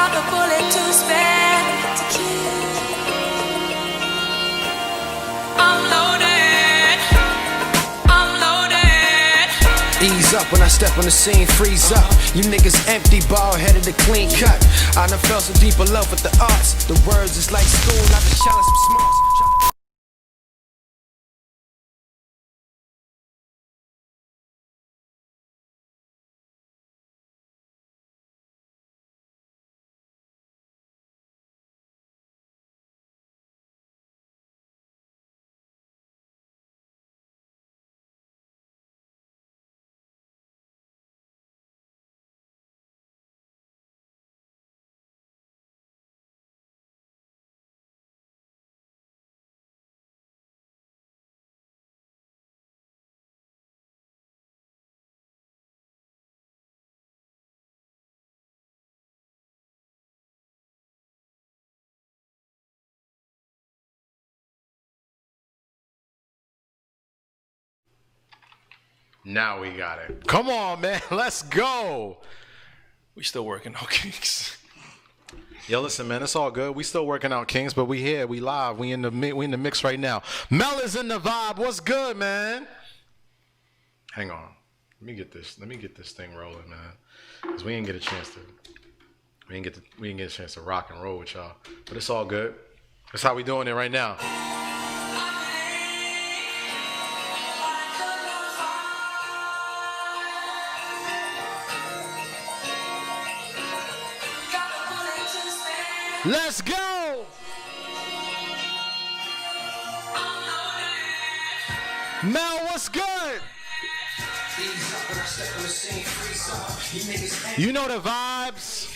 got a bullet to spare to kill. I'm loaded. I'm loaded. Ease up when I step on the scene, freeze up. You niggas empty, bald headed, to clean cut. I done felt some deeper love with the arts. The words is like school, I just challenge some smarts. Now we got it. Come on, man. Let's go. We still working on Kings. Yo, listen, man. It's all good. We still working out Kings, but we here. We live. We in the mix right now. Mel is in the vibe. What's good, man? Hang on. Let me get this thing rolling, man. Cause we didn't get a chance to rock and roll with y'all. But it's all good. That's how we doing it right now. Let's go! Mel, what's good? You know the vibes.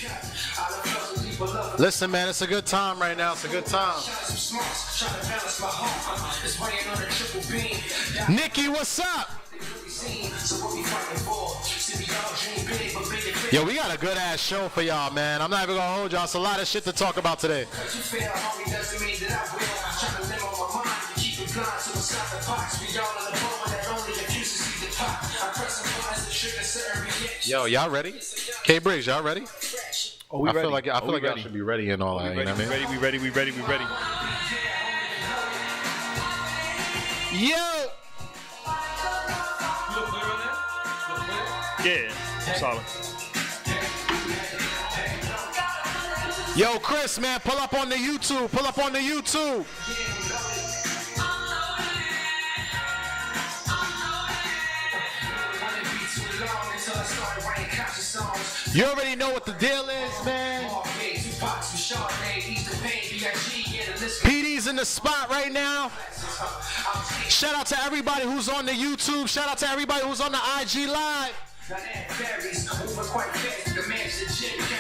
Listen, man, it's a good time right now. It's a good time. Nikki, what's up? Yo, we got a good ass show for y'all, man. I'm not even gonna hold y'all. It's a lot of shit to talk about today. Yo, y'all ready? K Briggs, y'all ready? Oh, we I ready. feel like y'all should be ready and all that. You know what I mean? We ready. Yo! Yeah, solid. Yo, Chris, man, pull up on the YouTube. You already know what the deal is, man. PD's in the spot right now. Shout out to everybody who's on the YouTube. Shout out to everybody who's on the IG Live.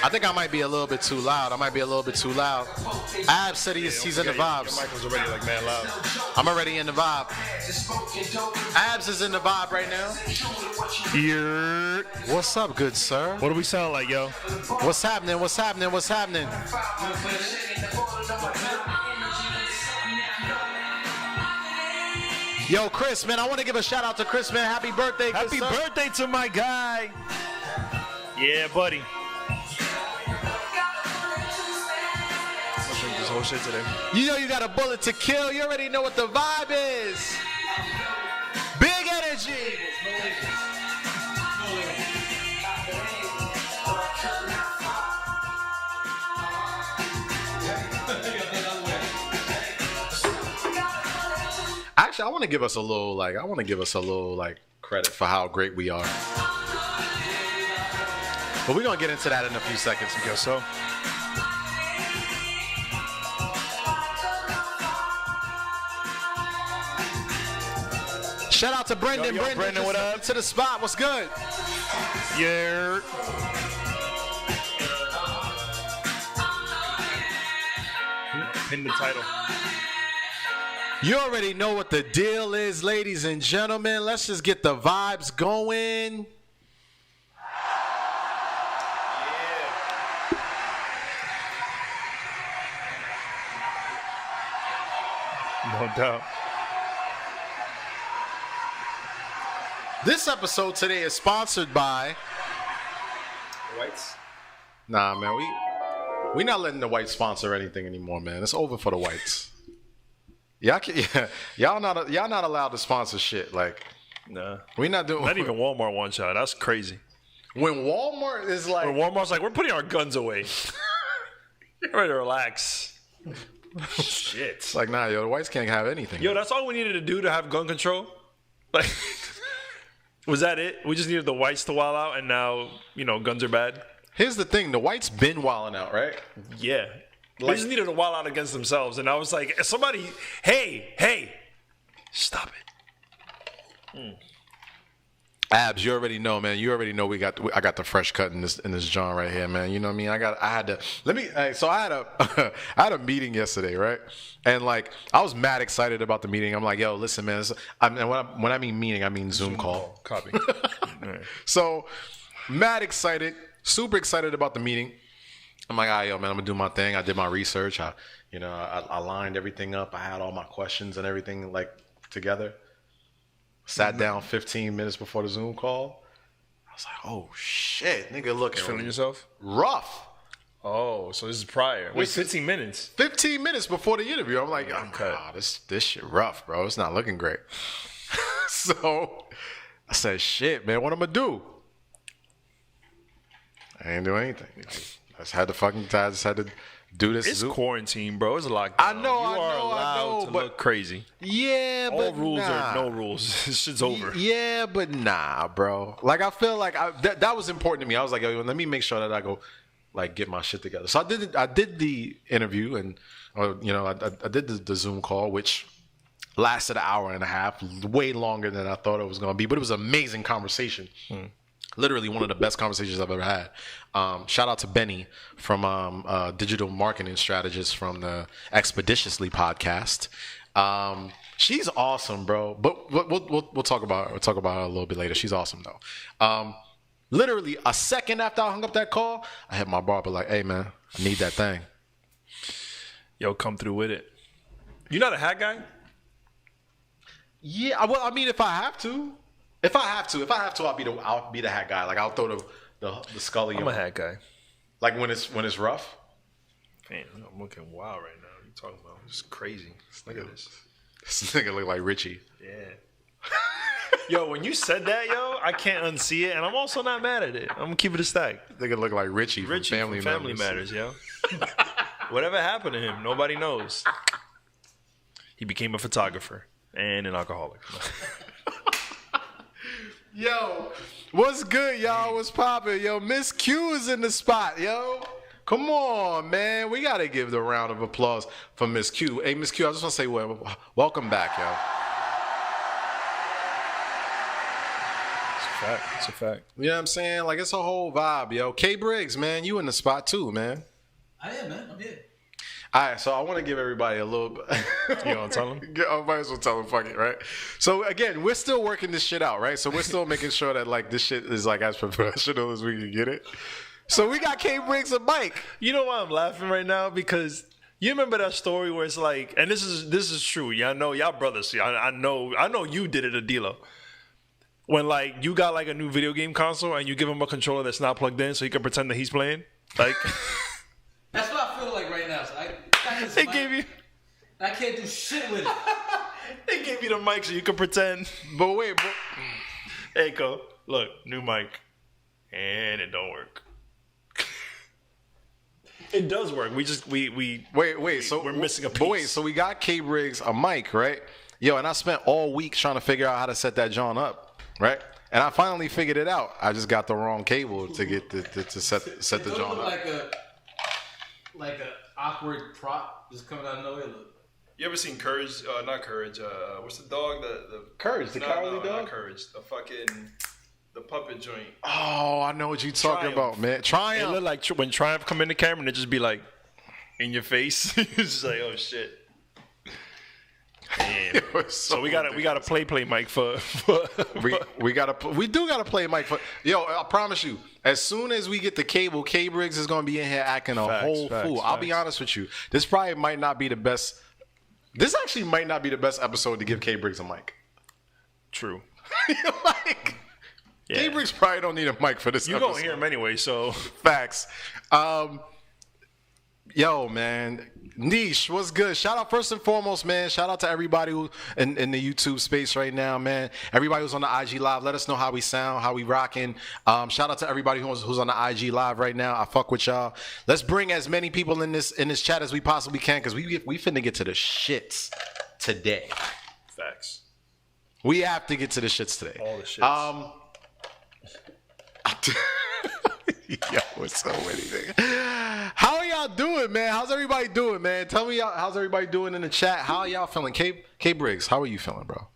I think I might be a little bit too loud. Abs said he's in the vibes. Your mic was already like mad loud. I'm already in the vibe. Abs is in the vibe right now. Here. What's up, good sir? What do we sound like, yo? What's happening? Yo, Chris, man, I want to give a shout out to Chris, man. Happy birthday, good Happy sir. birthday to my guy. Yeah, buddy. I'll drink this whole shit today. You know you got a bullet to kill. You already know what the vibe is. Big energy. Actually, I want to give us a little credit for how great we are. But we're gonna get into that in a few seconds. I guess so. Shout out to Brendan. Yo, Brendan, what up? To the spot. What's good? Yeah. Pin the title. You already know what the deal is, ladies and gentlemen. Let's just get the vibes going. No doubt. This episode today is sponsored by Whites? Nah, man, We not letting the whites sponsor anything anymore, man. It's over for the whites. Y'all not allowed to sponsor shit. Like, Nah. we not doing. Not even Walmart one shot. That's crazy. When Walmart is like, When Walmart's like, we're putting our guns away. You're ready to relax. Shit. it's like, nah, yo, the whites can't have anything. Yo, that's all we needed to do to have gun control? Like, was that it? We just needed the whites to wild out, and now, guns are bad? Here's the thing: the whites been wilding out, right? Yeah. They just needed to wild out against themselves, and I was like, somebody, hey, stop it. Abs, you already know, man. You already know I got the fresh cut in this John right here, man. You know what I mean? I had a meeting yesterday, right? And like I was mad excited about the meeting. I'm like, yo, listen, man. When I mean meeting, I mean Zoom call. Copy. Right. So mad excited, super excited about the meeting. I'm like, all right, yo, man, I'm gonna do my thing. I did my research. I lined everything up. I had all my questions and everything like together. Sat down 15 minutes before the Zoom call. I was like, oh shit, nigga, looking Feeling yourself? rough. Oh, so this is prior. Wait, 15 minutes? 15 minutes before the interview. I'm like, Okay. this shit rough, bro. It's not looking great. So I said, shit, man, what I'm gonna do? I ain't do anything. I just had to do this. It's Zoom. quarantine, bro. It's a lot. I know, you are allowed to but look crazy. Yeah, but All rules nah. are no rules. This shit's over. Yeah, but nah, bro. Like I feel like that was important to me. I was like, yo, let me make sure that I go like get my shit together. So I did the interview and I did the Zoom call, which lasted an hour and a half, way longer than I thought it was gonna be. But it was an amazing conversation. Literally one of the best conversations I've ever had. Shout out to Benny from Digital Marketing Strategist from the Expeditiously podcast. She's awesome, bro. But we'll talk about her a little bit later. She's awesome though. Literally a second after I hung up that call, I hit my barber like, "Hey man, I need that thing." Yo, come through with it. You not a hat guy? Yeah, well, I mean, if I have to, I'll be the hat guy. Like I'll throw the Scully. I'm a hat guy. Like when it's rough. Man, I'm looking wild right now. What are you talking about? It's crazy. Look at this. This nigga look like Richie. Yeah. Yo, when you said that, I can't unsee it, and I'm also not mad at it. I'm gonna keep it a stack. Nigga look like Richie from Family Matters, yo. Whatever happened to him, nobody knows. He became a photographer and an alcoholic. Yo, what's good, y'all? What's poppin'? Yo, Miss Q is in the spot, yo. Come on, man. We gotta give the round of applause for Miss Q. Hey, Miss Q, I just want to say welcome back, yo. It's a fact. You know what I'm saying? Like, it's a whole vibe, yo. K Briggs, man, you in the spot too, man. I am, man. I'm here. All right, so I want to give everybody a little bit. You want to tell them? I might as well tell them, fuck it, right? So, again, we're still working this shit out, right? So, we're still making sure that, like, this shit is, like, as professional as we can get it. So, we got K Briggs and Mike. You know why I'm laughing right now? Because you remember that story where it's like, and this is true. Y'all know, y'all brothers. I know you did it, Adilo. When, like, you got, like, a new video game console and you give him a controller that's not plugged in so he can pretend that he's playing. Like, That's what I feel like right now. So they gave you. I can't do shit with it. They gave you the mic so you can pretend. But wait, Hey, Ko, look, new mic. And it don't work. It does work. We wait. So we're missing a piece. But wait, so we got K Briggs a mic, right? Yo, and I spent all week trying to figure out how to set that John up, right? And I finally figured it out. I just got the wrong cable to get to set the John up. Like a awkward prop just coming out of nowhere. Look. You ever seen Courage? Not Courage. What's the dog? The Courage, the cowardly dog? Not Courage. The puppet joint. Oh, I know what you're talking about, man. Triumph. It look like when Triumph come in the camera and it just be like in your face. It's just like, oh shit. Damn. So we got a play mic for we do gotta play mic for. Yo, I promise you, as soon as we get the cable, K Briggs is gonna be in here acting a whole fool. I'll be honest with you. This probably might not be the best. This actually might not be the best episode to give K Briggs a mic. True. Like, yeah. K Briggs probably don't need a mic for this. You episode. don't hear him anyway, so facts. Yo, man. Niche, what's good? Shout out first and foremost, man. Shout out to everybody who in the YouTube space right now, man. Everybody who's on the IG Live, let us know how we sound, how we rocking. Shout out to everybody who's on the IG Live right now. I fuck with y'all. Let's bring as many people in this chat as we possibly can, because we finna get to the shits today. Facts. We have to get to the shits today. All the shits. Yo, it's so many things. How are y'all doing, man? How's everybody doing, man? Tell me how's everybody doing in the chat. How are y'all feeling? K Briggs, how are you feeling, bro?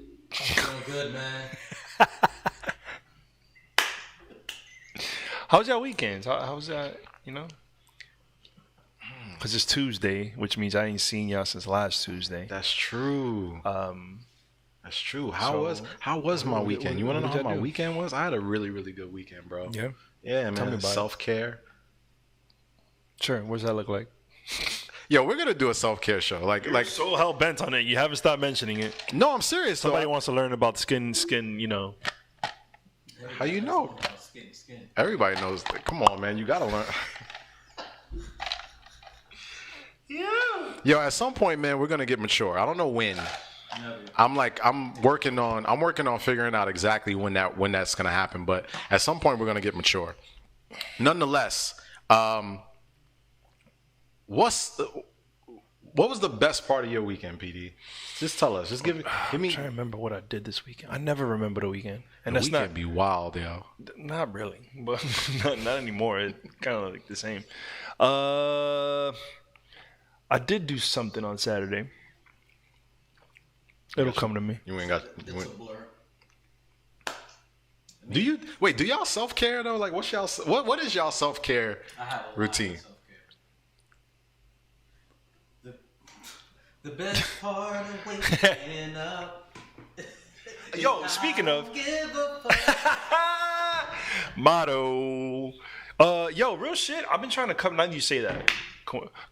I'm feeling good, man. How's y'all weekends? How's that, you know? Because it's Tuesday, which means I ain't seen y'all since last Tuesday. That's true. That's true. How was my weekend? You want to know how my weekend was? I had a really, really good weekend, bro. Yeah? Yeah, man. Tell me about it. Self-care. Sure. What does that look like? Yo, we're going to do a self-care show. You're so hell-bent on it. You haven't stopped mentioning it. No, I'm serious, though. Somebody wants to learn about skin, you know. How you know? Skin. Everybody knows. Come on, man. You got to learn. Yeah. Yo, at some point, man, we're going to get mature. I don't know when. I'm working on figuring out exactly when that's gonna happen, but at some point we're gonna get mature. Nonetheless, what was the best part of your weekend, PD? Just tell us. Just give me. I'm trying to remember what I did this weekend. I never remember the weekend, and the that's weekend not be wild, yo. Not really, but not anymore. It's kind of like the same. I did do something on Saturday. It'll come to me. You ain't got. It's a blur. Do you wait? Do y'all self care though? Like, what is y'all self care I have a routine? lot of self-care. The best part of waking up. Yo, speaking of Give a fuck. motto, yo, real shit. I've been trying to cut. Now that you say that,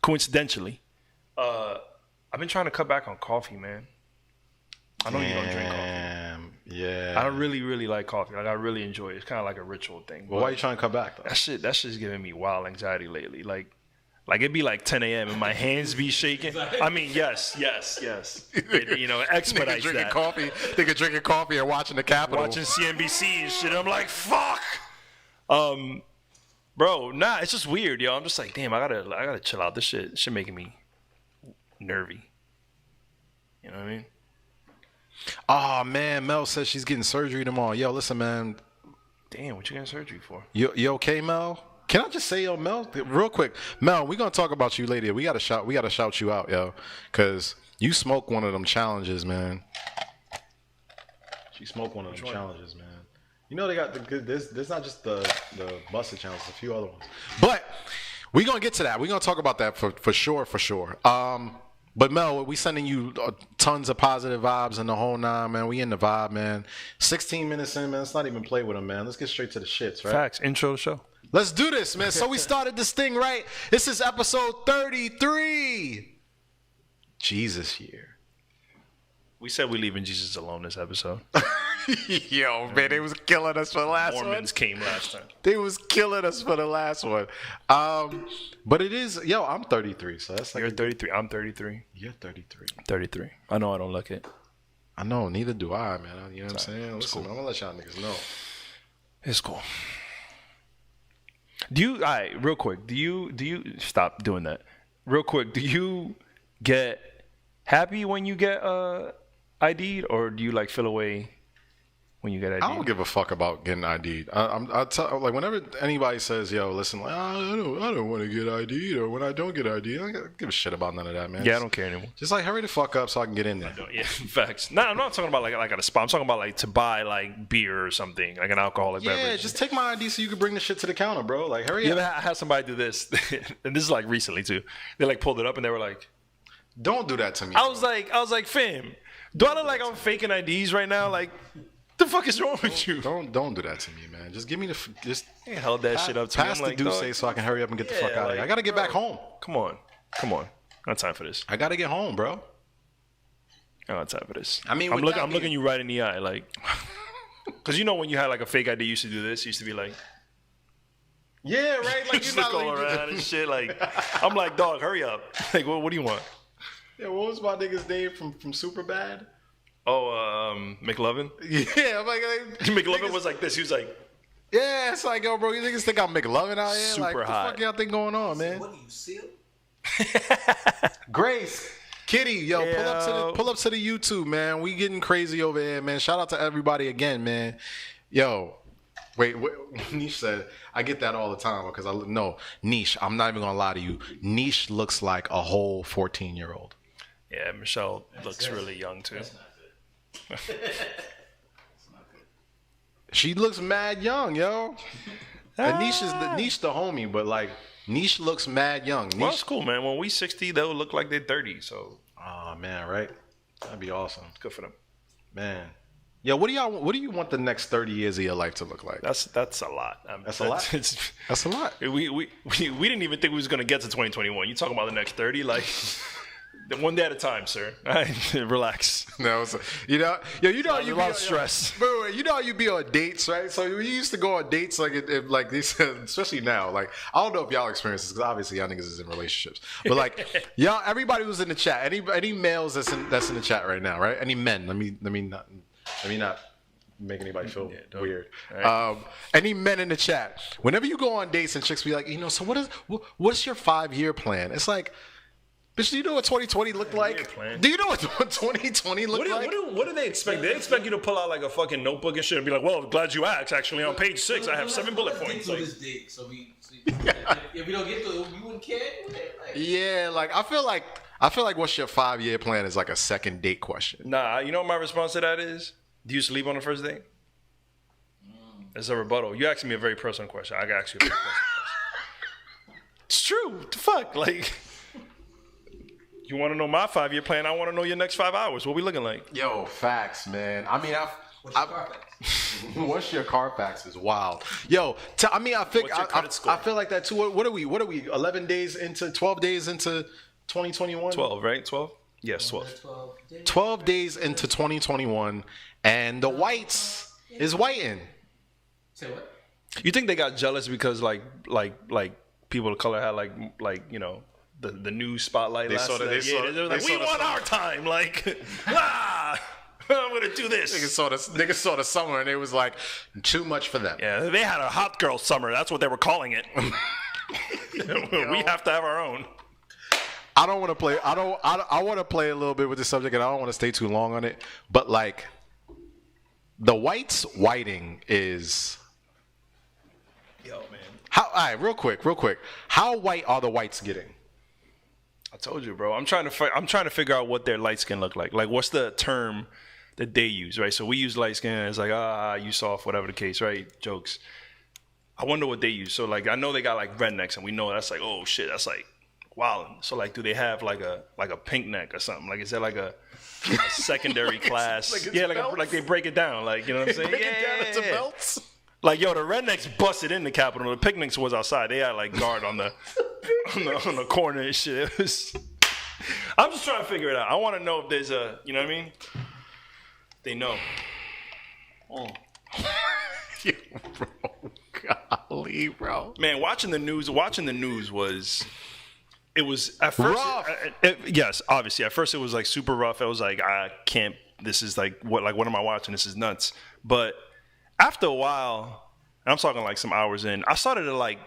coincidentally, I've been trying to cut back on coffee, man. I know you don't drink coffee. Yeah. I really, really like coffee. Like I really enjoy it. It's kind of like a ritual thing. Well, why are you trying to cut back though? That shit's giving me wild anxiety lately. Like it'd be like 10 a.m. and my hands be shaking. I mean, yes. It, you know, expedites drinking that. coffee. Nigga drinking coffee and watching the Capitol. Watching CNBC and shit. I'm like, fuck. Bro, nah, it's just weird, yo. I'm just like, damn, I gotta chill out. This shit making me nervy. You know what I mean? Oh man, Mel says she's getting surgery tomorrow. Yo, listen, man. Damn, what you getting surgery for? You okay, Mel? Can I just say, yo, Mel, real quick, Mel, we're gonna talk about you later. We gotta shout you out, yo, cause you smoked one of them challenges, man. She smoked one of them challenges, man. You know they got the good. There's not just the busted challenge, a few other ones. But we're gonna get to that. We're gonna talk about that for sure. But Mel, we sending you tons of positive vibes and the whole nine, man. We in the vibe, man. 16 minutes in, man. Let's not even play with them, man. Let's get straight to the shits, right? Facts. Intro the show. Let's do this, man. So we started this thing, right? This is episode 33. Jesus year. We said we leaving Jesus alone this episode. Yo, man, they was killing us for the last Mormons came last time. They was killing us for the last one. But it is, yo, I'm 33, so that's like. You're 33. I'm 33. You're 33. 33. I know I don't look it. I know, neither do I, man. You know what I'm saying? It's Listen, cool. I'm gonna let y'all niggas know. It's cool. All right, real quick. Do you stop doing that? Real quick, do you get happy when you get ID'd, or do you like feel away when you get ID'd? I don't give a fuck about getting ID'd. I tell, like, whenever anybody says, yo, listen, like, I don't want to get ID'd, or when I don't get ID'd, I don't give a shit about none of that, man. Yeah, I don't care anymore. Just like hurry the fuck up so I can get in there. Yeah, facts. No, I'm not talking about like at a spot. I'm talking about like to buy like beer or something, like an alcoholic Yeah, beverage. just take my ID so you can bring the shit to the counter, bro. Like, hurry You up. ever had somebody do this? And this is like recently too. They like pulled it up and they were like, Don't do that to me. I was like, fam, do I look like I'm faking IDs right now? Like, the fuck is wrong with you? Don't do that to me, man. Just give me just They held that shit up to me. pass I'm the like, Douce dog, so I can hurry up and get the fuck yeah, out of here. like, I gotta get back bro. home. Come on. Not time for this. I gotta get home, bro. Not time for this. I mean, I'm with that looking being- you right in the eye, like, because you know when you had like a fake ID, you used to do this. You used to be like, Yeah, right. Like Just you look not all like, around and shit. Like, I'm like, dog, hurry up. Like, what do you want? Yeah, what was my nigga's name from Superbad? Oh, McLovin. Yeah, I'm like McLovin niggas- was like this. He was like, Yeah, it's like, yo, bro, you niggas think I'm McLovin out here? Super like, what the hot. fuck y'all think going on, man? What do you seal? Grace, Kitty, yo, pull up to the YouTube, man. We getting crazy over here, man. Shout out to everybody again, man. Yo, wait, Niche said, I get that all the time because no, Niche, I'm not even gonna lie to you. Niche looks like a whole 14-year-old. yeah, Michelle looks really young too. That's not good. She looks mad young, yo. And Niche the homie, but like Niche looks mad young. Well, Niche, it's cool, man. When we 60, they'll look like they're 30. So oh man, right? That'd be awesome, good for them. man. Yo, what do you want the next 30 years of your life to look like? That's a lot. That's a lot. That's a lot. We didn't even think we was gonna get to 2021. You talking about the next 30? Like one day at a time, sir. All right, relax. No, it's you know There's you a lot be of stress. Wait, you know how you be on dates, right? So we used to go on dates like if like they said, especially now. Like I don't know if y'all experience this because obviously y'all niggas is in relationships, but like y'all, everybody was in the chat. Any males that's in the chat right now, right? Any men? Let me not make anybody feel weird. Right. Any men in the chat? Whenever you go on dates and chicks be like, so what's your 5-year plan? It's like, bitch, do you know what 2020 looked like? Plan. Do you know what 2020 looked like? What do they expect? They expect you to pull out like a fucking notebook and shit and be like, well, glad you asked. Actually, on page 6, I have 7 bullet Let's points. Get Like, to this date, so if we don't get to it, we wouldn't care. Like, Yeah, like I feel like what's your 5-year plan is like a second date question. nah, you know what my response to that is? Do you sleep on the first date? It's a rebuttal. You asked me a very personal question. I got ask you a very personal question. It's true. What the fuck? Like, you want to know my 5-year plan? I want to know your next 5 hours. What we looking like? Yo, facts, man. I mean, what's your Carfax? what's your Carfax is wild. Yo, I What's your credit score? I feel like that too. What are we? 11 days into 12 days into 2021? 12, right? 12? Yes, 12. 12 days. 12 days into 2021, and the whites is whiting. Say what? You think they got jealous because like people of color had like you know the news spotlight? They last saw the- night? they saw- they were like, they we saw the want sun. our time. Like, I'm gonna do this. Niggas saw the summer and it was like too much for them. Yeah, they had a hot girl summer. That's what they were calling it. We have to have our own. I don't want to play. I want to play a little bit with this subject, and I don't want to stay too long on it. But like, the whites whiting is Yo, man. how. All right, real quick. How white are the whites getting? I told you, bro. I'm trying to figure out what their light skin look like. Like, what's the term that they use, right? So we use light skin. It's like, you soft, whatever the case, right? Jokes. I wonder what they use. So like, I know they got like rednecks, and we know that's like, oh shit, that's like wow. So like, do they have like a pink neck or something? Like, is there like a secondary class? like it's Yeah, belts? like they break it down. Like, you know what I'm saying? Break it down into Yeah. belts. Like, yo, the rednecks busted in the Capitol. The picnics was outside. They had like guard on the on the corner and shit. It was, I'm just trying to figure it out. I want to know if there's a, you know what I mean? They know. Yo, bro, golly, bro. Man, watching the news was, it was at first. Rough. Yes, obviously. At first, it was like super rough. I was like, I can't. This is like what am I watching? This is nuts. But after a while, and I'm talking like some hours in, I started to like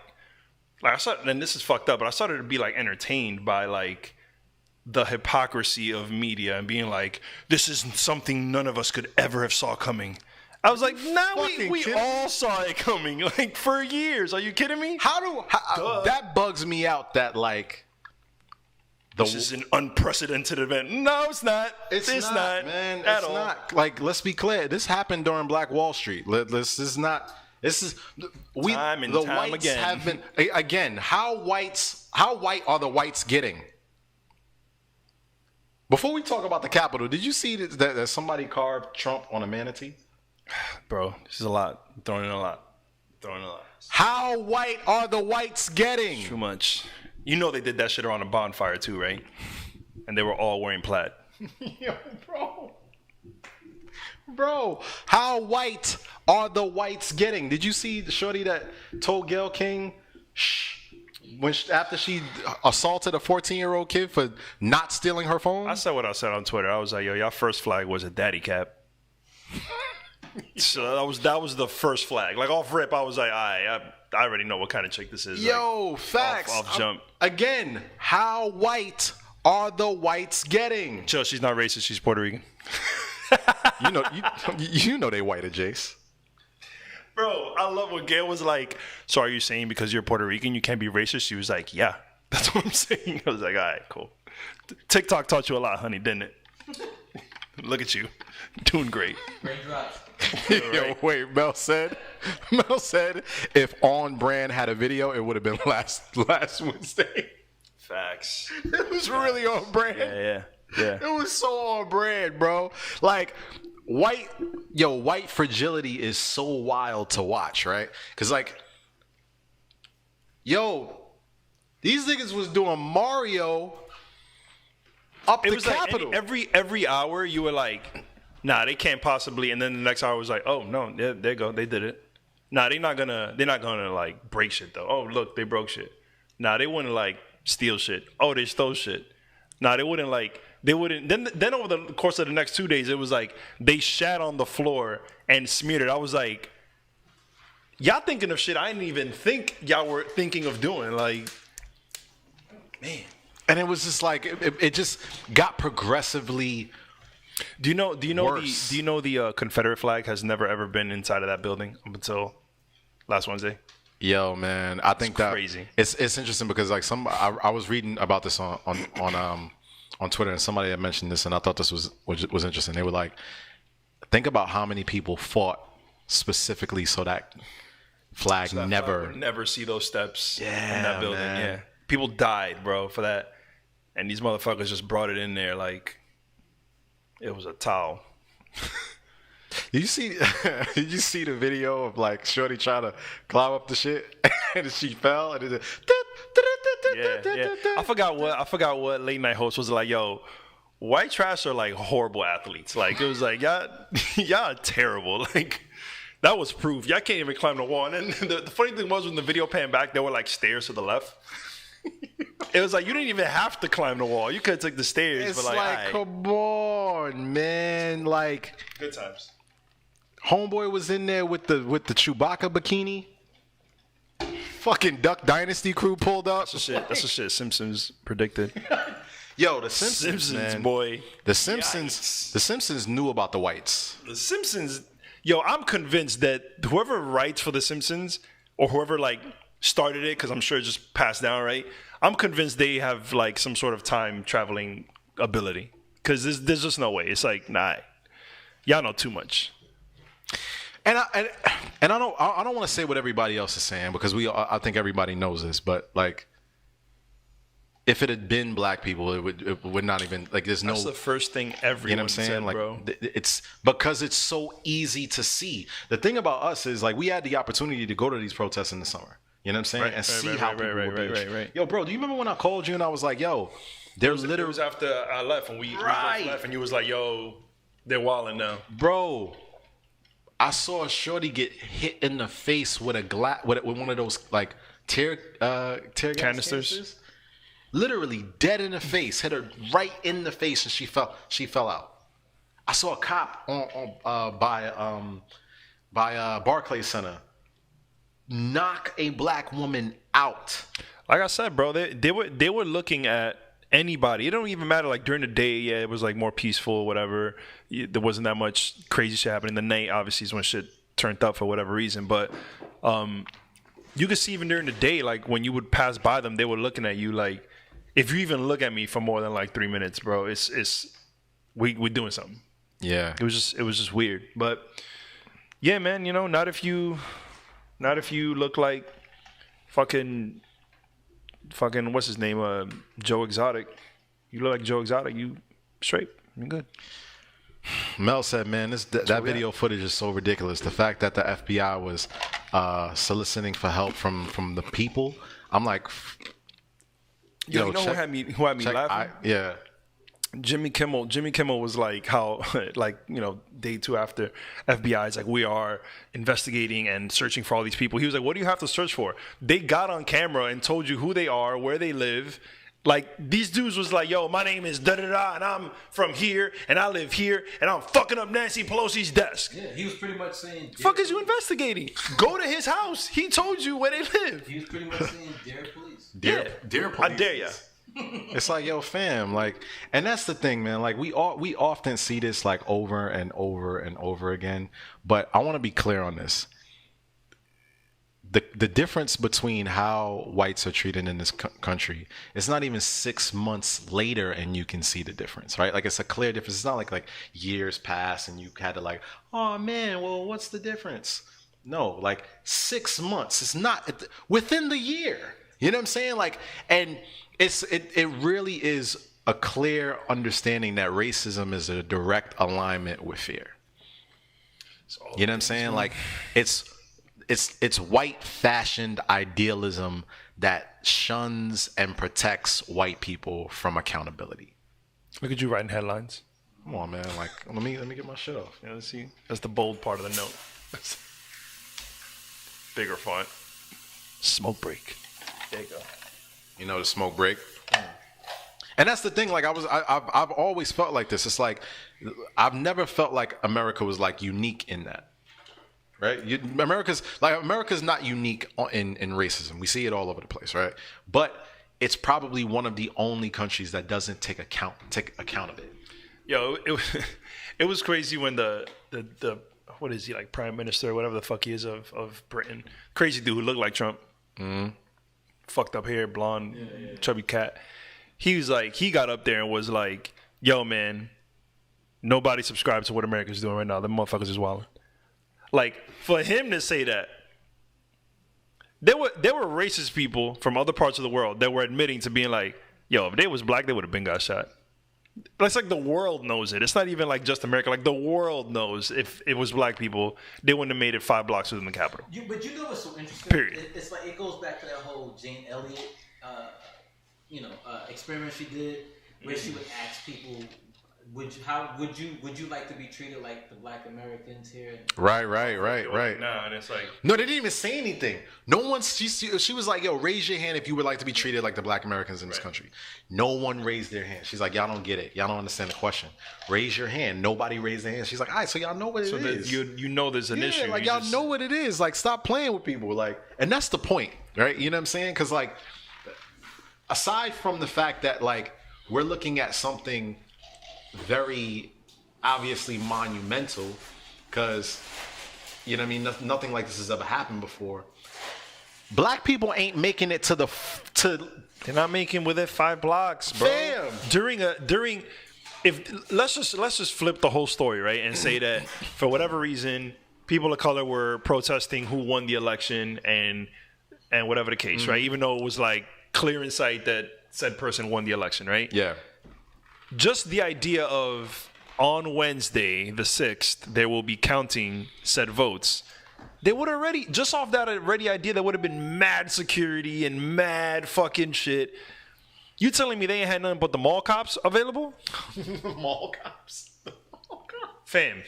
I started, and this is fucked up, but I started to be like entertained by like the hypocrisy of media and being like, this is something none of us could ever have saw coming. I was like, we kidding all saw it coming, like for years. Are you kidding me? How that bugs me out that like This is an unprecedented event. No, it's not. It's not, man. At It's all. not. Like, let's be clear. This happened during Black Wall Street. This is not. This is we. Time and the time whites again. have been again. How white are the whites getting? Before we talk about the Capitol, did you see that somebody carved Trump on a manatee? Bro, this is a lot. Throwing in a lot. How white are the whites getting? Too much. You know they did that shit around a bonfire too, right? And they were all wearing plaid. Yo, bro, how white are the whites getting? Did you see the shorty that told Gayle King after she assaulted a 14-year-old kid for not stealing her phone. I said what I said on Twitter. I was like, yo, y'all first flag was a daddy cap. So that was the first flag. Like off rip, I was like, I already know what kind of chick this is. Yo, like, facts. Off jump. Again, how white are the whites getting? Chill, she's not racist. She's Puerto Rican. You know they whiter, Jace. Bro, I love when Gail was like, so are you saying because you're Puerto Rican you can't be racist? She was like, yeah, that's what I'm saying. I was like, all right, cool. TikTok taught you a lot, honey, didn't it? Look at you. Doing great. Raindrops. Yo, wait, Mel said if On Brand had a video, it would have been last Wednesday. Facts. It was really on brand. Yeah. It was so on brand, bro. Like, white fragility is so wild to watch, right? Because, like, these niggas was doing Mario up It the was Capitol. like every hour you were like, nah, they can't possibly. And then the next hour was like, oh no, there you go, they did it. Nah, they're not gonna like break shit though. Oh look, they broke shit. Nah, they wouldn't like steal shit. Oh, they stole shit. Nah, they wouldn't like. They wouldn't. Then over the course of the next 2 days, it was like they shat on the floor and smeared it. I was like, y'all thinking of shit I didn't even think y'all were thinking of doing. Like, man. And it was just like it just got progressively. Do you know worse. the Confederate flag has never ever been inside of that building up until last Wednesday? Yo, man, I think that crazy. It's interesting because like I was reading about this on Twitter, and somebody had mentioned this, and I thought this was interesting. They were like, think about how many people fought specifically so that flag never see those steps in Yeah, that building. man. Yeah, people died, bro, for that, and these motherfuckers just brought it in there like it was a towel. Did you see the video of like Shorty trying to climb up the shit and she fell and it Yeah. I forgot what late night host was like. Yo, white trash are like horrible athletes. Like it was like y'all are terrible. Like that was proof. Y'all can't even climb the wall. And then the funny thing was when the video panned back, there were like stairs to the left. It was like you didn't even have to climb the wall. You could have took the stairs. It's but like, right. come on, man. Like Good times. Homeboy was in there with the Chewbacca bikini. Fucking Duck Dynasty crew pulled up. That's the shit Simpsons predicted. Yo, the Simpsons, man. Boy. The Simpsons knew about the whites. The Simpsons. Yo, I'm convinced that whoever writes for The Simpsons or whoever like started it, because I'm sure it just passed down, right? I'm convinced they have like some sort of time traveling ability. Because there's just no way. It's like, nah, y'all know too much. And I don't want to say what everybody else is saying because I think everybody knows this, but like if it had been black people, it would not even like there's That's no. the first thing everyone You know what I'm saying? said, Like bro. it's because it's so easy to see. The thing about us is like we had the opportunity to go to these protests in the summer. You know what I'm saying? And see how people were being. right. Yo, bro, do you remember when I called you and I was like, yo, they're It literally was after I left and we both left and you was like, yo, they're wilding now. bro. I saw a shorty get hit in the face with with one of those like tear gas canisters. Literally dead in the face, hit her right in the face, and she fell out. I saw a cop by Barclays Center knock a black woman out. Like I said, bro, they were looking at anybody. It don't even matter. Like during the day, yeah, it was like more peaceful, whatever. There wasn't that much crazy shit happening. The night, obviously, is when shit turned up for whatever reason. But you could see even during the day, like when you would pass by them, they were looking at you. Like if you even look at me for more than like 3 minutes, bro, we're doing something. Yeah, It was just weird. But yeah, man, you know, not if you look like fucking what's his name, Joe Exotic. You look like Joe Exotic, you straight, you're good. Mel said, man, that video footage is so ridiculous. The fact that the FBI was soliciting for help from the people, I'm like, Yo, you know who had me laughing? yeah. Jimmy Kimmel was like how, like, you know, day 2 after FBI is like, we are investigating and searching for all these people. He was like, what do you have to search for? They got on camera and told you who they are, where they live. Like, these dudes was like, yo, my name is da-da-da, and I'm from here, and I live here, and I'm fucking up Nancy Pelosi's desk. Yeah, he was pretty much saying. Fuck is you investigating? Go to his house. He told you where they live. He was pretty much saying, "Dare police." Dear police. I dare ya. It's like, yo, fam, like, and that's the thing, man. Like, we often see this like over and over and over again. But I want to be clear on this. The difference between how whites are treated in this country, it's not even 6 months later and you can see the difference, right? Like, it's a clear difference. It's not like years pass and you had to like, oh man, well, what's the difference? No, like 6 months. It's not within the year. You know what I'm saying? Like, and it really is a clear understanding that racism is a direct alignment with fear. You know what I'm saying? Like, it's white fashioned idealism that shuns and protects white people from accountability. Look at you writing headlines. Come on, man. Like, let me get my shit off. Yeah, let's see. That's the bold part of the note. Bigger font. Smoke break. There you go. You know, the smoke break. And that's the thing. Like, I've always felt like this. It's like, I've never felt like America was like unique in that. Right? America's not unique in racism. We see it all over the place, right? But it's probably one of the only countries that doesn't take account of it. Yo, it was crazy when the what is he, like, prime minister or whatever the fuck he is of Britain? Crazy dude who looked like Trump. Mm-hmm. Fucked up hair, blonde, chubby cat. He was like, he got up there and was like, yo, man, nobody subscribes to what America's doing right now. The motherfuckers is wilding. Like, for him to say that, there were racist people from other parts of the world that were admitting to being like, yo, if they was black, they would have been got shot. But it's like the world knows it. It's not even like just America. Like, the world knows if it was black people, they wouldn't have made it 5 blocks within the Capitol. But you know what's so interesting? Period. It's like, it goes back to that whole Jane Elliott, experiment she did, where she would ask people, would you like to be treated like the black Americans here? Right. Nah, and it's like, No, they didn't even say anything. No one. She was like, yo, raise your hand if you would like to be treated like the black Americans in this country. No one raised their hand. She's like, y'all don't get it. Y'all don't understand the question. Raise your hand. Nobody raised their hand. She's like, all right, so y'all know what it is. You know there's an issue. Like, y'all know what it is. Like, stop playing with people. Like, and that's the point, right? You know what I'm saying? Because, like, aside from the fact that, like, we're looking at something very obviously monumental, because, you know what I mean, nothing like this has ever happened before. Black people ain't making it to they're not making within 5 blocks, bro. Fam. During if let's just flip the whole story, right, and say that for whatever reason people of color were protesting who won the election and whatever the case, right? Even though it was like clear in sight that said person won the election, right? Yeah. Just the idea of on Wednesday, the 6th, there will be counting said votes. They would already, just off that idea, there would have been mad security and mad fucking shit. You telling me they ain't had nothing but the mall cops available? Mall cops. Fam,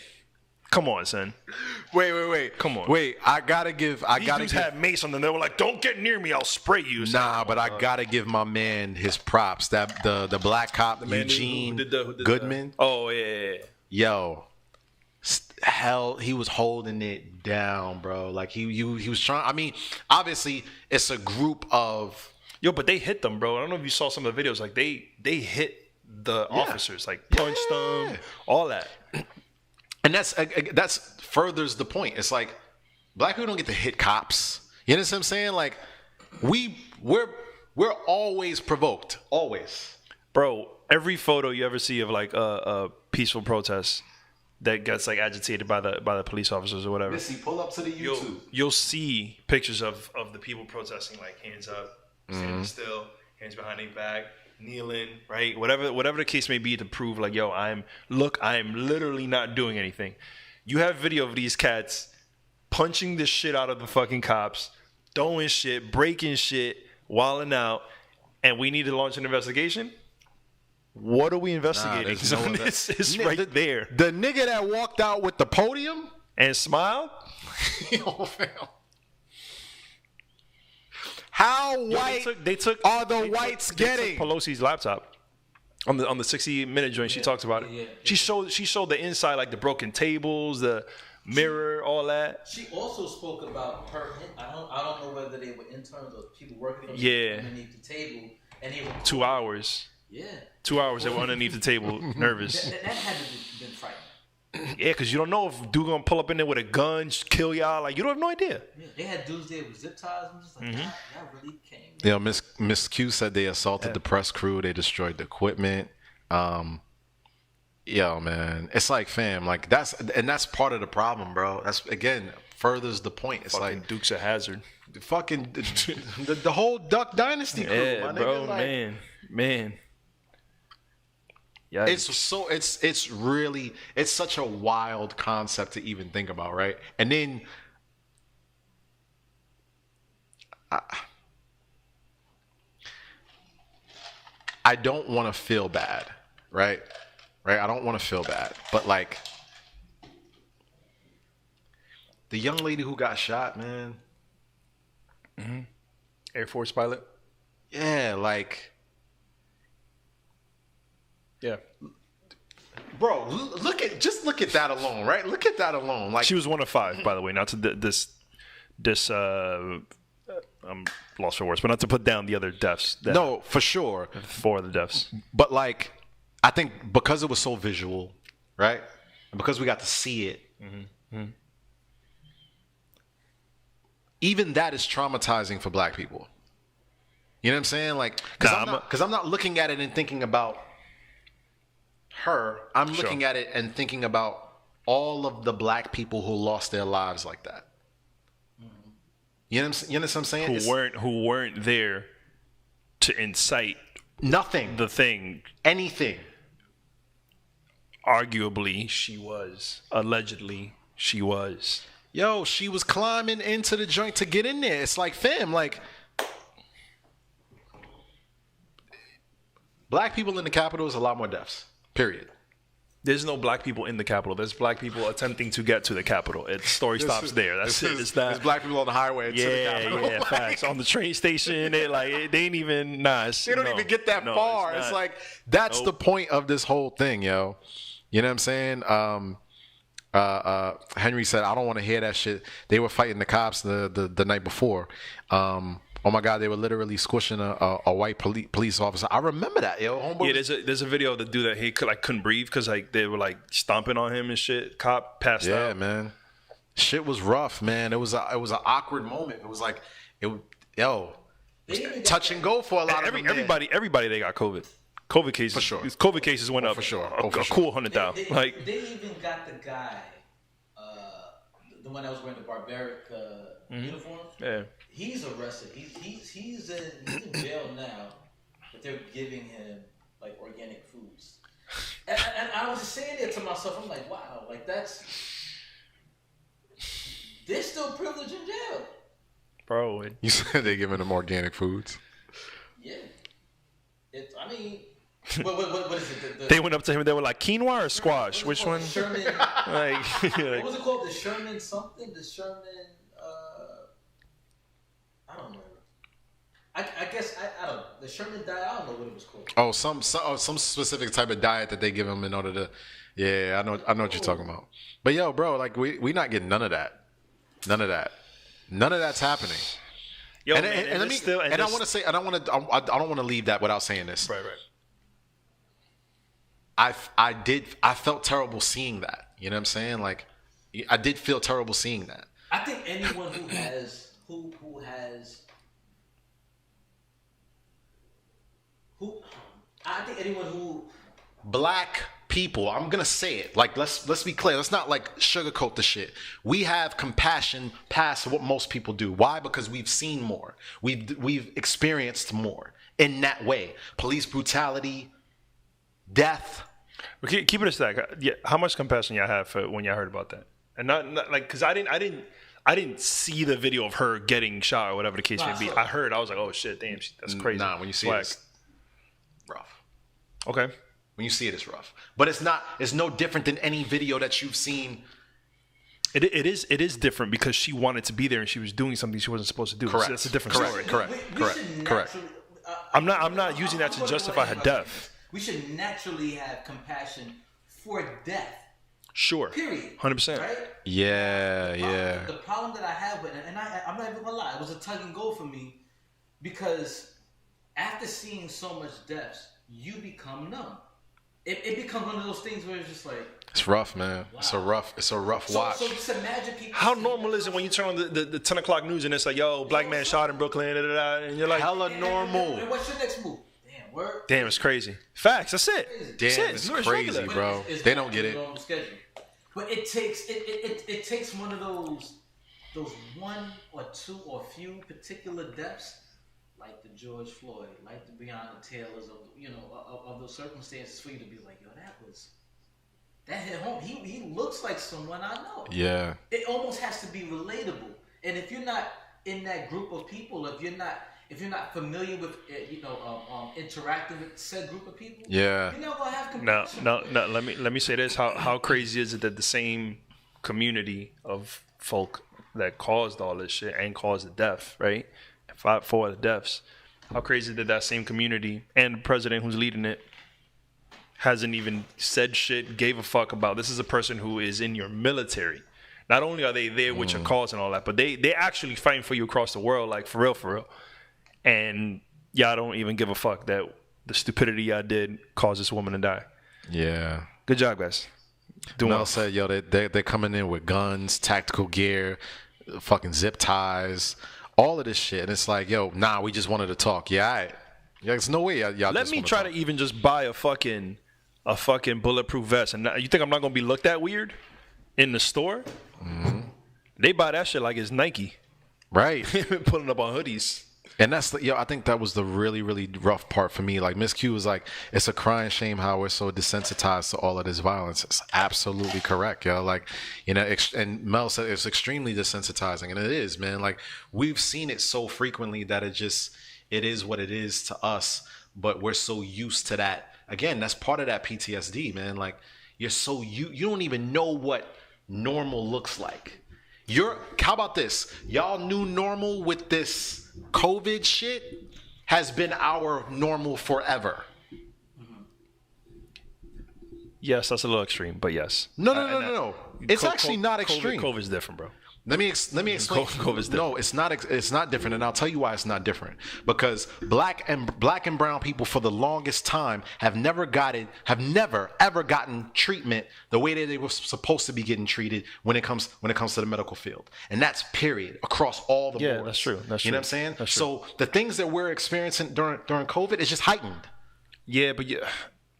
come on, son. Wait. Come on. Wait, I gotta give. These dudes had mace on them. They were like, "Don't get near me, I'll spray you." So, nah, but I gotta give my man his props. That the black cop, Eugene who did Goodman. Oh yeah. Yo, hell, he was holding it down, bro. Like he was trying. I mean, obviously, it's a group of. Yo, but they hit them, bro. I don't know if you saw some of the videos. Like they hit the officers, like punched them, all that. And that's furthers the point. It's like black people don't get to hit cops. You know what I'm saying? Like we're always provoked, always. Bro, every photo you ever see of like a peaceful protest that gets like agitated by the police officers or whatever. Missy, pull up to the YouTube. You'll see pictures of the people protesting, like hands up, standing still, hands behind their back, kneeling, right? Whatever the case may be, to prove like, yo, I'm literally not doing anything. You have video of these cats punching the shit out of the fucking cops, throwing shit, breaking shit, wilding out, and we need to launch an investigation? What are we investigating? there's no This is right there. The nigga that walked out with the podium And smiled? Yo, fam. How white They took are the they whites took, they took getting? Pelosi's laptop on the 60-minute joint. She talks about it. yeah. She showed the inside, like the broken tables, the mirror, all that. She also spoke about her. I don't know whether they were interns or people working underneath the table, and they were 2 hours. Yeah, 2 hours they were underneath the table, nervous. that had to have been frightening. Yeah, because you don't know if dude gonna pull up in there with a gun, kill y'all. Like, you don't have no idea. Yeah, they had dudes there with zip ties. I'm just like, y'all really came. Yeah, Miss Q said they assaulted the press crew. They destroyed the equipment. Yo, man, it's like, fam, like that's part of the problem, bro. That's again furthers the point. It's Fucking like Duke's a hazard. the whole Duck Dynasty crew, Yeah, my bro, nigga, like, man. Yeah, it's really such a wild concept to even think about, right? And then I don't want to feel bad, right? I don't want to feel bad, but like the young lady who got shot, man. Air Force pilot. Yeah, like, Yeah, bro, look at that alone, right? Look at that alone. Like, she was one of 5, by the way. Not to this. I'm lost for words, but not to put down the other deaths. no, for sure. 4 of the deaths. But like, I think because it was so visual, right? And because we got to see it, even that is traumatizing for black people. You know what I'm saying? Like, because I'm not looking at it and thinking about her. I'm looking at it and thinking about all of the black people who lost their lives like that. You know what I'm saying? Who weren't there to incite Nothing. the thing. Anything. Arguably, she was. Allegedly, she was. Yo, she was climbing into the joint to get in there. It's like, fam, like, black people in the Capitol is a lot more deaths. Period. There's no black people in the Capitol. There's black people attempting to get to the Capitol. The story stops there. That's it. It's There's not. black people on the highway to the Capitol. Yeah, facts. On the train station, they ain't even. Nah, They don't even get that far. It's like, that's the point of this whole thing, yo. You know what I'm saying? Henry said, I don't want to hear that shit. They were fighting the cops the night before. Oh my God, they were literally squishing a white police officer. I remember that, yo. Homeboy. Yeah, there's a video of the dude that he couldn't breathe because like they were like stomping on him and shit. Cop passed out. Yeah, man. Shit was rough, man. It was an awkward moment. It was like, touch and go for a lot of them. Everybody they got COVID. COVID cases For sure. COVID cases went up for sure. A For sure. cool 100,000. Like they even got the guy, the one that was wearing the barbaric uniform. yeah. He's arrested. He's in jail now, but they're giving him like organic foods. And I was just saying it to myself. I'm like, wow, like there's still privilege in jail. Bro, You said they're giving them organic foods. Yeah. I mean, what is it? they went up to him and they were like, quinoa or squash? Which one? Sherman. Like, What was it called? The Sherman something? The Sherman. I don't know. I guess I don't know. The Sherman diet. I don't know what it was called. Oh, some specific type of diet that they give them in order to. Yeah, I know what you're talking about. But yo, bro, like we not getting none of that. None of that's happening. yo, And, man, and let me. it's still, And I want to say, I don't want to leave that without saying this. right. I felt terrible seeing that. You know what I'm saying? Like, I did feel terrible seeing that. I think anyone who has I think anyone who Black people, I'm gonna say it. Like, let's be clear. Let's not like sugarcoat the shit. We have compassion past what most people do. Why? Because we've seen more. We've experienced more in that way. Police brutality, death. Okay, keep it a stack. Yeah, how much compassion y'all have for when y'all heard about that? And not like because I didn't see the video of her getting shot or whatever the case may be. I heard. I was like, oh shit, damn, that's crazy. Nah, when you see Whack. it, it's rough. Okay. When you see it, it's rough. But it's not. It's no different than any video that you've seen. It is different because she wanted to be there and she was doing something she wasn't supposed to do. Correct. So that's a different Correct. story. Correct. should Correct. naturally- I'm not using that to justify her death. We should naturally have compassion for death. Sure. Period. 100%. Right? Yeah. The problem that I have with it, and I'm not even gonna lie, it was a tug and go for me because after seeing so much deaths, you become numb. It becomes one of those things where it's just like It's rough, man. Wow. It's a rough watch. So just imagine people. How normal is it when you turn on the 10 o'clock news and it's like, yo, black man shot in Brooklyn, and you're like, Hella normal. And what's your next move? Damn, word. damn, it's crazy. Facts, that's it. Damn, That's it. it's New York's crazy, regular. bro. It's They not don't get a it. normal schedule. But it takes one of those one or two or few particular deaths, like the George Floyd, like the Breonna Taylors, of those circumstances for you to be like, yo, that hit home. He looks like someone I know. Yeah. It almost has to be relatable. And if you're not in that group of people, if you're not familiar with interacting with said group of people, Yeah. you're not gonna have No. compassion. Let me say this. How crazy is it that the same community of folk that caused all this shit and caused the death, right? Fought for the deaths. How crazy that that same community and the president who's leading it hasn't even said shit, gave a fuck about. This is a person who is in your military. Not only are they there with your cause and all that, but they actually fighting for you across the world, like for real. And y'all don't even give a fuck that the stupidity y'all did caused this woman to die. Yeah. Good job, guys. Doing Mel well. said, yo, they're coming in with guns, tactical gear, fucking zip ties, all of this shit. And it's like, yo, nah, we just wanted to talk. Yeah, all right. Yeah, there's no way y'all Let just me wanna try talk. to even just buy a fucking bulletproof vest. And you think I'm not gonna be looked at weird in the store? Mm-hmm. They buy that shit like it's Nike. Right. Pulling up on hoodies. And that's I think that was the really, really rough part for me. Like Miss Q was like, it's a crying shame how we're so desensitized to all of this violence. It's absolutely correct, yo. Like, and Mel said it's extremely desensitizing, and it is, man. Like we've seen it so frequently that it is what it is to us, but we're so used to that. Again, that's part of that PTSD, man. Like you're so you don't even know what normal looks like. How about this? Y'all new normal with this COVID shit has been our normal forever. Yes, that's a little extreme, but yes. No. It's actually not extreme. COVID's different, bro. Let me explain. COVID's different. No, it's not. It's not different, and I'll tell you why it's not different. Because black and brown people for the longest time have never ever gotten treatment the way that they were supposed to be getting treated when it comes to the medical field, and that's period across all the Yeah, boards. that's true. That's You know true. what I'm saying? That's true. So the things that we're experiencing during COVID is just heightened. Yeah, but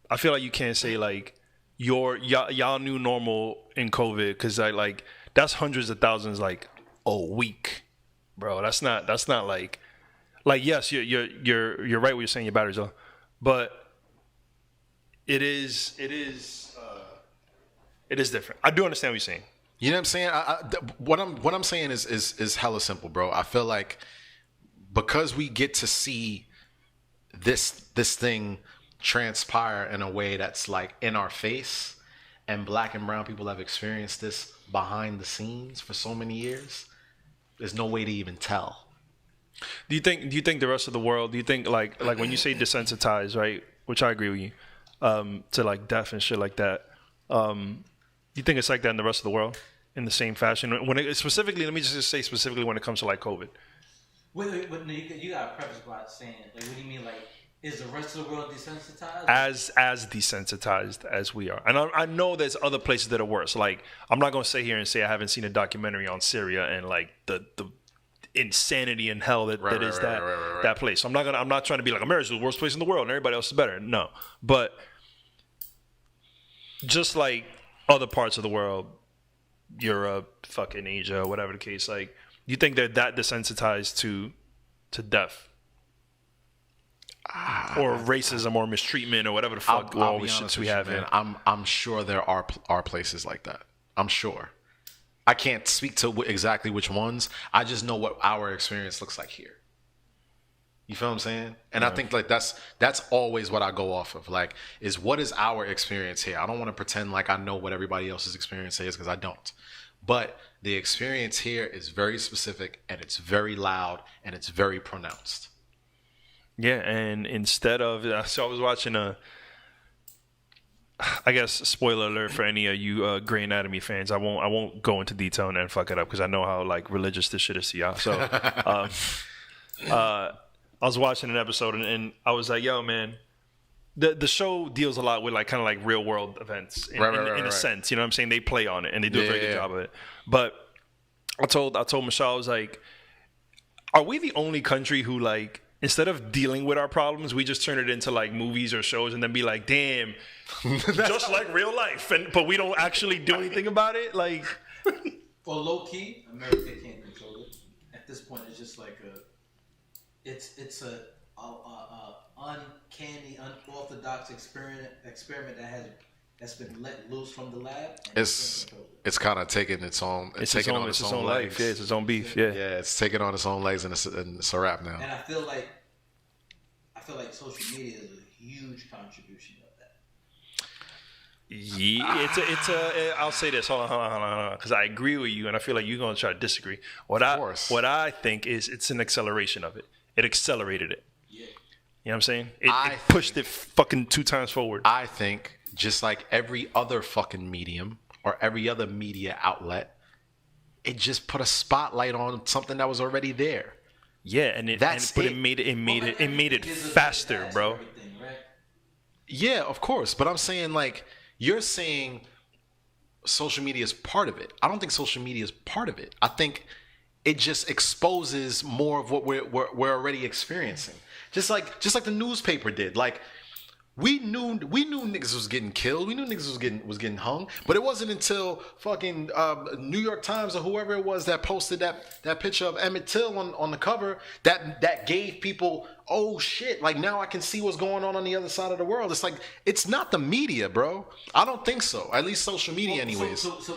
I feel like you can't say like y'all new normal in COVID because like that's hundreds of thousands like a week, bro. That's not like yes, you're right what you're saying. Your battery's low, but it is different. I do understand what you're saying. You know what I'm saying? What I'm saying is hella simple, bro. I feel like because we get to see this thing transpire in a way that's like in our face, and black and brown people have experienced this behind the scenes for so many years, there's no way to even tell. Do you think the rest of the world? Do you think like when you say desensitized, right? Which I agree with you, to like death and shit like that. Do you think it's like that in the rest of the world in the same fashion? When it, specifically, let me just say specifically when it comes to like COVID. Wait, no, you got to preface by saying, like, what do you mean, like, is the rest of the world desensitized? As desensitized as we are, and I know there's other places that are worse. Like I'm not gonna sit here and say I haven't seen a documentary on Syria and like the insanity and hell that is that place. So I'm not trying to be like America's the worst place in the world and everybody else is better. No, but just like other parts of the world, Europe, fucking Asia, whatever the case, like you think they're that desensitized to death? Or racism or mistreatment or whatever the fuck I'll all be the honest shits we with you, have man. here. I'm sure there are places like that. I'm sure. I can't speak to exactly which ones. I just know what our experience looks like here. You feel what I'm saying? And I think like that's always what I go off of. Like, is what is our experience here? I don't want to pretend like I know what everybody else's experience is, because I don't. But the experience here is very specific, and it's very loud, and it's very pronounced. Yeah, and instead of so I was watching I guess spoiler alert for any of you Grey Anatomy fans. I won't go into detail and fuck it up because I know how like religious this shit is to y'all. So I was watching an episode and I was like, yo, man, the show deals a lot with like kind of like real world events in a sense. You know what I'm saying? They play on it and they do a very good job of it. But I told Michelle, I was like, are we the only country who like, instead of dealing with our problems, we just turn it into like movies or shows and then be like, damn, just like real life, but we don't actually do anything about it? Like, well, low key, America can't control it. At this point, it's just like it's a uncanny, unorthodox experiment that's been let loose from the lab. It's kind of taking its own. It's taking on its own legs. Life. Yeah, it's its own beef. Yeah, it's taking on its own legs, and it's a wrap now. And I feel like social media is a huge contribution of that. Yeah, it's a. I'll say this. Hold on, because I agree with you, and I feel like you're gonna try to disagree. What I think is it's an acceleration of it. It accelerated it. Yeah. You know what I'm saying? It pushed it fucking 2 times forward. I think just like every other fucking medium or every other media outlet, it just put a spotlight on something that was already there. Yeah, and it made it faster, bro. Yeah, of course. But I'm saying, like, you're saying social media is part of it. I don't think social media is part of it. I think it just exposes more of what we're already experiencing. Just like the newspaper did. Like, we knew niggas was getting killed. We knew niggas was getting hung. But it wasn't until fucking New York Times or whoever it was that posted that picture of Emmett Till on the cover that gave people, oh shit, like now I can see what's going on the other side of the world. It's like, it's not the media, bro. I don't think so. At least social media, anyways. So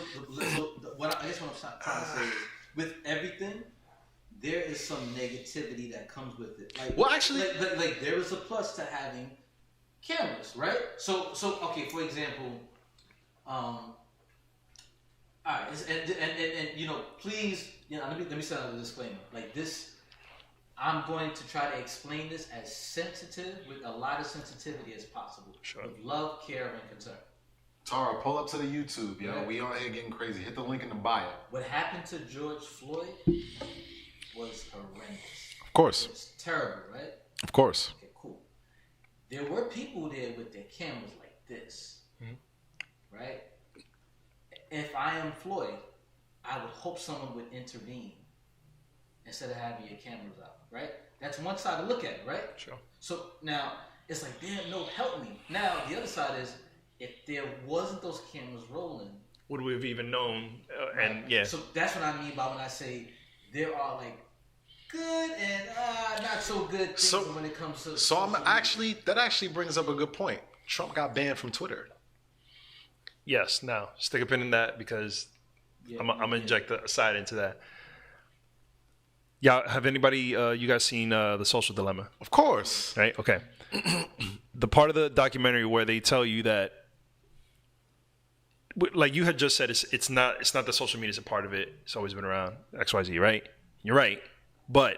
what I'm trying to say is, with everything, there is some negativity that comes with it. Like, well, actually, like there is a plus to having cameras, right? So okay, for example, all right, and you know, please, you know, let me set out a disclaimer. Like this, I'm going to try to explain this as sensitive, with a lot of sensitivity as possible. Sure. With love, care, and concern. Tara, pull up to the YouTube, yo. Yeah. We on here getting crazy. Hit the link in the bio. What happened to George Floyd was horrendous. Of course. It's terrible, right? Of course. Okay, cool. There were people there with their cameras like this, right? If I am Floyd, I would hope someone would intervene instead of having your cameras out, right? That's one side to look at it, right? Sure. So now it's like, damn, no, help me. Now the other side is, if there wasn't those cameras rolling, would we have even known? And yeah. So that's what I mean by when I say there are like good and not so good things when it comes to. So that actually brings up a good point. Trump got banned from Twitter. Yes. Now stick a pin in that because I'm gonna inject a side into that. Yeah. Have anybody you guys seen The Social Dilemma? Of course. Right. Okay. The part of the documentary where they tell you that, like you had just said, it's not that social media is a part of it. It's always been around. XYZ, right? You're right. But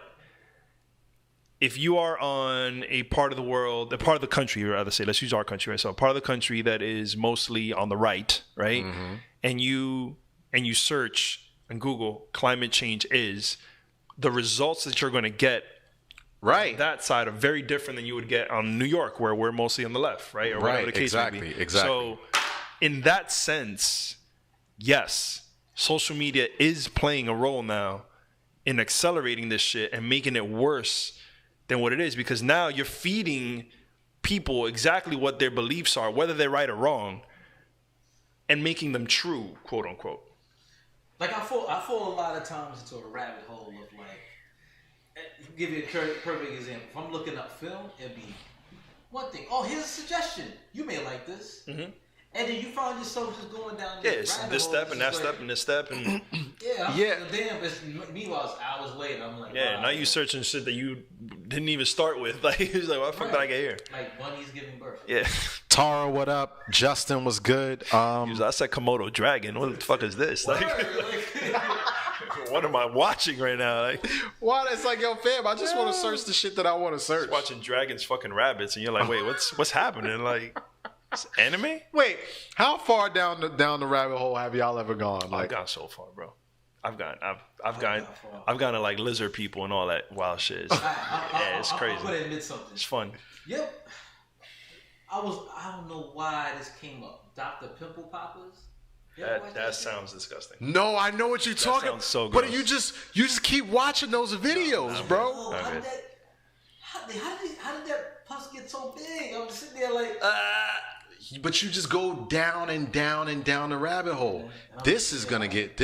if you are on a part of the world, a part of the country, or rather say, let's use our country, right? So a part of the country that is mostly on the right, right? Mm-hmm. And you search on Google, climate change is, the results that you're going to get right that side are very different than you would get on New York, where we're mostly on the left, right? Or whatever the case may be. Exactly. So in that sense, yes, social media is playing a role now in accelerating this shit and making it worse than what it is, because now you're feeding people exactly what their beliefs are, whether they're right or wrong, and making them true, quote unquote. Like I fall a lot of times into a rabbit hole of like, give you a perfect example. If I'm looking up film, it'd be one thing. Oh, here's a suggestion. You may like this. Mm-hmm. And then you find yourself just going down Yeah, this it's rabbit this hole, step it's and that just step like, and this step and Yeah. Damn. It's, meanwhile, it's hours later. I'm like, yeah. wow. Now you searching shit that you didn't even start with. Like he's like, what the fuck did I get here? Like bunnies giving birth. Yeah. Tara, what up? Justin was good. He was, I said Komodo dragon. What the fuck is this? Like, what am I watching right now? Like, Why? It's like, yo, fam, I just want to search the shit that I want to search. watching dragons fucking rabbits, and you're like, wait, what's happening? Like, it's anime? Wait, how far down the rabbit hole have y'all ever gone? I've Like, gone so far, bro. I've gone to like lizard people and all that wild shit. Yeah, it's crazy. I'm gonna admit something. It's fun. Yep. I don't know why this came up. Dr. Pimple Poppers. You ever watch That shit? sounds disgusting. no, I know what you're talking. sounds so But gross. you just keep watching those videos, bro. Oh, Okay. how did that pus get so big? I'm just sitting there like, But you just go down and down and down the rabbit hole. This is gonna get.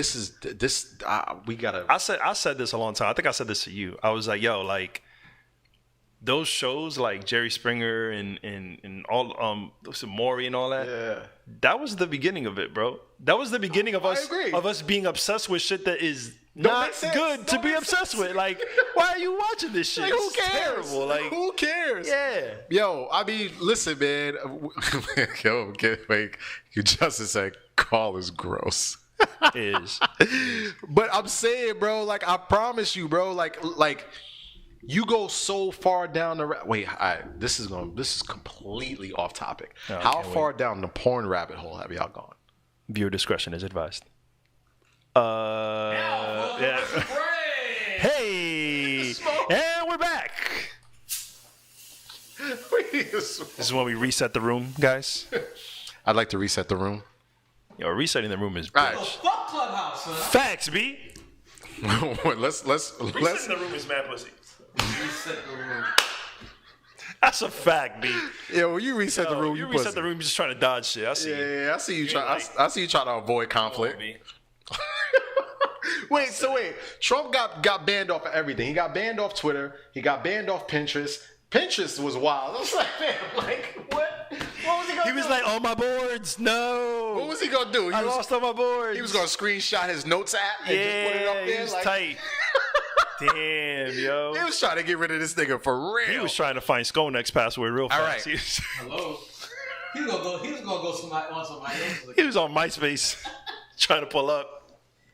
We gotta. I said this a long time. I think I said this to you. I was like, yo, like those shows like Jerry Springer and all Maury and all that. Yeah. That was the beginning of it, bro. That was the beginning of I us agree. being obsessed with shit that is Don't not make sense. good to Don't be make obsessed sense. with. Like, why are you watching this shit? Like, who It's cares? terrible. Like, who cares? yeah. Yo, I mean, listen, man. Yo, wait. You just said call is gross. Is But I'm saying, bro, like I promise you, bro, like you go so far down the wait. This is completely off topic. Oh, I How can't far down the porn rabbit hole have y'all gone? viewer discretion is advised. Yeah. Hey, and we're back. This is when we reset the room, guys. I'd like to reset the room. Yo, resetting the room is All right. oh, fuck Clubhouse, son. facts, B. let's Resetting the room is mad pussy. Reset the room. That's a fact, B. yeah. When you reset the room, you you reset pussy. the room, you're just trying to dodge shit. I see. you. Yeah, I see you trying. like- I see you trying to avoid conflict. B. Wait, Trump got banned off of everything. He got banned off Twitter. He got banned off Pinterest. Pinterest was wild. I was like, man, like what? What was he gonna do? He was like, "On my boards, no." what was he gonna do? I lost all my boards. He was gonna screenshot his notes app and just put it up there. he was like, tight. Damn, yo. He was trying to get rid of this nigga for real. He was trying to find Sconex password real fast. right. He was- Hello. He was gonna go on somebody else's. He was on MySpace trying to pull up.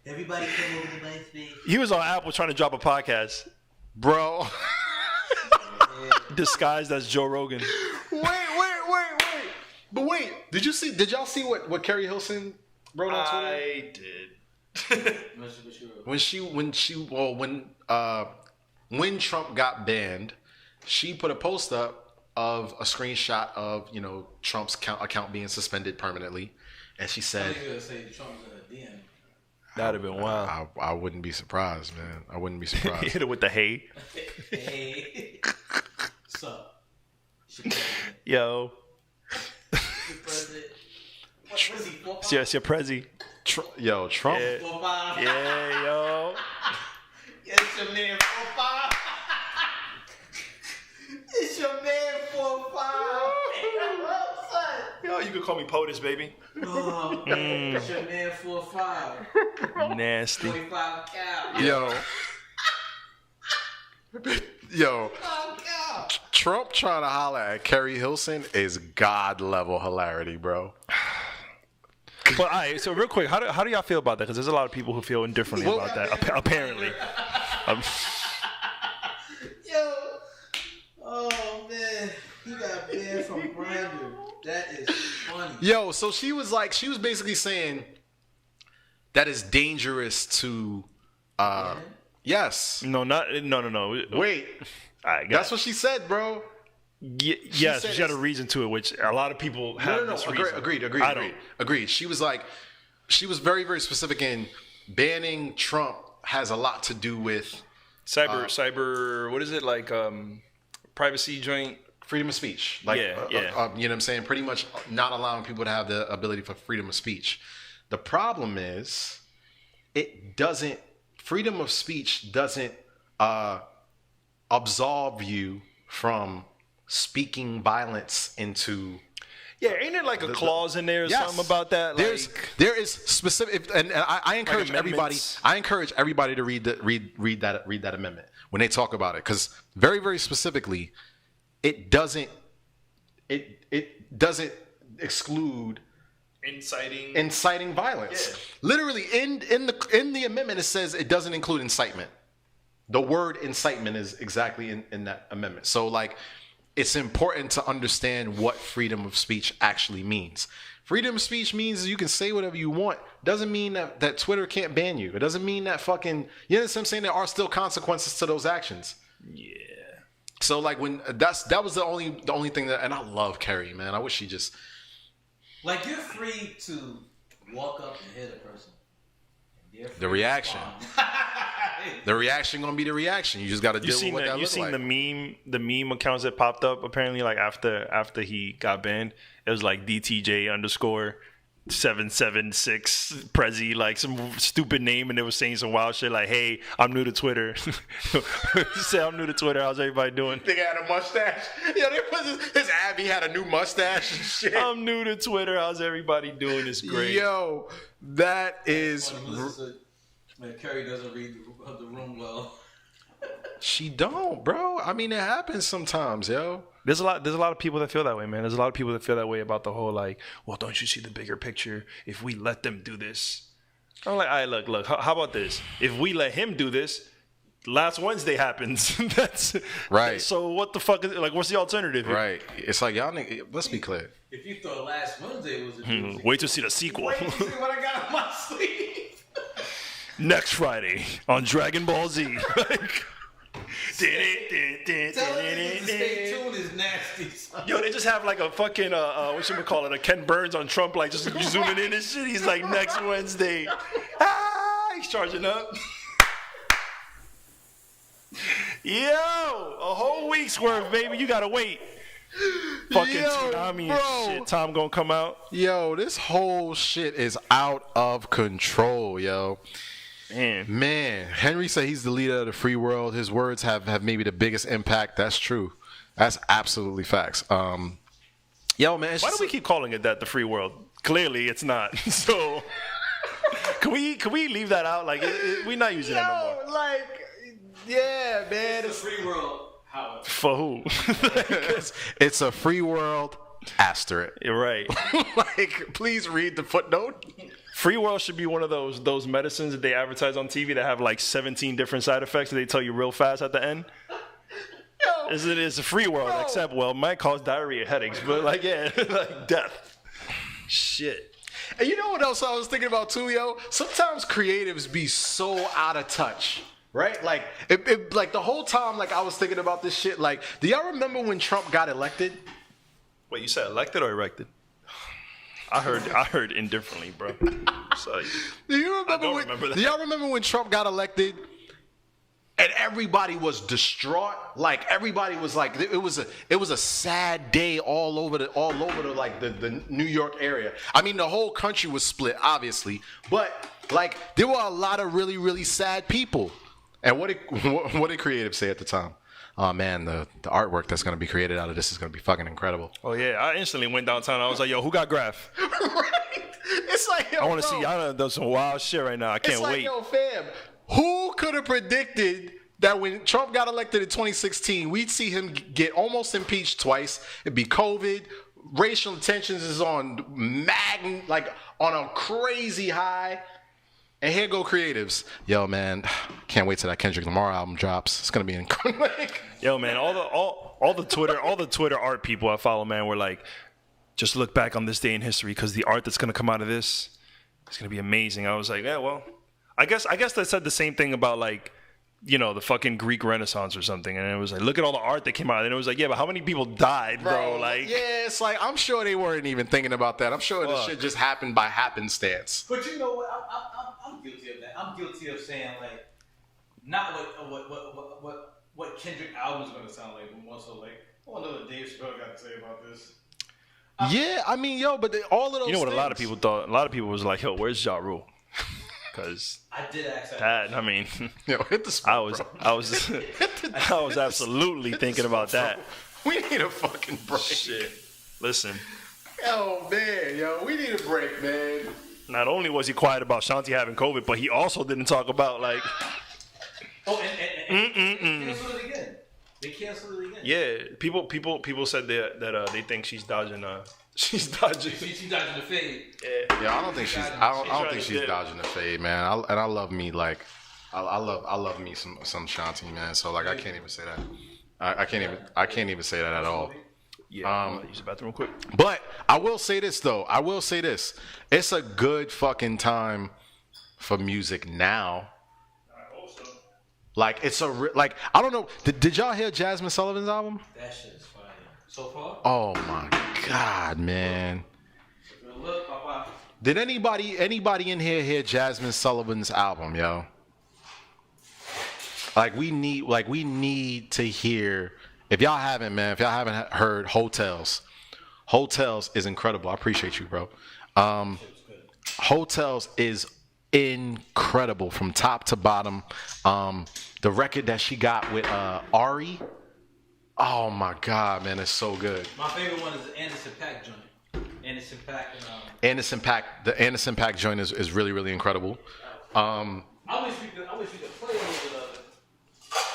Everybody came over to MySpace. He was on Apple trying to drop a podcast bro. disguised as Joe Rogan. wait. But wait, did y'all see what Carrie Hilson wrote on Twitter? I did. When Trump got banned, she put a post up of a screenshot of Trump's account being suspended permanently, and she said, You gonna say Trump's in a DM. That'd have been wild. I wouldn't be surprised, man. I wouldn't be He surprised. hit it with the hay. Hey. What's up? Yo. Your president. What is he? 4'5"? Yes, your Prezi. Trump. Yeah. 4'5"? Yeah, yo. It's your man 4'5". It's your man 4'5". Yo, you could call me POTUS, baby. Oh, it's your man 4'5". Nasty. 45 cal. Yo, Oh, God. Trump trying to holler at Carrie Hilson is god level hilarity, bro. But all right, so real quick, how do y'all feel about that? Because there's a lot of people who feel indifferently about that. Apparently. Yo. Oh, man. He got banned from Grindr. That is funny. Yo, so she was basically saying that it's dangerous to yes. No. Wait. All right, That's what she said, bro. yes, said she had a it's- reason to it, which a lot of people have. No. this reason. Agreed. She was very, very specific in banning Trump has a lot to do with Cyber. What is it like? Privacy joint. freedom of speech. Yeah. You know what I'm saying? Pretty much not allowing people to have the ability for freedom of speech. The problem is freedom of speech doesn't absolve you from speaking violence into Yeah, ain't there like a clause in there or Yes. something about that? Like, There is specific, and I encourage everybody. amendments. I encourage everybody to read that amendment when they talk about it, because very, very specifically, it doesn't exclude inciting violence. Yeah. Literally, in the amendment, it says it doesn't include incitement. The word incitement is exactly in that amendment. So, like, it's important to understand what freedom of speech actually means. Freedom of speech means you can say whatever you want. Doesn't mean that Twitter can't ban you. It doesn't mean that fucking, you know what I'm saying? There are still consequences to those actions. yeah. So, like, when that was the only thing that, and I love Kerry, man. I wish she just, Like, you're free to walk up and hit a person. They're free the to reaction. respond. The reaction gonna be the reaction. You just got to deal with what that looks like. the meme accounts that popped up apparently like after he got banned. It was like DTJ _ 776 Prezi, like some stupid name, and they were saying some wild shit like, "Hey, I'm new to Twitter." Say I'm new to Twitter. How's everybody doing? Nigga had a mustache. Yeah, his Abby had a new mustache and shit. I'm new to Twitter. How's everybody doing? It's great. Yo, that is. Man, Carrie doesn't read the room well. She don't, bro. I mean, it happens sometimes, yo. There's a lot of people that feel that way, man. There's a lot of people that feel that way about the whole like, well, don't you see the bigger picture? If we let them do this, I'm like, all right, look. How about this? If we let him do this, last Wednesday happens. That's Right. So what the fuck is like? What's the alternative here? Right. It's like, y'all nigga, let's be clear. If you thought last Wednesday was a doozy, Wait to see the sequel wait to see what I got on my sleeve. next Friday on Dragon Ball Z. Telling niggas to stay tuned is nasty, son. Yo, they just have like a fucking a Ken Burns on Trump, like just zooming in and shit. He's like next Wednesday. He's charging up. Yo, a whole week's worth, baby. You gotta wait. Fucking Yo, tsunami bro. and shit. Tom gonna come out. Yo, this whole shit is out of control, yo. Man, Henry said he's the leader of the free world. His words have maybe the biggest impact. That's true. That's absolutely facts. Yo, man. Why do we keep calling it that, the free world? Clearly, it's not. So, can we leave that out? Like, we're not using that no more. Like, yeah, man. It's a free world. How? For who? It's a free world. Asterisk. You're right. Like, please read the footnote. Free world should be one of those medicines that they advertise on TV that have like 17 different side effects that they tell you real fast at the end. Yo, It's a free world, Bro. except, well, it might cause diarrhea, headaches, but like, yeah, like death. Shit. and you know what else I was thinking about too, yo? Sometimes creatives be so out of touch. Right? Like, like the whole time, like I was thinking about this shit. Like, do y'all remember when Trump got elected? Wait, you said elected or erected? I heard indifferently, bro. So, Do you remember? I don't remember that. Do y'all remember when Trump got elected? And everybody was distraught. Like everybody was like, it was a sad day all over the New York area. I mean, the whole country was split, obviously, but like there were a lot of really, really sad people. And what did creatives say at the time? Oh man, the artwork that's gonna be created out of this is gonna be fucking incredible. oh yeah, I instantly went downtown. I was like, yo, who got graph? Right? It's like, yo, I want to bro, see y'all done some wild shit right now. I can't It's like, wait. yo, fam, who could have predicted that when Trump got elected in 2016, we'd see him get almost impeached twice? It'd be COVID. Racial tensions is on a crazy high. And here go creatives. Yo, man, can't wait till that Kendrick Lamar album drops. It's gonna be incredible. Yo, man, all the Twitter art people I follow, man, were like, just look back on this day in history because the art that's gonna come out of this is gonna be amazing. I was like, yeah, well, I guess they said the same thing about like, you know, the fucking Greek Renaissance or something, and it was like, look at all the art that came out, and it was like, yeah, but how many people died, bro? Like, yeah, it's like I'm sure they weren't even thinking about that. I'm sure this shit just happened by happenstance. But you know what? I'm guilty of that. I'm guilty of saying like, not what Kendrick album's gonna sound like, but more so like, I wonder what Dave Chappelle got to say about this. Yeah, I mean, yo, but all of those. you know what? things, A lot of people thought. A lot of people was like, yo, where's Ja Rule? Because I did ask that, I mean, Yo, hit the spot, I was absolutely thinking about that. We need a fucking break. Shit. Listen, Oh man, yo, we need a break, man. Not only was he quiet about Shanti having COVID, but he also didn't talk about like. Oh, and cancel it again. They canceled it again. Yeah, people said that they think she's dodging. She's dodging. She's dodging the fade. Yeah, I don't think she's dodging the fade, man. I love me like, I love me some Shanti, man. So like, I can't even say that. I can't even say that at all. Yeah, use the bathroom real quick. But I will say this though. It's a good fucking time for music now. I hope so. Like it's like I don't know. Did y'all hear Jasmine Sullivan's album? That shit is fire. So far? Oh my god, man. Look, Papa. Did anybody in here hear Jasmine Sullivan's album, yo? Like we need to hear. If y'all haven't, man, if y'all haven't heard Hotels is incredible. I appreciate you, bro. Hotels is incredible from top to bottom. The record that she got with Ari, oh my god, man, it's so good. My favorite one is the Anderson .Paak joint. Anderson .Paak and The Anderson .Paak joint is really, really incredible. I wish we could play a little bit of it.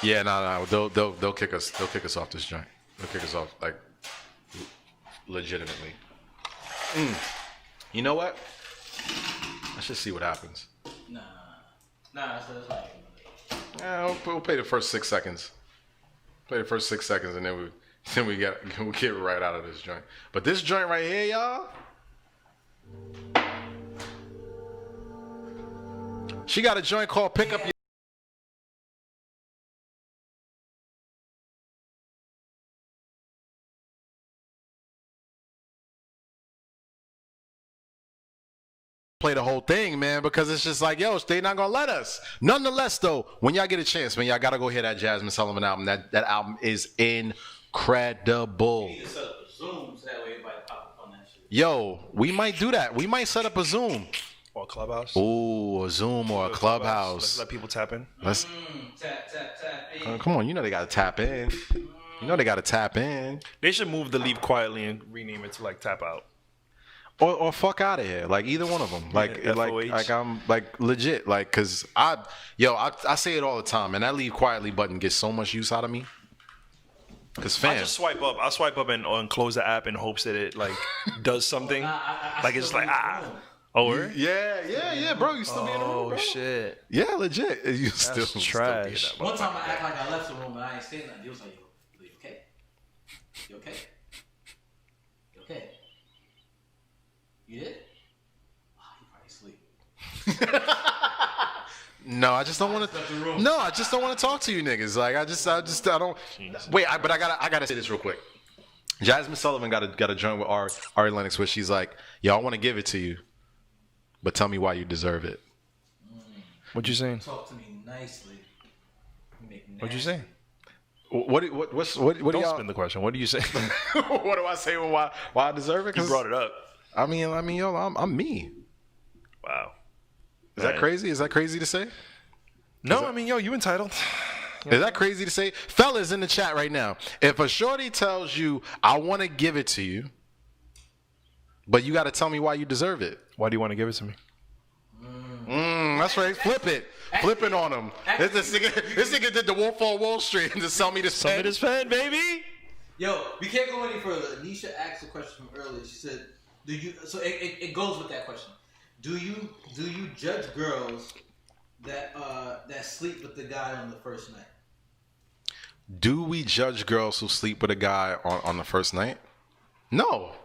Yeah, no, they'll kick us off this joint. They'll kick us off like legitimately. You know what? Let's just see what happens. Nah. So it's like. Yeah, we'll play the first 6 seconds. Play the first 6 seconds, and then we get right out of this joint. But this joint right here, y'all. She got a joint called "Pick Up Your." Play the whole thing, man, because it's just like, yo, they not gonna let us. Nonetheless, though, when y'all get a chance, man, y'all gotta go hear that Jasmine Sullivan album. That album is incredible. You can set up a Zoom so that way everybody pop up on that shit. Yo, we might do that. We might set up a Zoom. Or a Clubhouse. Ooh, a Zoom or a Clubhouse. Let's let people tap in. Tap in. Come on, you know they gotta tap in. They should move the Leave Quietly and rename it to like Tap Out. Or fuck out of here. Like either one of them. Like I'm like legit. Like, cause I say it all the time, and that Leave Quietly button gets so much use out of me. Cause fam, I just swipe up. I swipe up and close the app in hopes that it like does something. Like it's like Oh, word? Yeah, bro. You still be in the room, bro. Oh shit. Yeah, legit. You That's still trash. One time I act like I left the room and I ain't saying nothing. He was like, "Yo, you okay? You okay? You okay? You did? Oh, he probably asleep." No, I just don't want to. No, I just don't want to talk to you niggas. Like I don't. Wait, but I gotta say this real quick. Jasmine Sullivan got a joint with Ari Lennox where she's like, "Yo, I want to give it to you, but tell me why you deserve it." What you saying? Talk to me nicely. What you saying? What do Don't y'all spin the question. What do you say? What do I say? Why I deserve it? You brought it up. I mean, yo, I'm me. Wow. Is that crazy? Is that crazy to say? No, I mean, yo, you entitled. Is that crazy to say? Fellas in the chat right now, if a shorty tells you, I want to give it to you, but you got to tell me why you deserve it. Why do you want to give it to me? That's right. Flip it. Flip it on him. This nigga did the Wolf on Wall Street and just sell me this Sell me pen. this pen, baby. Yo, we can't go any further. Nisha asked a question from earlier. She said, "Do you?" So it goes with that question. Do you judge girls that sleep with the guy on the first night? Do we judge girls who sleep with a guy on the first night? No.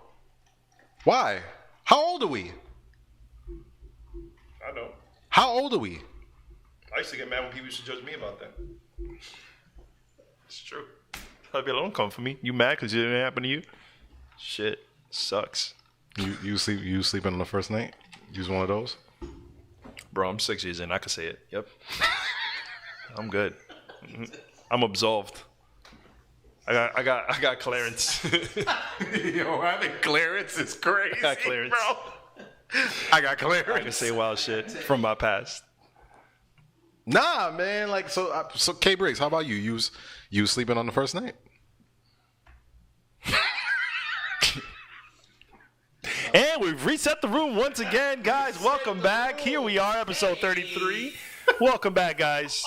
Why? How old are we? I know. How old are we? I used to get mad when people used to judge me about that. It's true. I'd be like, don't come for me. You mad because it didn't happen to you? Shit. Sucks. You sleeping on the first night? You was one of those? Bro, I'm 6 years in. I can say it. Yep. I'm good. I'm absolved. I got clearance. Yo, having clearance is crazy. I got clearance. Bro. I got clearance. I can say wild shit from my past. Nah, man. Like so K Briggs, how about you? You was sleeping on the first night? And we've reset the room once again, guys. Welcome back. Here we are, episode 33. Welcome back, guys.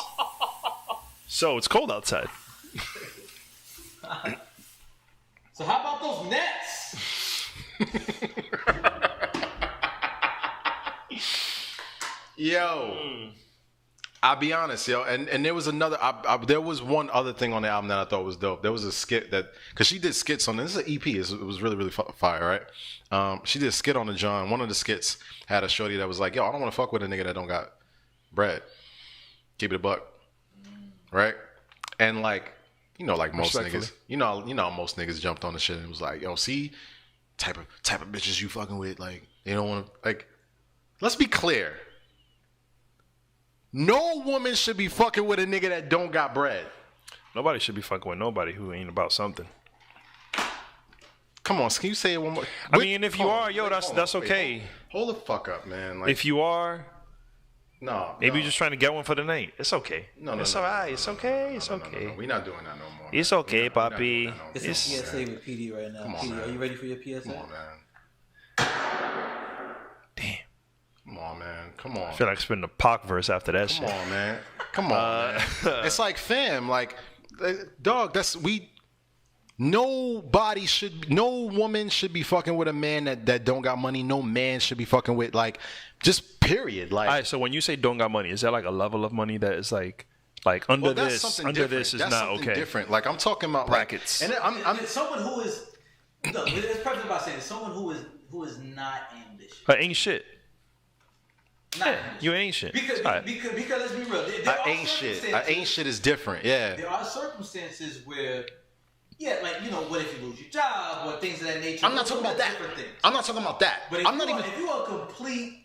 So it's cold outside. So how about those Nets? Yo, I'll be honest, yo, and there was another. There was one other thing on the album that I thought was dope. There was a skit that, because she did skits on this. This is an EP. It was really really fire, right? She did a skit on the John. One of the skits had a shorty that was like, "Yo, I don't want to fuck with a nigga that don't got bread. Keep it a buck, right?" And like, you know, like most niggas, you know, most niggas jumped on the shit and was like, "Yo, see, type of bitches you fucking with, like, they don't want to like." Let's be clear. No woman should be fucking with a nigga that don't got bread. Nobody should be fucking with nobody who ain't about something. Come on, can you say it one more? I mean, if you are, yo, that's okay. Hold the fuck up, man. Like, If you are, no, maybe no. you're just trying to get one for the night. It's okay. No, it's no, all no, right. no, It's no, okay. no, It's no, no, okay. no. We're not doing that no more. It's okay, We're not papi. doing that no more. It's a PSA with PD right now. Come on, PD, man. are you ready for your PSA? Come on, man. Damn. Come on, man. Come on. I feel like spitting a Pac verse after that Come shit. on, man. Come on, man. It's like, fam, like, dog, no woman should be fucking with a man that don't got money. No man should be fucking with, like, just period. Like, All right, so when you say don't got money, is that like a level of money that is like under well, that's this, something under different. this is That's not something okay? different. Like, I'm talking about Brackets. Like, and I'm It's someone who is. Look, it's perfect about saying someone who is not ambitious. But ain't shit. Not Yeah, ambitious. you ain't shit. Because, All right. because let's be real. There I are ain't shit. circumstances- I ain't shit is different. Yeah. There are circumstances where, yeah, like, you know, what if you lose your job or things of that nature. I'm not talking about that. Different things. I'm not talking about that. But if I'm not even. if you are a complete,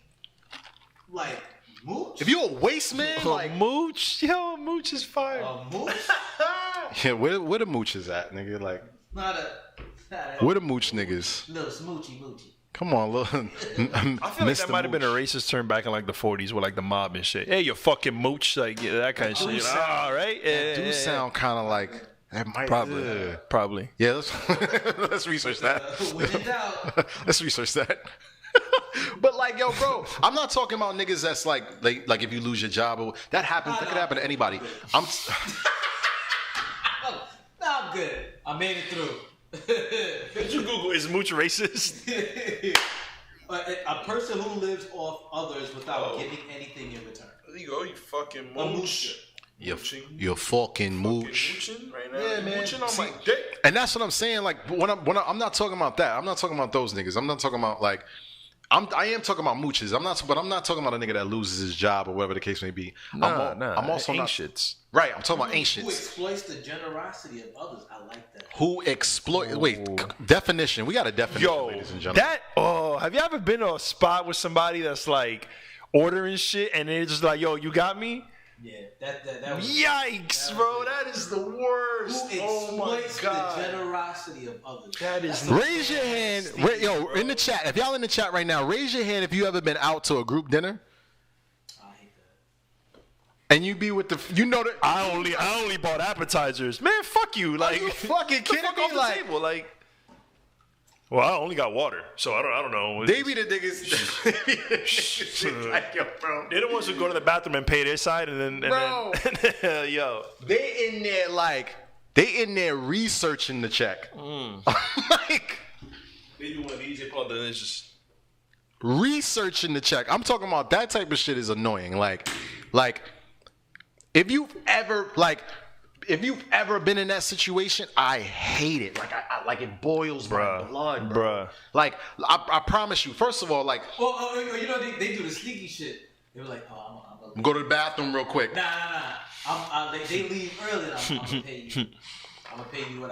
like, mooch, If you a waste man, like, Mooch, yo, Mooch is fire. mooch, yeah, where the mooches at, nigga? Like, not a where the mooch niggas? little smoochy. Come on, little. I feel like that might have been a racist term back in like the 40s with like the mob and shit. Hey, you fucking mooch, like yeah, that kind of shit. All right, Do sound kind of like that might probably. Yeah, let's research that. When in doubt, Let's research that. But like, yo, bro, I'm not talking about niggas that's like if you lose your job or that happens. That could happen to anybody. I'm good. I made it through. Did you Google is Mooch racist? A person who lives off others without giving anything in return. There you go, you fucking A moocher. You're fucking mooch. Mooching right now. Yeah, man. Mooching on See, my dick. And that's what I'm saying. Like, when I'm not talking about that. I'm not talking about those niggas. I'm not talking about like. I am talking about mooches. I'm not talking about a nigga that loses his job or whatever the case may be. I'm also ain't not. shits. Right. I'm talking about Who ancients. exploits the generosity of others. I like that. Who exploit? Wait, definition. We got a definition, Yo, ladies and gentlemen. have you ever been to a spot with somebody that's like ordering shit and they're just like, yo, you got me? Yeah, that was. Yikes, bro, that is the worst. Who Oh my exploits god, the generosity of others? that is Raise your hand, yo, in the chat. If y'all in the chat right now, raise your hand if you ever been out to a group dinner I hate that. and you be with the, you know that. I only bought appetizers. Man, fuck you. Like, you fucking get the kidding fuck me? off the Like- table. Like, well, I only got water, so I don't know. They be the niggas. Like, yo, bro. They're the ones who go to the bathroom and pay their side, and then Bro. yo, They in there like, they in there researching the check. Like, they do one of these. They pull out the it's just. researching the check. I'm talking about that type of shit is annoying. Like if you've ever been in that situation, I hate it. Like I like it boils my blood, bro. Bruh. Like I promise you. First of all, like Well, you know they do the sneaky shit. They were like, oh, I'm go to the bathroom real quick. Nah. They leave early. And I'm gonna pay you. I'm gonna pay you what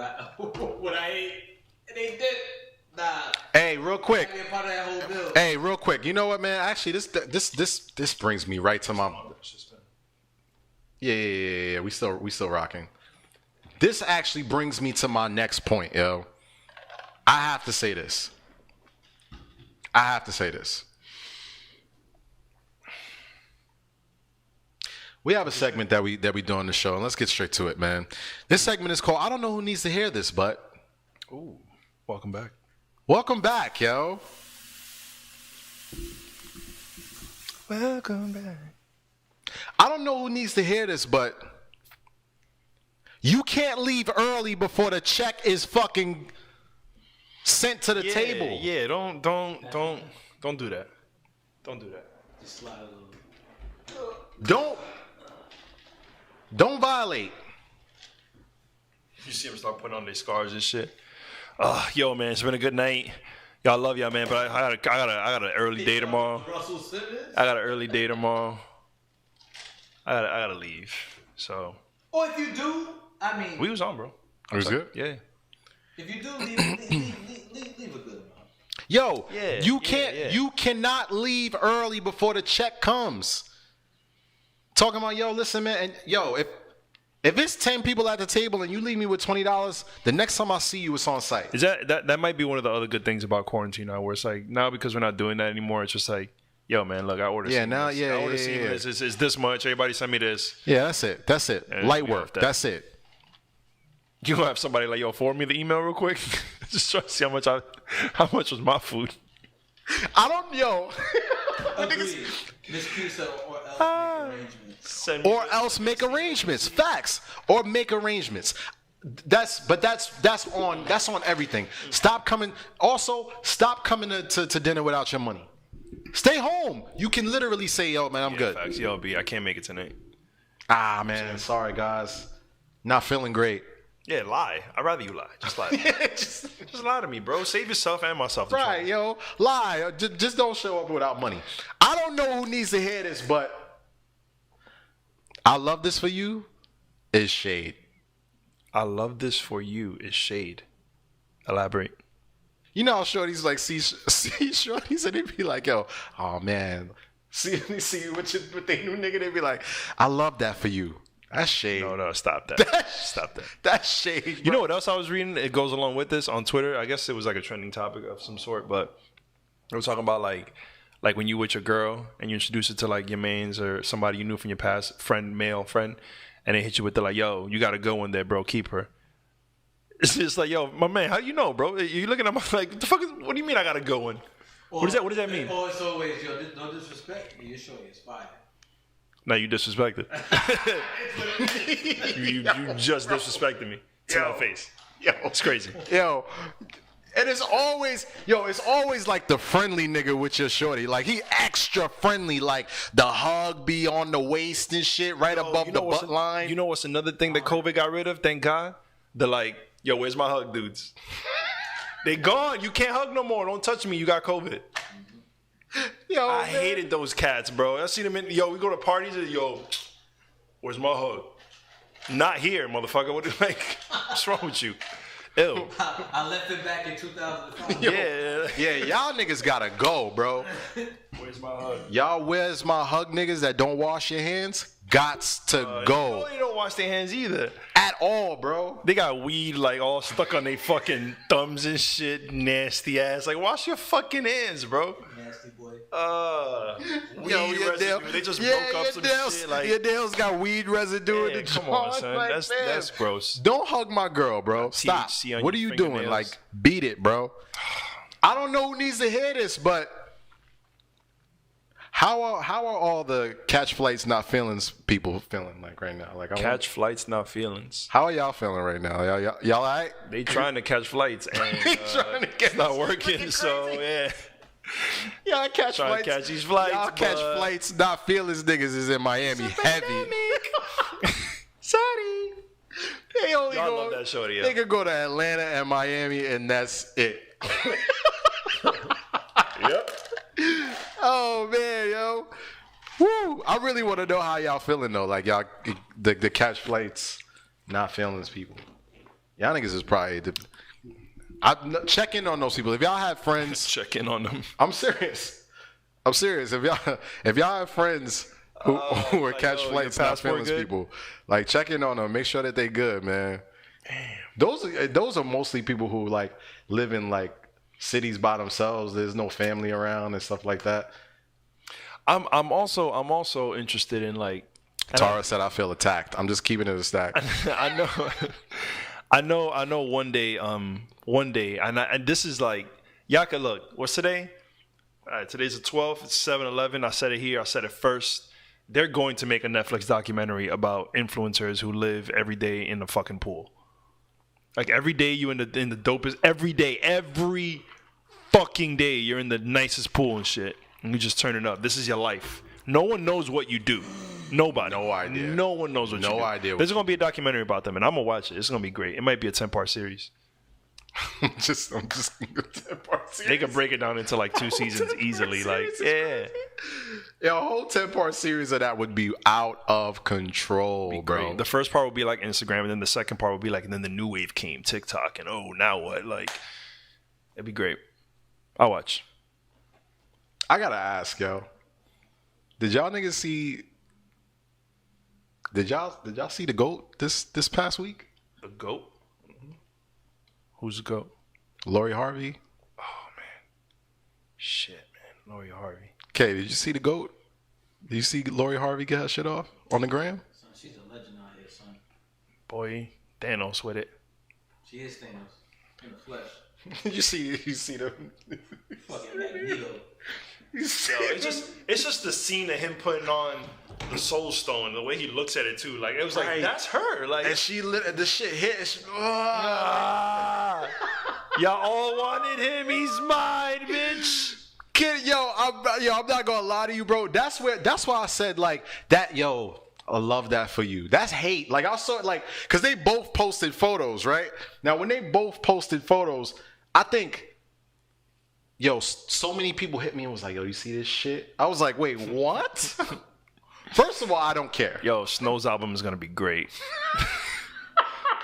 I ate. And they did. Nah. Hey, real quick. I be a part of that whole bill. Hey, real quick. You know what, man? Actually, this brings me right to my. Yeah. We still rocking. This actually brings me to my next point, yo. I have to say this. We have a segment that we do on the show, and let's get straight to it, man. This segment is called I Don't Know Who Needs to Hear This, but Ooh, welcome back. welcome back, yo. Welcome back. I don't know who needs to hear this, but you can't leave early before the check is fucking sent to the table. Yeah, don't do that. Don't do that. Just slide a little. Don't violate. You see them start putting on their scars and shit. Yo, man, it's been a good night. Y'all love y'all, man. But I got an early day tomorrow. Russell Simmons? I got to leave. So Or if you do, I mean, we was on, bro. It was good? Yeah. if you do, leave a good amount. Yo, Yeah, you yeah, can't. yeah. You cannot leave early before the check comes. Talking about, yo, listen, man, and yo, if it's 10 people at the table and you leave me with $20, the next time I see you, it's on site. Is that might be one of the other good things about quarantine now, where it's like now because we're not doing that anymore, it's just like, yo, man, look, I ordered. Yeah, Seamless. now, yeah, I ordered yeah, Seamless. yeah. It's this much. Everybody send me this. Yeah, that's it. And Light we work. have that. That's it. You gonna have somebody like, yo, forward me the email real quick. Just try to see how much was my food. I don't, yo. Agreed. Miss Pizza or else make arrangements. Send me Or else make arrangements. Facts. Or make arrangements. That's on everything. Stop coming to dinner without your money. Stay home. You can literally say, yo, man, I'm good. Facts. Yo, B, I can't make it tonight. Ah, man, sorry, guys. Not feeling great. Yeah, lie. I'd rather you lie. Just lie. Just lie to me, bro. Save yourself and myself. the Right, yo. Lie. Just don't show up without money. I don't know who needs to hear this, but I love this for you is shade. I love this for you is shade. Elaborate. You know how shorties like see shorties and they be like, yo, oh man, see with their new nigga, they be like, I love that for you. That's shade. No, stop that. Stop that. That's shade. You know what else I was reading? It goes along with this on Twitter. I guess it was like a trending topic of some sort, but they were talking about like when you with your girl and you introduce it to like your mains or somebody you knew from your past male friend, and they hit you with the like, yo, you gotta go in there, bro, keep her. It's just like, yo, my man, how you know, bro? You looking at me like, what the fuck what do you mean I gotta go in? What does that mean? Or it's always, yo, no disrespect. You're sure you're fired. Now you disrespected. you just disrespected me to my face. Yo, It's crazy. Yo. And it's always like the friendly nigga with your shorty. Like he extra friendly, like the hug be on the waist and shit right above the butt line. You know what's another thing that COVID got rid of? Thank God. The like, yo, where's my hug dudes? They gone. You can't hug no more. Don't touch me. You got COVID. Yo, I man. hated those cats, bro. I see them in, yo, we go to parties and, yo, where's my hug? Not here, motherfucker. What's wrong with you? Ew. I left it back in 2005. Yeah. Y'all niggas gotta go, bro. Where's my hug? Y'all where's my hug niggas that don't wash your hands? Gots to go. You know they don't wash their hands either. At all, bro. They got weed like all stuck on their fucking thumbs and shit. Nasty ass. Like, wash your fucking hands, bro. Nasty boy. Weed Yo, your residue. nail- They just yeah, broke up your some nails, shit. Like, your nails got weed residue in yeah, the come on, joint. son. Like, That's man, gross. Don't hug my girl, bro. Stop. THC on What are your you doing? fingernails. Like, beat it, bro. I don't know who needs to hear this, but how are all the catch flights not feelings people feeling like right now? Like, Catch flights, not feelings. how are y'all feeling right now? Y'all all right? They trying to catch flights and Trying to it's not it's working. looking So crazy. yeah, Y'all catch Trying to flights. catch these flights, Y'all catch but- flights. Not feelings niggas is in Miami heavy. Sorry. They only Y'all go. love that shorty, They yeah. could go to Atlanta and Miami, and that's it. Yep. Oh man, yo. Woo! I really want to know how y'all feeling though. Like y'all, the catch flights, not feelings people. Y'all niggas is probably. Check in on those people. If y'all have friends, Check in on them. I'm serious. If y'all have friends who are like, catch yo, flights, your not passport feelings good? people, like check in on them. Make sure that they good, man. Damn. Those are mostly people who like live in like cities by themselves. There's no family around and stuff like that. I'm also interested in like. Tara said, "I feel attacked." I'm just keeping it a stack. I know. One day, and this is like, y'all could look. What's today? All right, today's the 12th. It's 7-11. I said it here. I said it first. They're going to make a Netflix documentary about influencers who live every day in the fucking pool. Like every day you in the dopest. Every fucking day you're in the nicest pool and shit, and you just turn it up. This is your life. No one knows what you do. Nobody. No idea. No one knows what you do. No idea. There's gonna be a documentary about them, and I'm gonna watch it. It's gonna be great. It might be a 10-part series. I'm just 10-part series. They could break it down into like 2 seasons easily. Like, yeah. Yeah, a whole 10-part series of that would be out of control, bro. Great. The first part would be like Instagram, and then the second part would be like, and then the new wave came, TikTok, and oh, now what? Like, it'd be great. I'll watch. I gotta ask, yo. Did y'all niggas see? Did y'all see the GOAT this past week? The GOAT? Mm-hmm. Who's the GOAT? Lori Harvey. Oh man, shit, man, Lori Harvey. Okay, did you see the GOAT? Did you see Lori Harvey get her shit off on the gram? Son, she's a legend out here, son. Boy, Thanos with it. She is Thanos in the flesh. you see the. Fucking Magneto. Yo, it's just the scene of him putting on the Soul Stone, the way he looks at it too. Like it was like that's her. Like And she lit the shit hit. And she, y'all all wanted him. He's mine, bitch. Kid, I'm not gonna lie to you, bro. That's why I said like that, yo. I love that for you. That's hate. Like I saw it like because they both posted photos, right? Now when they both posted photos, I think. Yo, so many people hit me and was like, yo, you see this shit? I was like, wait, what? First of all, I don't care. Yo, Snow's album is gonna be great.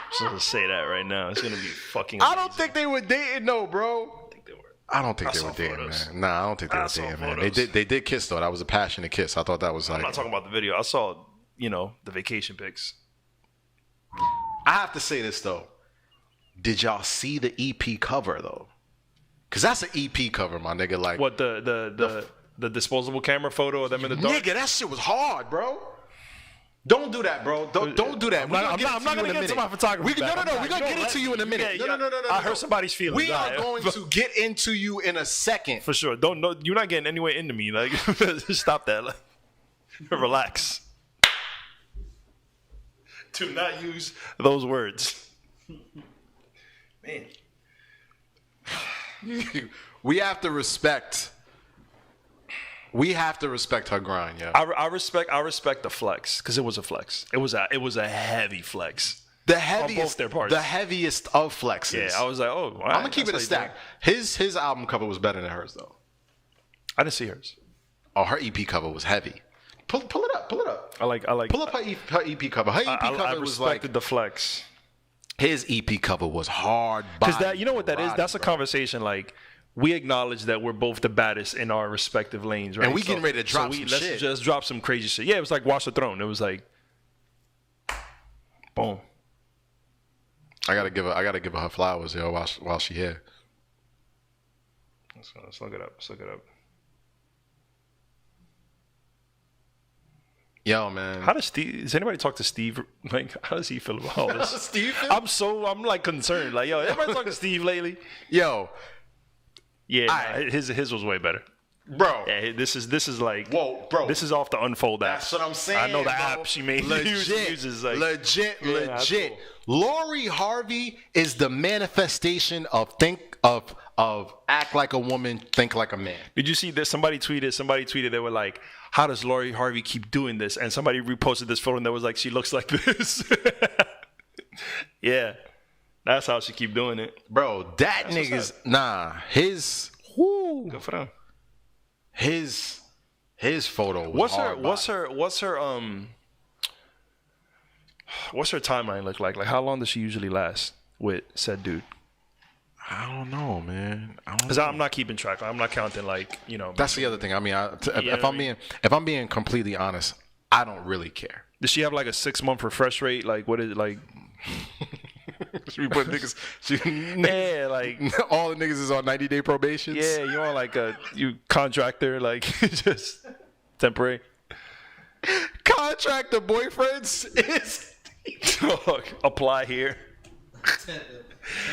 Just gonna say that right now. It's gonna be fucking amazing. I don't think they were dating, no, bro. I think they were. I don't think I they saw were dating, photos. man. Nah, I don't think they were dating, man. They did kiss though. That was a passionate kiss. I thought that was like. I'm not talking about the video. I saw, the vacation pics. I have to say this though. Did y'all see the EP cover though? Cause that's an EP cover, my nigga. Like What the disposable camera photo of them in the dark? nigga, that shit was hard, bro. Don't do that, bro. Don't do that. I'm not gonna get into my photography. No. We're gonna get into you in a minute. No. I hurt somebody's feelings. We are going to get into you in a second. for sure. You're not getting anywhere into me. Like, stop that. Like, relax. Do not use those words, man. We have to respect her grind, yeah. I respect the flex because it was a flex. It was a heavy flex. The heaviest, both their parts. the heaviest of flexes. Yeah, I was like, oh, wow, I'm gonna keep it a stack. His album cover was better than hers though. I didn't see hers. Oh, her EP cover was heavy. Pull it up. I like. Pull up her EP cover. Her EP cover I was like respected the flex. his EP cover was hard. Because that, you know what that is? That's a conversation. Like, we acknowledge that we're both the baddest in our respective lanes, right? And we getting ready to drop some let's shit. just drop some crazy shit. Yeah, it was like Watch the Throne. It was like, boom. I gotta give her her flowers, yo, while she here. Let's look it up. Yo, man. How does Steve? Does anybody talk to Steve? Like, how does he feel about all this? Steve? I'm like concerned. Like, yo, everybody talk to Steve lately? Yo, Yeah, his was way better. bro. Yeah, this is like, Whoa, bro. This is off the Unfold app. That's what I'm saying. I know the bro. app she made. uses, like, legit. Yeah, that's cool. Lori Harvey is the manifestation of act like a woman, think like a man. Did you see this? Somebody tweeted. They were like, "How does Lori Harvey keep doing this?" And somebody reposted this photo, and that was like, "She looks like this." Yeah, that's how she keep doing it. Bro, that nigga's his Good for them. his photo was What's her timeline look like? Like, how long does she usually last with said dude? I don't know, man. Because I'm not keeping track. I'm not counting, like, That's the other thing. I mean, if I'm being completely honest, I don't really care. Does she have like a 6-month refresh rate? Like, what is it like? She put niggas. Yeah, like all the niggas is on 90-day probations. yeah, you on like you contractor, like just temporary. Contractor boyfriends is Apply here.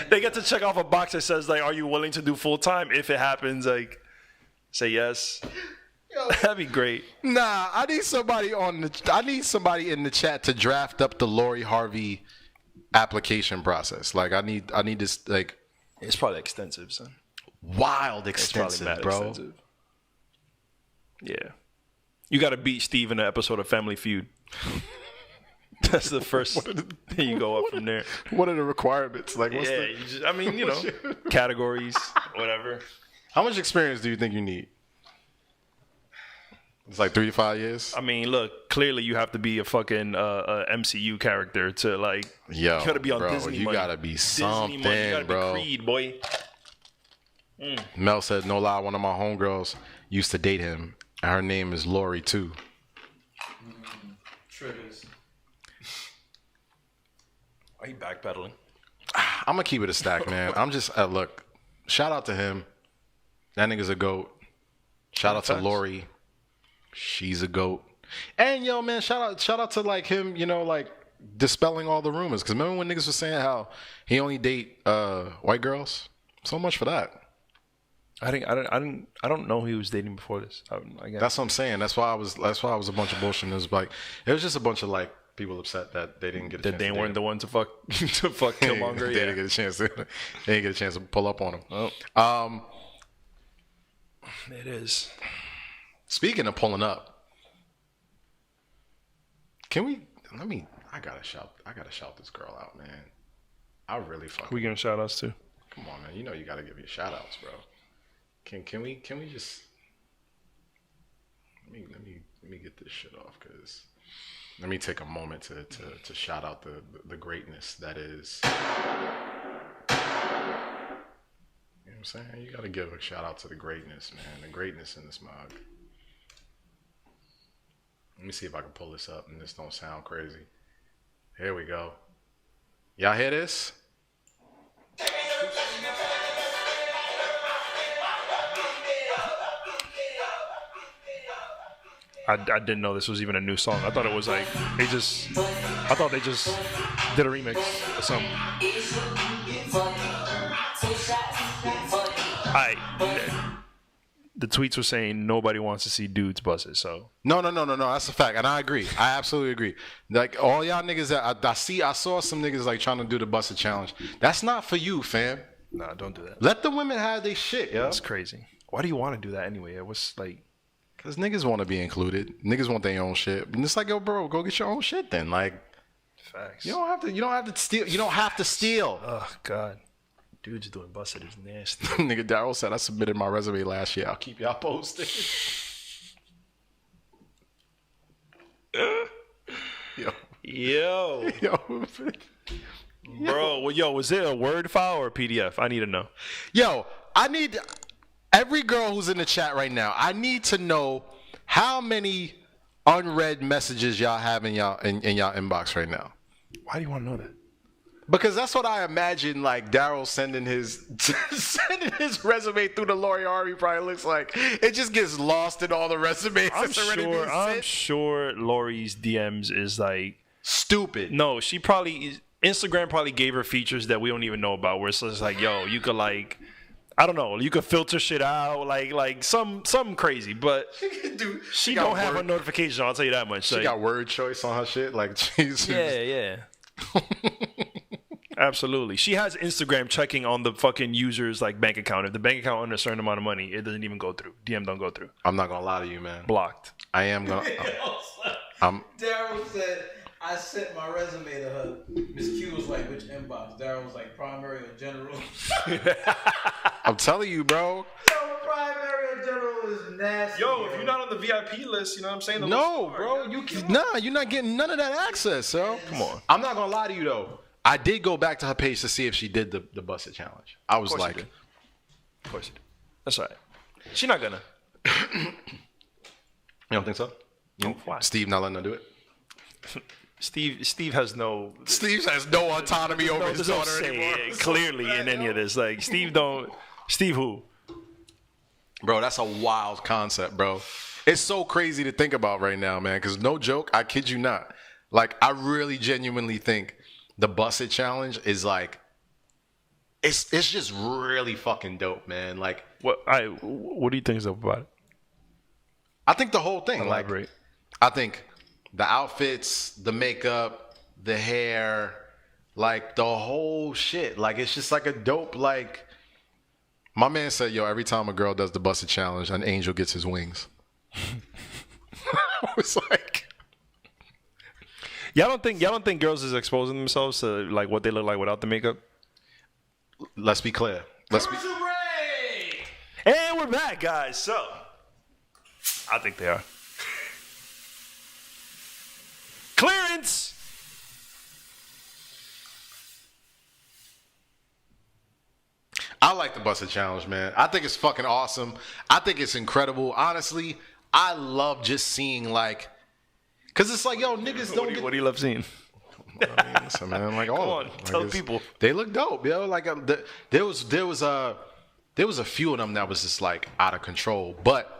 They get to check off a box that says like, "Are you willing to do full time?" If it happens, like, say yes. That'd be great. Nah, I need somebody in the chat to draft up the Lori Harvey application process. Like I need this like It's probably extensive, son. wild It's probably extensive, mad bro. extensive. Yeah. You got to beat Steve in an episode of Family Feud. That's the first. Then you go up from there. What are the requirements? Like, what's Yeah, the, you just, I mean, you know, categories, whatever. how much experience do you think you need? It's like 3 to 5 years. I mean, look, clearly you have to be a fucking MCU character to like. Yo, you gotta be on bro, Disney. you money. gotta be Disney something, money. You gotta bro. be Creed, boy. Mel said, no lie, one of my homegirls used to date him, and her name is Lori too. Triggers. Are you backpedaling? I'm gonna keep it a stack, man. I'm just look. Shout out to him. That nigga's a goat. Shout out to Facts. Lori. She's a goat. And yo, man, shout out to like him. You know, like dispelling all the rumors. Because remember when niggas was saying how he only date white girls? So much for that. I don't know who he was dating before this. I guess. That's what I'm saying. That's why I was a bunch of bullshit. It was like it was just a bunch of like people upset that they didn't get a that chance they to weren't date the one to fuck Killmonger. they didn't get a chance to. They didn't get a chance to pull up on him. Oh. It is. Speaking of pulling up, can we? I gotta shout this girl out, man. I really Who fucking. we gonna shout outs to? Come on, man. You know you gotta give your shout outs, bro. Can we just let me get this shit off, because let me take a moment to shout out the greatness that is. You know what I'm saying? You gotta give a shout out to the greatness, man. The greatness in this mug. Let me see if I can pull this up and this don't sound crazy. Here we go. Y'all hear this? I didn't know this was even a new song. I thought it was like they just did a remix or something. The tweets were saying nobody wants to see dudes buses, so No. That's a fact, and I agree. I absolutely agree. Like all y'all niggas that I saw some niggas like trying to do the busted challenge. That's not for you, fam. nah, don't do that. Let the women have their shit, yo. That's crazy. Why do you want to do that anyway? It was like, Cause niggas want to be included. Niggas want their own shit. And it's like, yo, bro, go get your own shit then. Like, facts. you don't have to steal. You don't have to steal. Oh God, dudes doing busted is nasty. Nigga Daryl said I submitted my resume last year. I'll keep y'all posted. Yo, Yo, bro. Well, yo, was it a Word file or a PDF? I need to know. yo, I need every girl who's in the chat right now. I need to know how many unread messages y'all have in y'all inbox right now. Why do you want to know that? Because that's what I imagine, like Daryl sending his resume through the Lori Harvey probably looks like. It just gets lost in all the resumes that's already being sent. I'm sure Lori's DMs is like Stupid. no. She probably Instagram probably gave her features that we don't even know about. Where it's just like, yo, you could like, I don't know, you could filter shit out, like something crazy. But Dude, she got don't have word- a notification. I'll tell you that much. She Like, got word choice on her shit. Like, Jesus. yeah. Absolutely. She has Instagram checking on the fucking user's like bank account. If the bank account under a certain amount of money, it doesn't even go through. DM don't go through. I'm not gonna lie to you, man. Blocked. I am gonna. Daryl said, I sent my resume to her. Miss Q was like, which inbox? Daryl was like, primary or general? I'm telling you, bro. Yo, primary or general is nasty. Yo, if you're not on the VIP list, you know what I'm saying? No, bro. You're not getting none of that access, yo. Come on. I'm not gonna lie to you though. I did go back to her page to see if she did the busted challenge. I was like, Of course you did. That's all right. She's not gonna. you don't think so? No, why? Steve not letting her do it. Steve has no. Steve has no autonomy over his There's no daughter say anymore. clearly in any of this. Like Steve who? Bro, that's a wild concept, bro. It's so crazy to think about right now, man. Because no joke, I kid you not. Like, I really genuinely think the busted challenge is like it's just really fucking dope, man. Like, What do you think is up about it? I think the whole thing, like, Elaborate. I think the outfits, the makeup, the hair, like the whole shit, like it's just like a dope, like, my man said, yo, every time a girl does the busted challenge, an angel gets his wings. I was like, Y'all don't think girls is exposing themselves to like what they look like without the makeup? let's be clear. And we're back, guys. So I think they are. Clearance. I like the busted challenge, man. I think it's fucking awesome. I think it's incredible. Honestly, I love just seeing like, cause it's like, yo, niggas don't get. What do you love seeing? I mean, listen, man, like all Come of on, them. Like, tell the people. They look dope, yo. Like there was a few of them that was just like out of control, but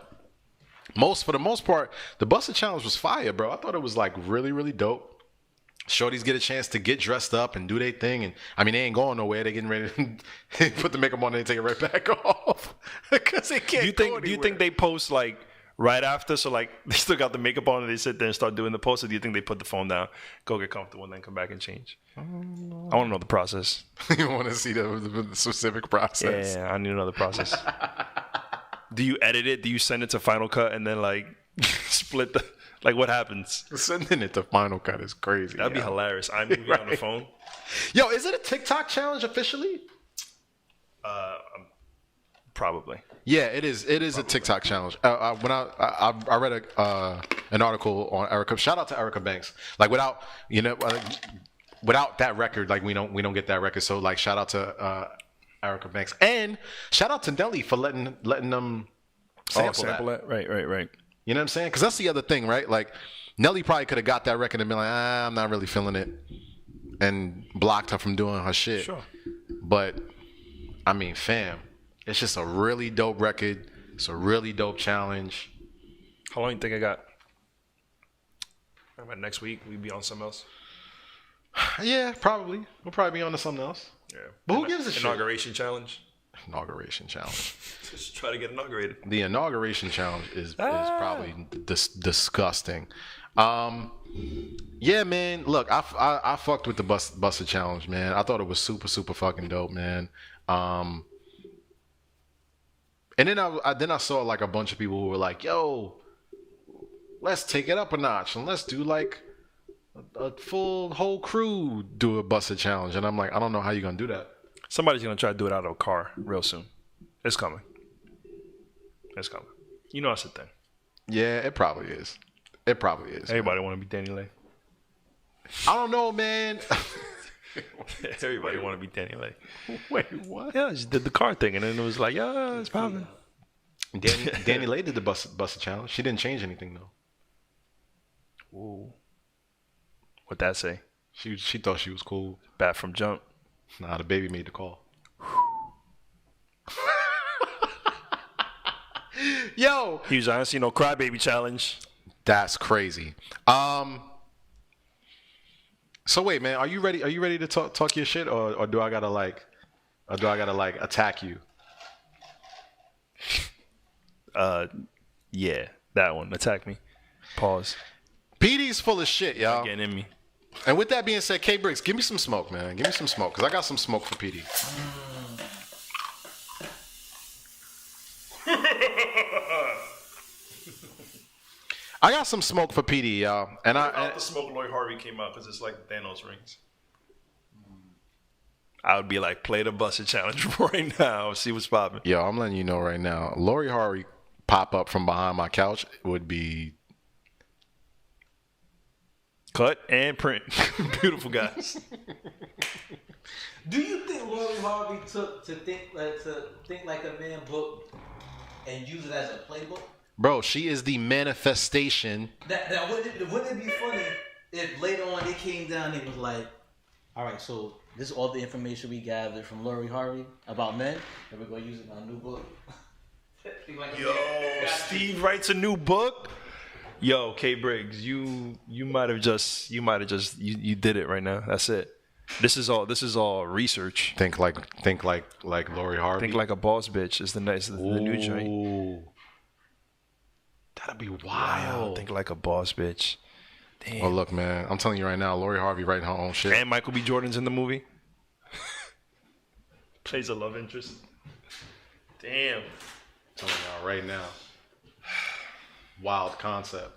for the most part, the busted challenge was fire, bro. I thought it was like really, really dope. Shorties get a chance to get dressed up and do their thing, and I mean they ain't going nowhere. They getting ready to put the makeup on and they take it right back off because they can't. Do you think they post like right after? So like they still got the makeup on and they sit there and start doing the post, or do you think they put the phone down, go get comfortable, and then come back and change? I want to know the process. You want to see the specific process? Yeah, I need to know the process. Do you edit it? Do you send it to Final Cut and then like split the like what happens? Sending it to Final Cut is crazy. That'd be hilarious. I'm moving on the phone. Yo, is it a TikTok challenge officially? Probably. Yeah, it is. It is a TikTok challenge. When I read an article on Erica. Shout out to Erica Banks. Like without that record, like we don't get that record. So like shout out to Erica Banks and shout out to Nelly for letting them sample that. Right. You know what I'm saying? Because that's the other thing, right? Like Nelly probably could have got that record and been like, I'm not really feeling it, and blocked her from doing her shit. Sure. But I mean, fam, it's just a really dope record. It's a really dope challenge. How long do you think I got? About next week, we be on something else. Yeah, probably. We'll probably be on to something else. Yeah. But who gives a shit? Inauguration challenge. Inauguration challenge. Just try to get inaugurated. The inauguration challenge is probably disgusting. Yeah, man. Look, I fucked with the busted challenge, man. I thought it was super, super fucking dope, man. And then I saw like a bunch of people who were like, yo, let's take it up a notch and let's do like a full whole crew do a busted challenge. And I'm like, I don't know how you're gonna do that. Somebody's gonna try to do it out of a car real soon. It's coming. You know that's the thing. Yeah, it probably is. Everybody want to be Danny Lay. I don't know, man. Everybody want to be Danny Lay. Wait, what? Yeah, just did the car thing, and then it was like, yeah, it's popping. Danny Lay did the busted challenge. She didn't change anything though. Ooh. What'd that say? She thought she was cool. Bad from jump. Nah, the baby made the call. Yo, He was honestly no crybaby challenge. that's crazy. So wait, man, are you ready? Are you ready to talk your shit, or do I gotta like attack you? Yeah, that one. Attack me. Pause. PD's full of shit, y'all. Getting in me. And with that being said, K Briggs, give me some smoke, man. Give me some smoke, cause I got some smoke for PD. I got some smoke for PD, y'all. And The smoke Lloyd Harvey came out because it's like Thanos rings. I would be like, play the busted challenge right now. See what's popping. yo, I'm letting you know right now. Lori Harvey pop up from behind my couch would be Cut and print. Beautiful guys. Do you think Lori Harvey took to think like a man book and use it as a playbook? bro. She is the manifestation. That wouldn't it be funny if later on they came down and it was like, all right, so this is all the information we gathered from Lori Harvey about men, and we're gonna use it in our new book. Yo, Steve writes a new book. Yo, K Briggs, you might have just you did it right now. That's it. This is all research. Think like Lori Harvey. Think like a boss bitch is the new joint. Ooh. That'd be Wow. wild. Think like a boss bitch. Damn. Oh, look, man. I'm telling you right now, Lori Harvey writing her own shit. And Michael B. Jordan's in the movie. Plays a love interest. Damn. I'm telling y'all right now. Wild concept.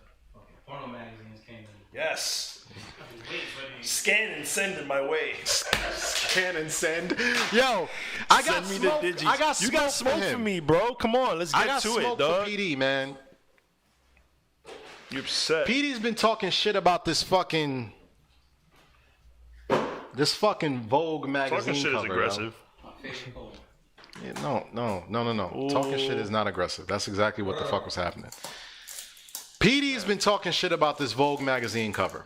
Porno magazines came in. Yes. Scan and send in my way. Scan and send. Yo, I got Send me smoke. the digits. I got you smoke, got smoke for him. for me, bro. Come on, let's I get got to smoke it, dog. for PD, man. You upset? PD's been talking shit about this fucking Vogue magazine Talking shit is cover, yo. aggressive. My favorite poem. Yeah, no. Talking shit is not aggressive. That's exactly what the fuck was happening. PD's been talking shit about this Vogue magazine cover.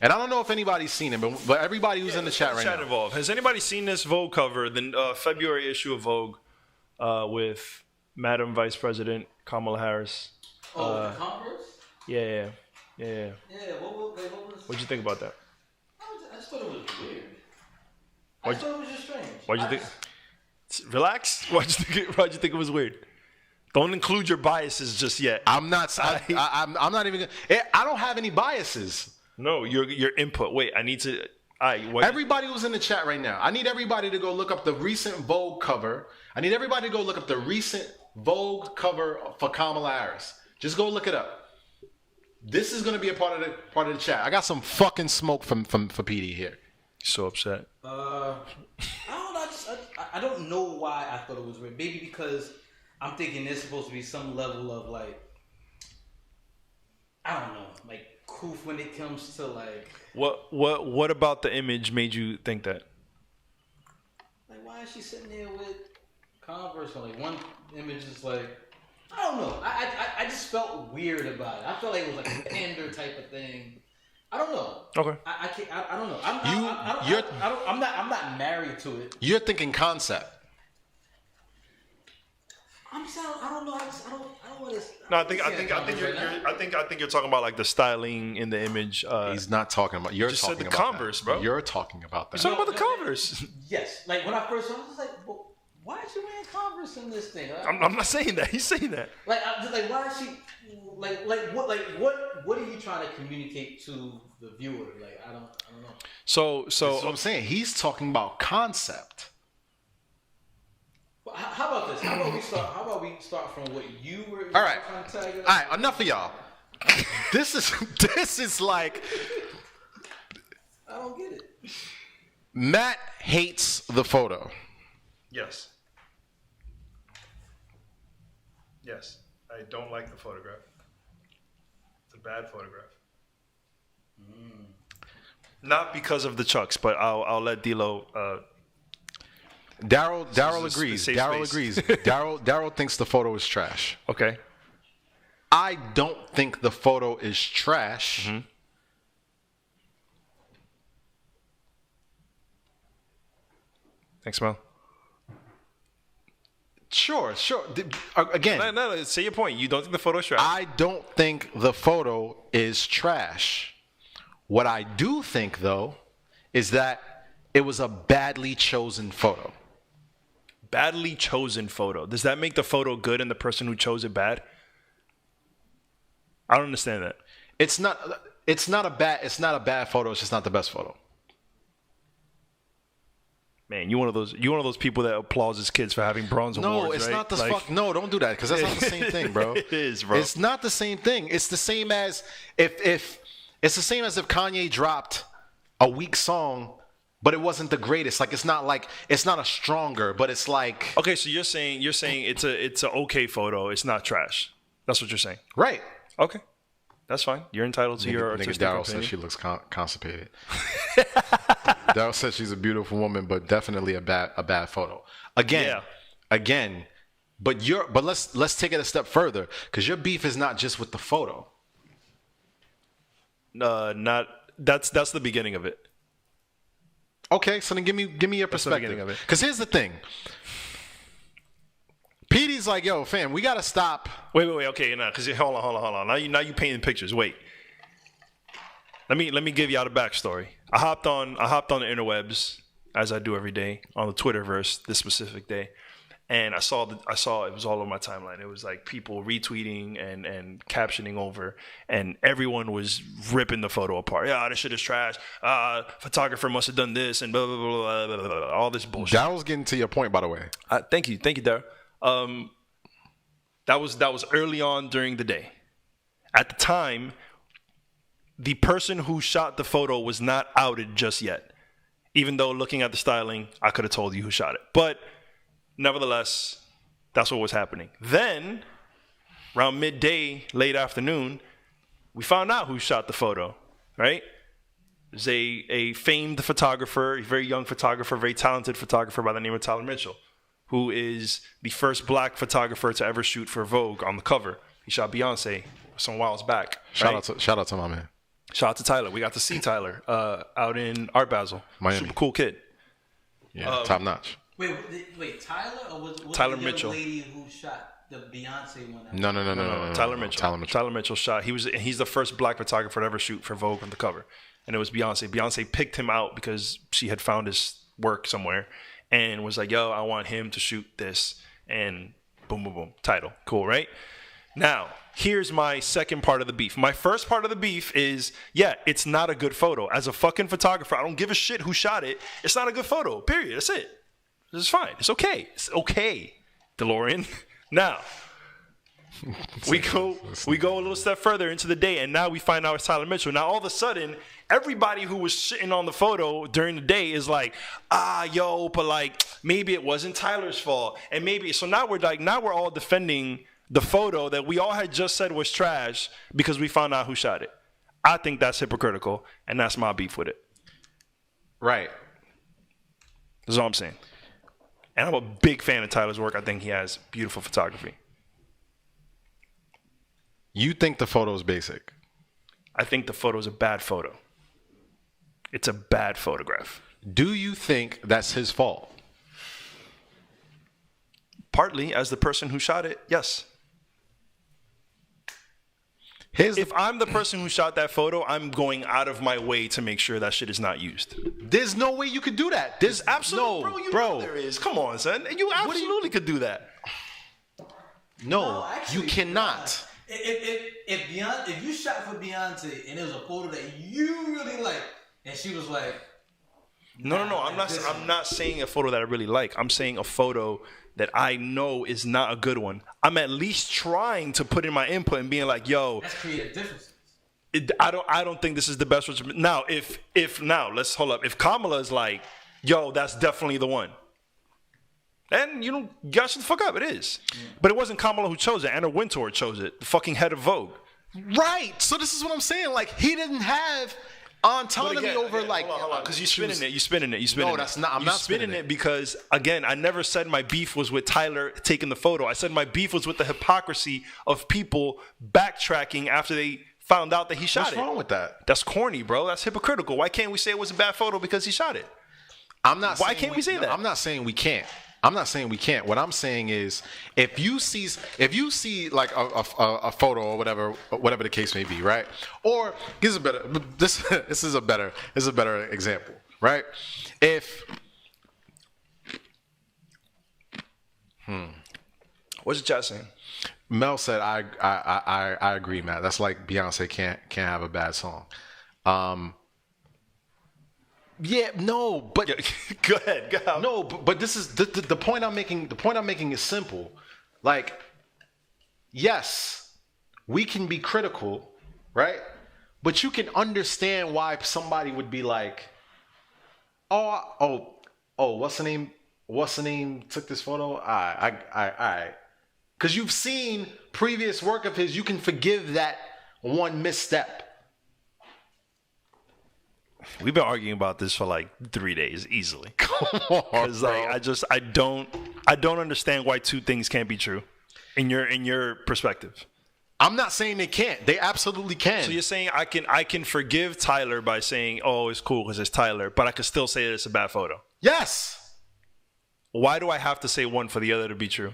And I don't know if anybody's seen it, but everybody who's in the chat right now. Involved. Has anybody seen this Vogue cover, the February issue of Vogue, with Madam Vice President Kamala Harris? The Converse? Yeah. Yeah, what was... What'd you think about that? I just thought it was weird. I thought it was just strange. Why'd you think? Relax. Why'd you think it was weird? Don't include your biases just yet. I'm not even gonna, I don't have any biases. No, your input. Wait, I need to. Everybody who's in the chat right now, I need everybody to go look up the recent Vogue cover. I need everybody to go look up the recent Vogue cover for Kamala Harris. Just go look it up. This is gonna be a part of the chat. I got some fucking smoke for PD here. So upset. I don't know. I don't know why I thought it was weird. Maybe because I'm thinking there's supposed to be some level of like, I don't know, like proof when it comes to like. What about the image made you think that? Like, why is she sitting there with Converse? Or like one image is like, I don't know. I just felt weird about it. I felt like it was like a pander type of thing. I don't know. Okay. I don't know. I'm not married to it. You're thinking concept. I don't know. I don't want to. No, I think you're talking about like the styling in the image. He's not talking about. You're just talking said the about Converse, that. bro. You're talking about that. You're talking about the Converse. Yes. Like when I first saw it, I was like, well, why is she wearing Converse in this thing? I'm not saying that. He's saying that. Like, I'm just like, why is she? What are you trying to communicate to the viewer? Like, I don't know. So That's what I'm saying. He's talking about concept. Well, how about this? How about we start from what you were All right. trying to tag us? All right, enough of y'all. This is like I don't get it. Matt hates the photo. Yes. Yes. I don't like the photograph. It's a bad photograph. Not because of the chucks, but I'll let D'Lo. Daryl This is agrees. a safe Daryl space. agrees. Daryl thinks the photo is trash. Okay. I don't think the photo is trash. Mm-hmm. Thanks, Mel. Sure. Again, No, say your point. You don't think the photo's trash? I don't think the photo is trash. What I do think, though, is that it was a badly chosen photo. Badly chosen photo. Does that make the photo good and the person who chose it bad? I don't understand that. It's not a bad photo. It's just not the best photo. Man, you one of those people that applauds his kids for having bronze awards. No, it's right? not the fuck. No, don't do that because that's not the same thing, bro. It is, bro. It's not the same thing. It's the same as if if Kanye dropped a weak song, but it wasn't the greatest. Like it's not a stronger, but it's like Okay, so you're saying it's a okay photo. It's not trash. That's what you're saying. right. Okay, that's fine. You're entitled to your Nigga artistic Daryl opinion. says she looks constipated. Daryl says she's a beautiful woman, but definitely a bad photo. Again. But let's take it a step further because your beef is not just with the photo. That's the beginning of it. Okay, so then give me your the beginning perspective. of it. Because here's the thing. PD's like, yo, fam, we gotta stop. Wait. Okay, because hold on. Now you painting pictures. Wait. Let me give y'all the backstory. I hopped on the interwebs as I do every day on the Twitterverse this specific day, and I saw it was all over my timeline. It was like people retweeting and captioning over, and everyone was ripping the photo apart. Yeah, this shit is trash. Photographer must have done this and blah blah blah blah blah, blah, all this bullshit. That was getting to your point, by the way. Thank you, Darryl. That was early on during the day. At the time, the person who shot the photo was not outed just yet. Even though looking at the styling, I could have told you who shot it. But nevertheless, that's what was happening. Then, around midday, late afternoon, we found out who shot the photo, right? There's a famed photographer, a very young photographer, very talented photographer by the name of Tyler Mitchell, who is the first black photographer to ever shoot for Vogue on the cover. He shot Beyonce some whiles back. Shout out to my man. Shout out to Tyler. We got to see Tyler out in Art Basel. Miami. Super cool kid. Yeah, top notch. Wait, Tyler or was Tyler the Mitchell. young lady who shot the Beyonce one? No. Tyler Mitchell. Tyler Mitchell shot. He's the first black photographer to ever shoot for Vogue on the cover, and it was Beyonce. Beyonce picked him out because she had found his work somewhere, and was like, "Yo, I want him to shoot this." And boom, boom, boom. Title. Cool, right? Now, here's my second part of the beef. My first part of the beef is, yeah, it's not a good photo. As a fucking photographer, I don't give a shit who shot it. It's not a good photo. Period. That's it. It's fine. It's okay. It's okay, DeLorean. Now, we go a little step further into the day, and now we find out it's Tyler Mitchell. Now, all of a sudden, everybody who was shitting on the photo during the day is like, but like, maybe it wasn't Tyler's fault. And maybe, so now we're all defending the photo that we all had just said was trash because we found out who shot it. I think that's hypocritical, and that's my beef with it. Right. That's all I'm saying. And I'm a big fan of Tyler's work. I think he has beautiful photography. You think the photo is basic? I think the photo is a bad photo. It's a bad photograph. Do you think that's his fault? Partly, as the person who shot it, yes. If I'm the person who shot that photo, I'm going out of my way to make sure that shit is not used. There's no way you could do that. There's Absolutely, bro. Know there is. Come on, son. You absolutely could do that. No, actually, you cannot. If you shot for Beyonce and it was a photo that you really like, and she was like, No. I'm not saying a photo that I really like. I'm saying a photo that I know is not a good one. I'm at least trying to put in my input and being like, yo, that's creative differences. I don't think this is the best. Now, let's hold up. If Kamala is like, yo, that's definitely the one, then you guys shut the fuck up. It is. But it wasn't Kamala who chose it. Anna Wintour chose it. The fucking head of Vogue. Right. So this is what I'm saying. Like, he didn't have autonomy over like, hold on, because you spinning it. No, that's not. I'm not spinning it because, again, I never said my beef was with Tyler taking the photo. I said my beef was with the hypocrisy of people backtracking after they found out that he shot it. What's wrong with that? That's corny, bro. That's hypocritical. Why can't we say it was a bad photo because he shot it? Why can't we say that? I'm not saying we can't. What I'm saying is, if you see like a photo or whatever the case may be, right? Or this is a better example, right? What's the chat saying? Mel said, I agree, Matt. That's like Beyonce can't have a bad song. Yeah, no, but go ahead. No, but this is the point I'm making. The point I'm making is simple. Like, yes, we can be critical, right? But you can understand why somebody would be like, oh, what's the name? What's the name? Took this photo. All right. Because you've seen previous work of his, you can forgive that one misstep. We've been arguing about this for like 3 days easily. Come on, because I don't understand why two things can't be true in your perspective. I'm not saying they can't. They absolutely can. So you're saying I can forgive Tyler by saying, oh, it's cool because it's Tyler, but I could still say that it's a bad photo. Yes. Why do I have to say one for the other to be true?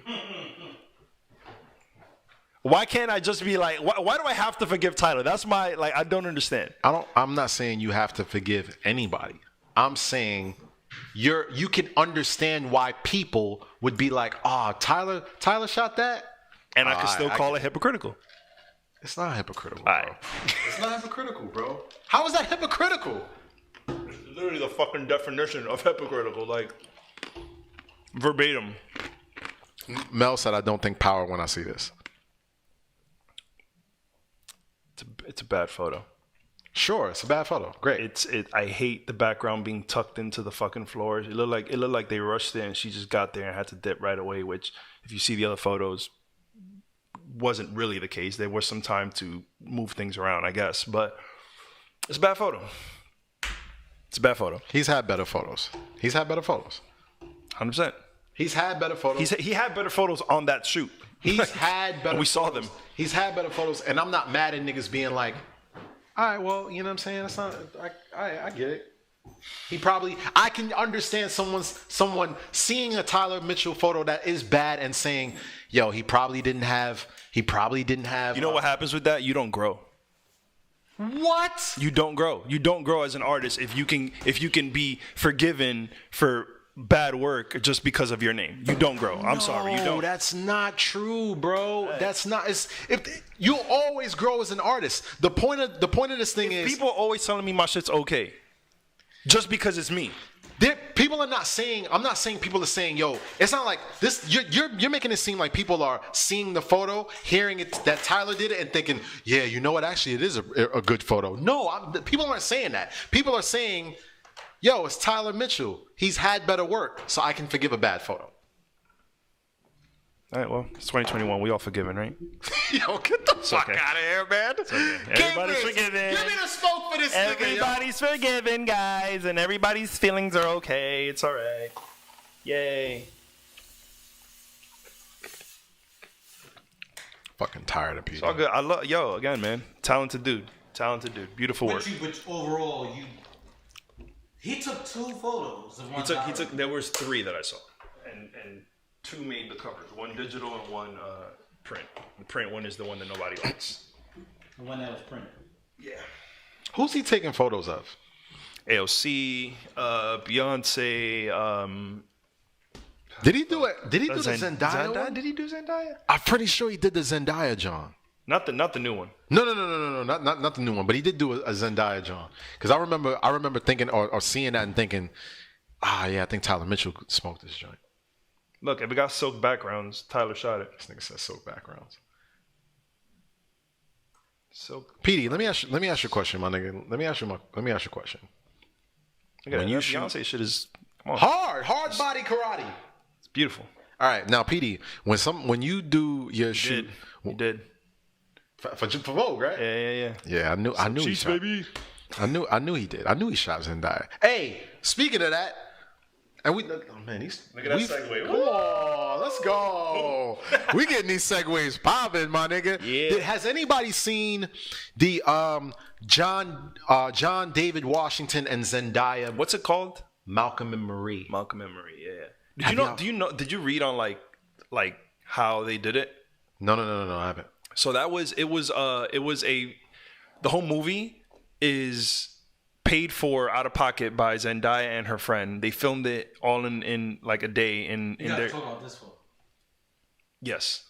Why can't I just be like, why do I have to forgive Tyler? That's my, like, I don't understand. I'm not saying you have to forgive anybody. I'm saying you can understand why people would be like, Tyler shot that? And I can still call it hypocritical. It's not hypocritical, All bro. right. It's not hypocritical, bro. How is that hypocritical? It's literally the fucking definition of hypocritical, like, verbatim. Mel said, I don't think power when I see this. It's a bad photo. Sure, it's a bad photo. Great. I hate the background being tucked into the fucking floor. It looked like they rushed in and she just got there and had to dip right away, which if you see the other photos wasn't really the case. There was some time to move things around, I guess, but it's a bad photo. It's a bad photo. He's had better photos. 100%. He's had better photos. He had better photos on that shoot. He's had better we saw photos. them. He's had better photos, and I'm not mad at niggas being like, all right, well, you know what I'm saying? It's not, I get it. I can understand someone seeing a Tyler Mitchell photo that is bad and saying, yo, he probably didn't have. You know what happens with that? You don't grow. What? You don't grow. You don't grow as an artist if you can be forgiven for bad work just because of your name. You don't grow. I'm sorry, you don't. That's not true, bro. That's not. You'll always grow as an artist. The point of this thing is people are always telling me my shit's okay, just because it's me. People are not saying. I'm not saying people are saying, yo. It's not like this. You're making it seem like people are seeing the photo, hearing it that Tyler did it, and thinking, yeah, you know what? Actually, it is a good photo. No, people aren't saying that. People are saying, yo, it's Tyler Mitchell. He's had better work, so I can forgive a bad photo. All right, well, it's 2021. We all forgiven, right? Yo, get the fuck out of here, man. Okay. Everybody's forgiven. Give me the smoke for this Everybody's forgiven, guys, and everybody's feelings are okay. It's all right. Yay. Fucking tired of It's people. all good. Again, man. Talented dude. Beautiful work. Which overall, he took 2 photos. Of one He took. There was 3 that I saw, and 2 made the covers. 1 digital and 1 print. The print one is the one that nobody likes. The one that was printed. Yeah. Who's he taking photos of? AOC, Beyonce. Did he do it? Did he do the Zendaya? Zendaya? Did he do Zendaya? I'm pretty sure he did the Zendaya John. Not the new one. No, not the new one. But he did do a Zendaya John. Because I remember thinking or seeing that and thinking, yeah, I think Tyler Mitchell smoked this joint. Look, if it got silk backgrounds, Tyler shot it. This nigga says silk backgrounds. Silk. Petey, let me ask you a question, my nigga. Let me ask you a question. When you Beyonce shit is come on. Hard body karate. It's beautiful. All right, now Petey, when you do your shoot, You did. For Vogue, right? Yeah. Yeah, I knew he shot. Baby. I knew he did. I knew he shot Zendaya. Hey, speaking of that, and look at that segue. Come on, let's go. We getting these segues popping, my nigga. Yeah. Has anybody seen the John David Washington and Zendaya? What's it called? Malcolm and Marie. Yeah. Did you read on like how they did it? No, I haven't. So the whole movie is paid for out of pocket by Zendaya and her friend. They filmed it all in like a day in their. Talk about this photo. Yes.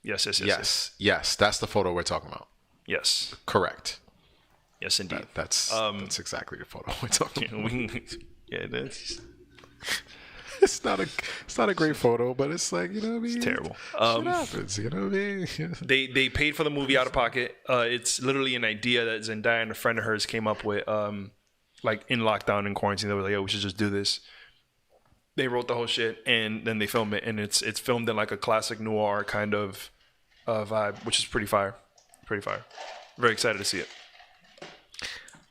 Yes. That's the photo we're talking about. Yes. Correct. Yes, indeed. That's exactly the photo we're talking about. Yeah, it is. It's not a great photo, but it's like, you know what I mean? It's terrible. Shit happens, you know what I mean? They paid for the movie out of pocket. It's literally an idea that Zendaya and a friend of hers came up with, like in lockdown and quarantine. They were like, "Yo, we should just do this." They wrote the whole shit and then they filmed it, and it's filmed in like a classic noir kind of vibe, which is pretty fire. Very excited to see it.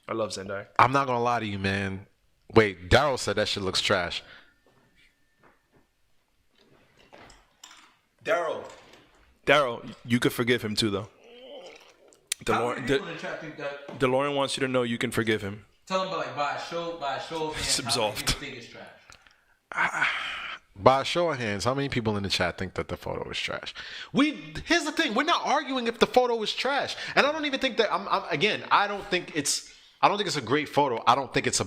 I love Zendaya. I'm not gonna lie to you, man. Wait, Daryl said that shit looks trash. Daryl, you could forgive him too, though. DeLorean wants you to know you can forgive him. Tell him, like, by a show of hands, It's absolved. how do you think it's trash? By a show of hands, how many people in the chat think that the photo is trash? Here's the thing: we're not arguing if the photo is trash, and I don't even think that. I don't think it's a great photo. I don't think it's a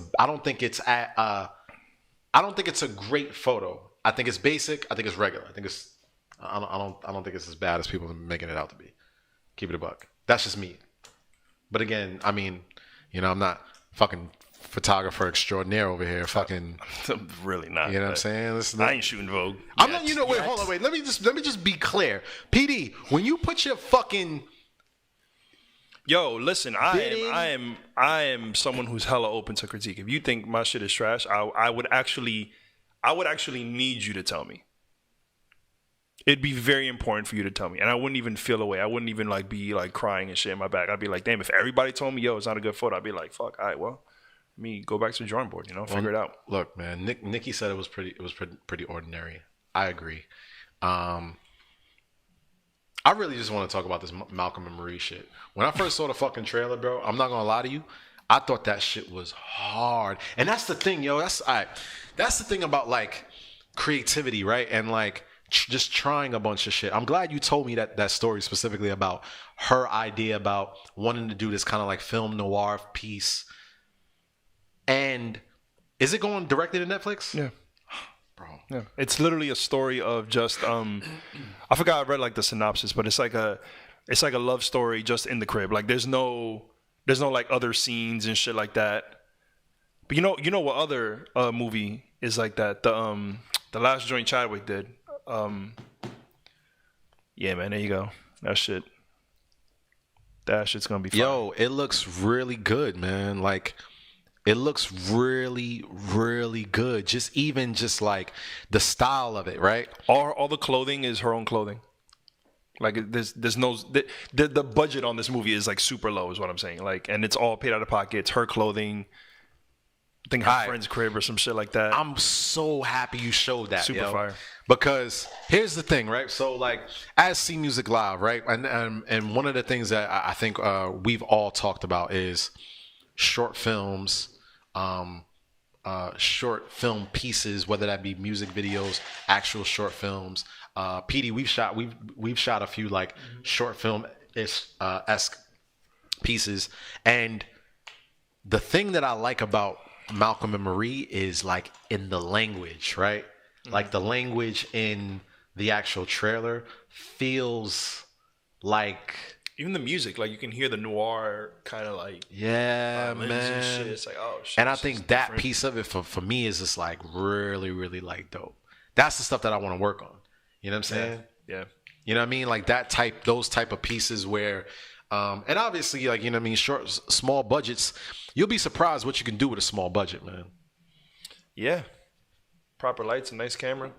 great photo. I think it's basic. I think it's regular. I don't think it's as bad as people are making it out to be. Keep it a buck. That's just me. But again, I mean, I'm not fucking photographer extraordinaire over here. Fucking I'm really not. You know what I'm saying? I ain't shooting Vogue. I'm not. Wait, hold on. Wait. Let me just be clear. PD, when you put your fucking Yo, listen, I am someone who's hella open to critique. If you think my shit is trash, I would actually need you to tell me. It'd be very important for you to tell me, and I wouldn't even feel away. I wouldn't even be crying and shit in my back. I'd be like, damn, if everybody told me, yo, it's not a good photo, I'd be like, fuck, all right, well, let me go back to the drawing board, figure it out. Look, man, Nikki said it was pretty ordinary. I agree. I really just want to talk about this Malcolm and Marie shit. When I first saw the fucking trailer, bro, I'm not gonna lie to you, I thought that shit was hard. And that's the thing, yo. That's the thing about creativity, right? And just trying a bunch of shit. I'm glad you told me that story specifically about her idea about wanting to do this kind of film noir piece. And is it going directly to Netflix? Yeah. Bro. Yeah. It's literally a story of just I forgot I read the synopsis, but it's like a love story just in the crib. There's no other scenes and shit like that. But you know what other movie is like that? The last joint Chadwick did. Yeah, man, there you go. That shit's gonna be fun. Yo, it looks really good, man. It looks really, really good. Just the style of it, right? All the clothing is her own clothing. There's no the budget on this movie is super low, is what I'm saying. And it's all paid out of pocket. It's her clothing. I think her friend's crib or some shit like that. I'm so happy you showed that. Super fire. Because here's the thing, right? So as C Music Live, right? And one of the things that I think we've all talked about is short films, short film pieces, whether that be music videos, actual short films. PD, we've shot a few short film esque pieces, and the thing that I like about Malcolm and Marie is in the language, right? The language in the actual trailer feels even the music, you can hear the noir kind of yeah, man. man. And shit. It's oh shit. And I think that different piece of it for me is just really, really dope. That's the stuff that I want to work on. You know what I'm saying? Yeah. You know what I mean? Those type of pieces where, and obviously, you know what I mean, small budgets. You'll be surprised what you can do with a small budget, man. Yeah. Proper lights, a nice camera.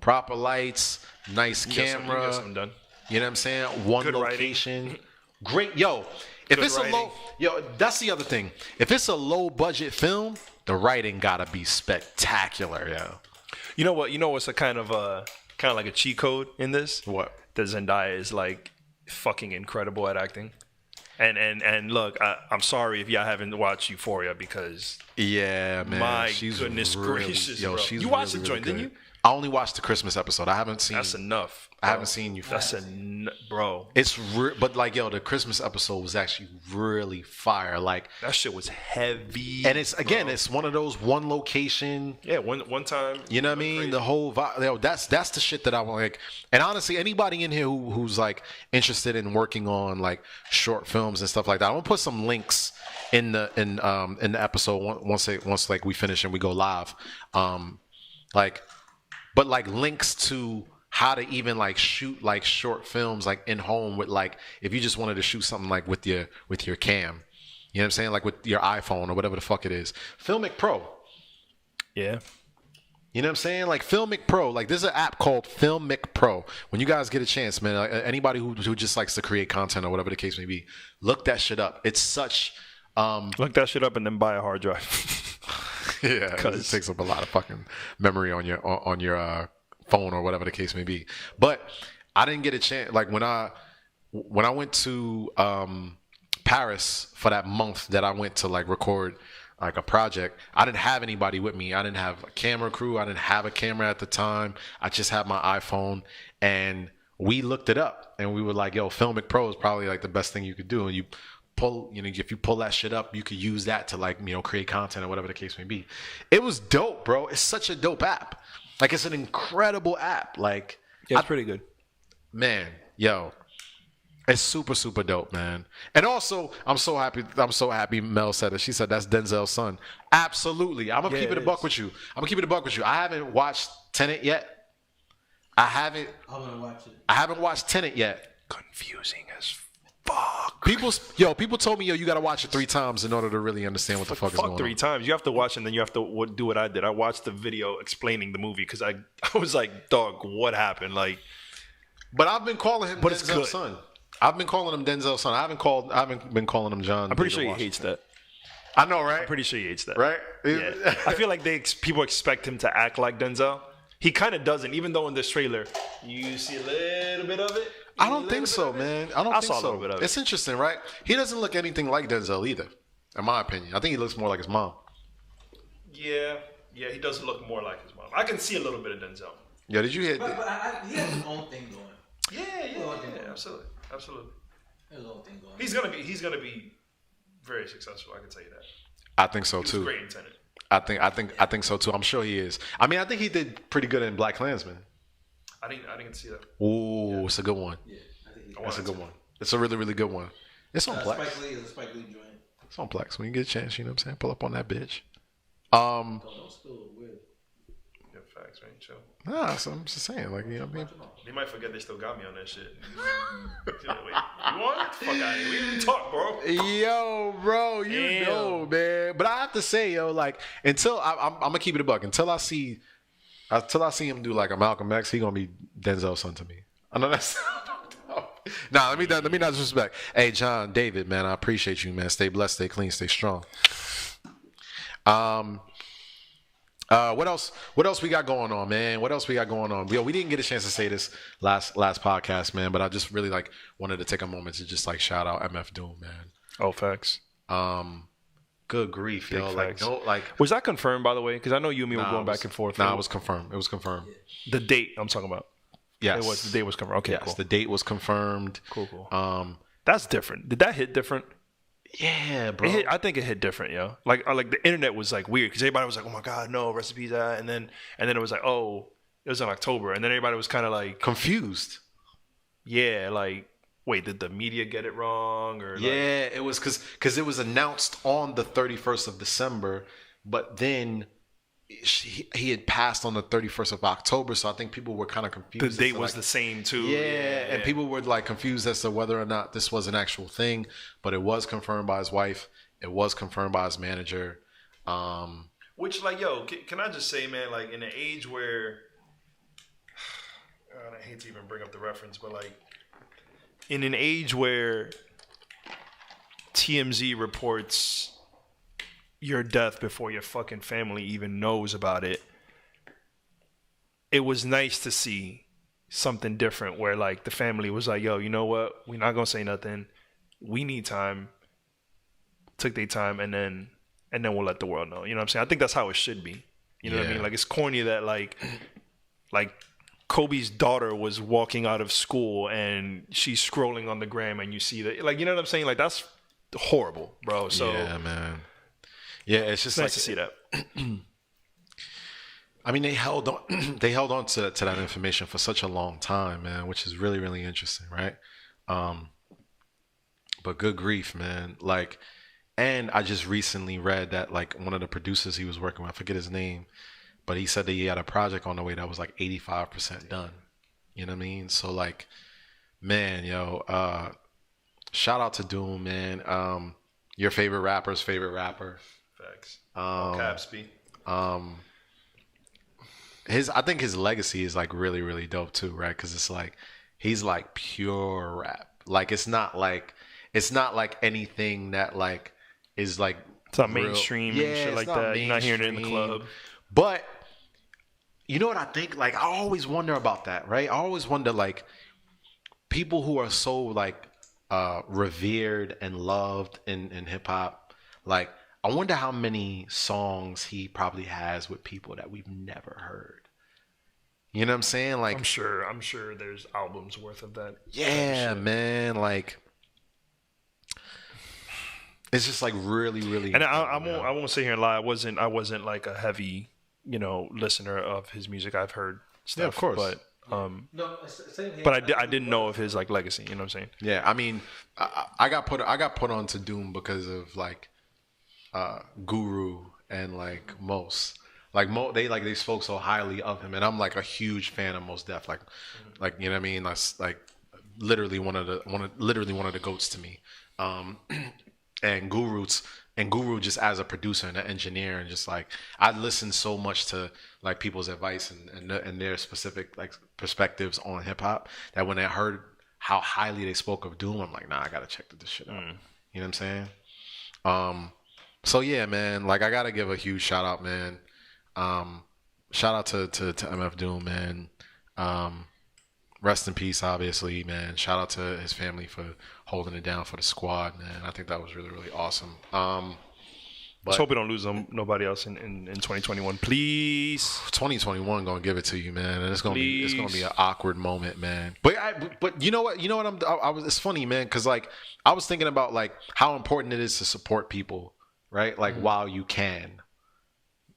Proper lights, nice camera. You get something done. You know what I'm saying? One good location. Writing. Great. Yo, if good it's writing. that's the other thing. If it's a low budget film, the writing gotta be spectacular, yo. You know what? What's a kind of like a cheat code in this? What? That Zendaya is fucking incredible at acting. And look, I'm sorry if y'all haven't watched Euphoria because yeah, man, my she's goodness gracious, yo, bro. she's You watched really, the joint, really didn't you? I only watched the Christmas episode. I haven't seen. That's enough. I haven't seen you. That's bro. It's but the Christmas episode was actually really fire. That shit was heavy. And it's it's one of those one location. Yeah, one time. You know what I mean? Crazy. The whole vibe. That's the shit that I want. And honestly, anybody in here who's interested in working on short films and stuff like that, I'm gonna put some links in the episode once we finish and we go live. But links to how to even shoot short films in home with if you just wanted to shoot something with your cam, you know what I'm saying, with your iPhone or whatever the fuck it is. Filmic Pro. Yeah. You know what I'm saying? Filmic Pro. There's an app called Filmic Pro. When you guys get a chance, man, anybody who just likes to create content or whatever the case may be, look that shit up. It's such look that shit up and then buy a hard drive. Yeah, it takes up a lot of fucking memory on your phone or whatever the case may be. But I didn't get a chance. When I went to Paris for that month that I went to record like a project, I didn't have anybody with me. I didn't have a camera crew. I didn't have a camera at the time. I just had my iPhone, and we looked it up, and we were like, yo, Filmic Pro is probably like the best thing you could do. And you pull, if you pull that shit up, you could use that to like, create content or whatever the case may be. It was dope, bro. It's such a dope app. Like, it's an incredible app. Like, Yeah, it's pretty good. man, yo, it's super, super dope, man. And also, I'm so happy Mel said it. She said that's Denzel's son. Absolutely. I'm gonna keep it a buck with you. I haven't watched Tenet yet. I'm gonna watch it. I haven't watched Tenet yet. Confusing as fuck. People told me, you gotta watch it 3 times in order to really understand what the fuck is going on. 3 times. You have to watch, and then you have to do what I did. I watched the video explaining the movie because I was like, dog, what happened? Like, But I've been calling him But it's good. Denzel's son. I've been calling him Denzel's son. I haven't been calling him John. I'm pretty sure he Washington. hates that. I know, right? I'm pretty sure he hates that. Right? Yeah. I feel like people expect him to act like Denzel. He kind of doesn't, even though in this trailer you see a little bit of it. I don't think so, man. I don't think saw a so. little bit of it. It's interesting, right? He doesn't look anything like Denzel either, in my opinion. I think he looks more like his mom. Yeah, he does look more like his mom. I can see a little bit of Denzel. Yeah, did you hear? But he has his own thing going. Yeah, absolutely. He has his own thing going. He's gonna be very successful. I can tell you that. I think so He was too. great in Tenet. I think so too. I'm sure he is. I mean, I think he did pretty good in Black Klansman. I didn't see that. Ooh, it's a good one. Yeah, I think he's That's a good one. It's a really, really good one. It's on Plex. Spike Lee is a Spike Lee joint. It's on Plex. When you get a chance, you know what I'm saying? Pull up on that bitch. Don't spill it weird. Yeah, facts, man. Chill. Nah, so I'm just saying, like, you know what I mean? They might forget they still got me on that shit. Wait, you want? Fuck out of here. We didn't talk, bro. Yo, bro, you know, man. But I have to say, yo, like, until I'm gonna keep it a buck. Until I see him do like a Malcolm X, he gonna be Denzel's son to me. I know that's. Nah, let me not disrespect. Hey, John, David, man, I appreciate you, man. Stay blessed, stay clean, stay strong. What else we got going on, man? What else we got going on? Yo, we didn't get a chance to say this last podcast, man, but I just really like wanted to take a moment to just like shout out MF Doom, man. Oh, facts. Good grief, yo. Facts. Like Was that confirmed, by the way? Because I know you and me were going back and forth. Nah, it was confirmed. It was confirmed. The date I'm talking about. Yes. The date was confirmed. Okay, yes, cool. the date was confirmed. Cool. That's different. Did that hit different? Yeah, bro. I think it hit different, yo. Like the internet was like weird because everybody was like, "Oh my god, no, recipes that," and then it was like, "Oh, it was in October," and then everybody was kind of like confused. Yeah, like, wait, did the media get it wrong or? Yeah, it was because it was announced on the 31st of December, but then he had passed on the 31st of October, so I think people were kind of confused. The date was the same too. Yeah, and people were like confused as to whether or not this was an actual thing, but it was confirmed by his wife. It was confirmed by his manager. Which, like, yo, can I just say, man, like, in an age where, I hate to even bring up the reference, but like, in an age where TMZ reports your death before your fucking family even knows about it, it was nice to see something different where like the family was like, yo, you know what, we're not gonna say nothing, we need time. Took their time, and then we'll let the world know. You know what I'm saying? I think that's how it should be. You know what I mean? Like, it's corny that like Kobe's daughter was walking out of school and she's scrolling on the gram and you see that, like, you know what I'm saying? Like, that's horrible, bro. So yeah, man. Yeah, it's just nice to see that. I mean, they held on to that information for such a long time, man, which is really, really interesting, right? But good grief, man. Like, and I just recently read that like one of the producers he was working with, I forget his name, but he said that he had a project on the way that was like 85% done. You know what I mean? So like, man, yo, shout out to Doom, man. Your favorite rapper's favorite rapper. Facts. Caps, B. I think his legacy is like really, really dope too, right? Because it's like he's like pure rap. Like it's not like anything that like is like it's not mainstream and shit like that. You're not hearing it in the club. But you know what I think? Like I always wonder about that, right? I always wonder like people who are so like revered and loved in hip hop. Like I wonder how many songs he probably has with people that we've never heard. You know what I'm saying? Like, I'm sure there's albums worth of that. yeah, man. Like, it's just like really, really. And I won't sit here and lie. I wasn't like a heavy, listener of his music. I've heard stuff, of course. but No, same here. but I didn't know of his like legacy. You know what I'm saying? Yeah, I mean, I got put on to Doom because of like Guru and like Mos. Like they spoke so highly of him, and I'm like a huge fan of Mos Def. Like you know what I mean? That's like literally one of the goats to me. And Guru just as a producer and an engineer, and just like I listened so much to like people's advice and their specific like perspectives on hip hop that when I heard how highly they spoke of Doom, I'm like, nah, I gotta check this shit out. You know what I'm saying? So yeah, man, like I gotta give a huge shout out, man. Shout out to MF Doom, man. Rest in peace, obviously, man. Shout out to his family for holding it down for the squad, man. I think that was really, really awesome. Let's hope we don't lose nobody else in 2021, please. 2021 gonna give it to you, man, and it's gonna be an awkward moment, man. But you know what? It's funny, man, because like I was thinking about like how important it is to support people, right? Like while you can.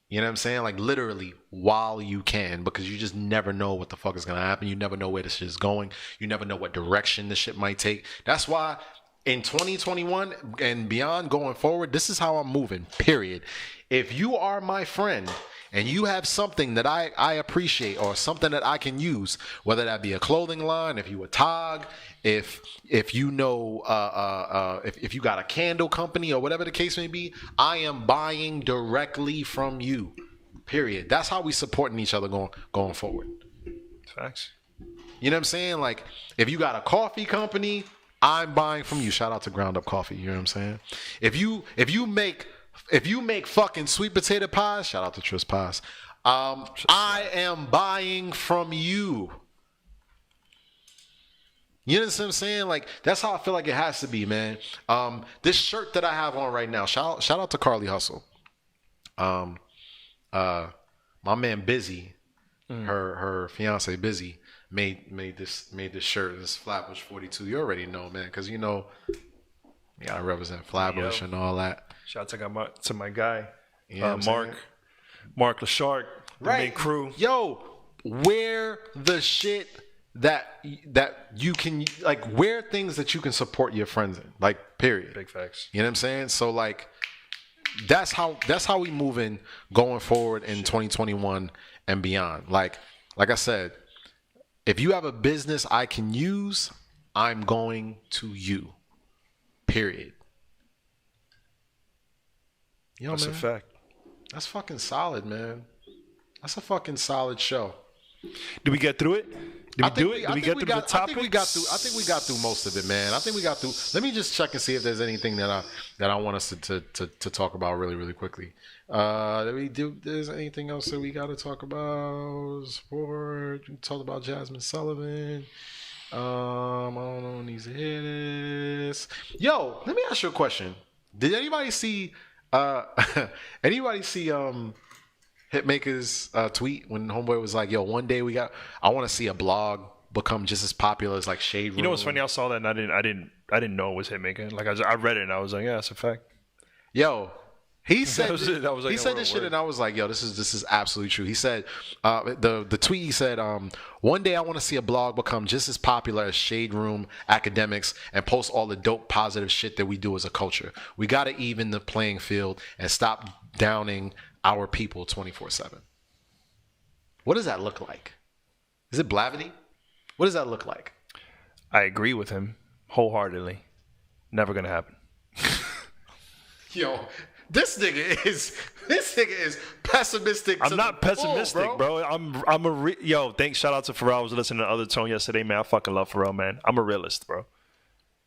You know what I'm saying? Like literally while you can, because you just never know what the fuck is gonna happen. You never know where this shit is going. You never know what direction this shit might take. That's why in 2021 and beyond going forward, this is how I'm moving, period. If you are my friend and you have something that I appreciate or something that I can use, whether that be a clothing line, if you a Tog, if you know if you got a candle company or whatever the case may be, I am buying directly from you. Period. That's how we supporting each other going forward. Facts. You know what I'm saying? Like if you got a coffee company, I'm buying from you. Shout out to Ground Up Coffee. You know what I'm saying? If you make fucking sweet potato pies, shout out to Tris Pies. I am buying from you. You know what I'm saying? Like that's how I feel like it has to be, man. This shirt that I have on right now, shout out to Carly Hustle. My man Busy, her fiance Busy made this shirt. This Flatbush 42. You already know, man, because you know you gotta represent Flatbush and all that. Shout out to my guy, Yeah, Mark LaShark, the big crew. Yo, wear the shit that you can, like, wear things that you can support your friends in, like, period. Big facts. You know what I'm saying? So like that's how we moving going forward in 2021 and beyond. Like I said, if you have a business I can use, I'm going to you. Period. Yo, That's man, a fact. that's fucking solid, man. That's a fucking solid show. Did we get through it? Did we do it? Did we get through the topics? I think we got through most of it, man. I think we got through. Let me just check and see if there's anything that I want us to talk about really, really quickly. There's anything else that we got to talk about? Sport. We talked about Jasmine Sullivan. I don't know who needs to hear this. Yo, let me ask you a question. Did anybody see Hitmaker's tweet when Homeboy was like, "Yo, one day I want to see a blog become just as popular as like Shade Room." You know what's funny? I saw that and I didn't know it was Hitmaker. Like I read it and I was like, yeah, that's a fact. Yo, he said that was like he said this shit and I was like, yo, this is absolutely true. He said the tweet, he said, one day I want to see a blog become just as popular as Shade Room Academics and post all the dope positive shit that we do as a culture. We got to even the playing field and stop downing our people 24/7. What does that look like? Is it Blavity? What does that look like? I agree with him wholeheartedly. Never gonna happen. Yo, this nigga is pessimistic. I'm not pessimistic, bro. Yo, thanks. Shout out to Pharrell. I was listening to Other Tone yesterday, man. I fucking love Pharrell, man. I'm a realist, bro.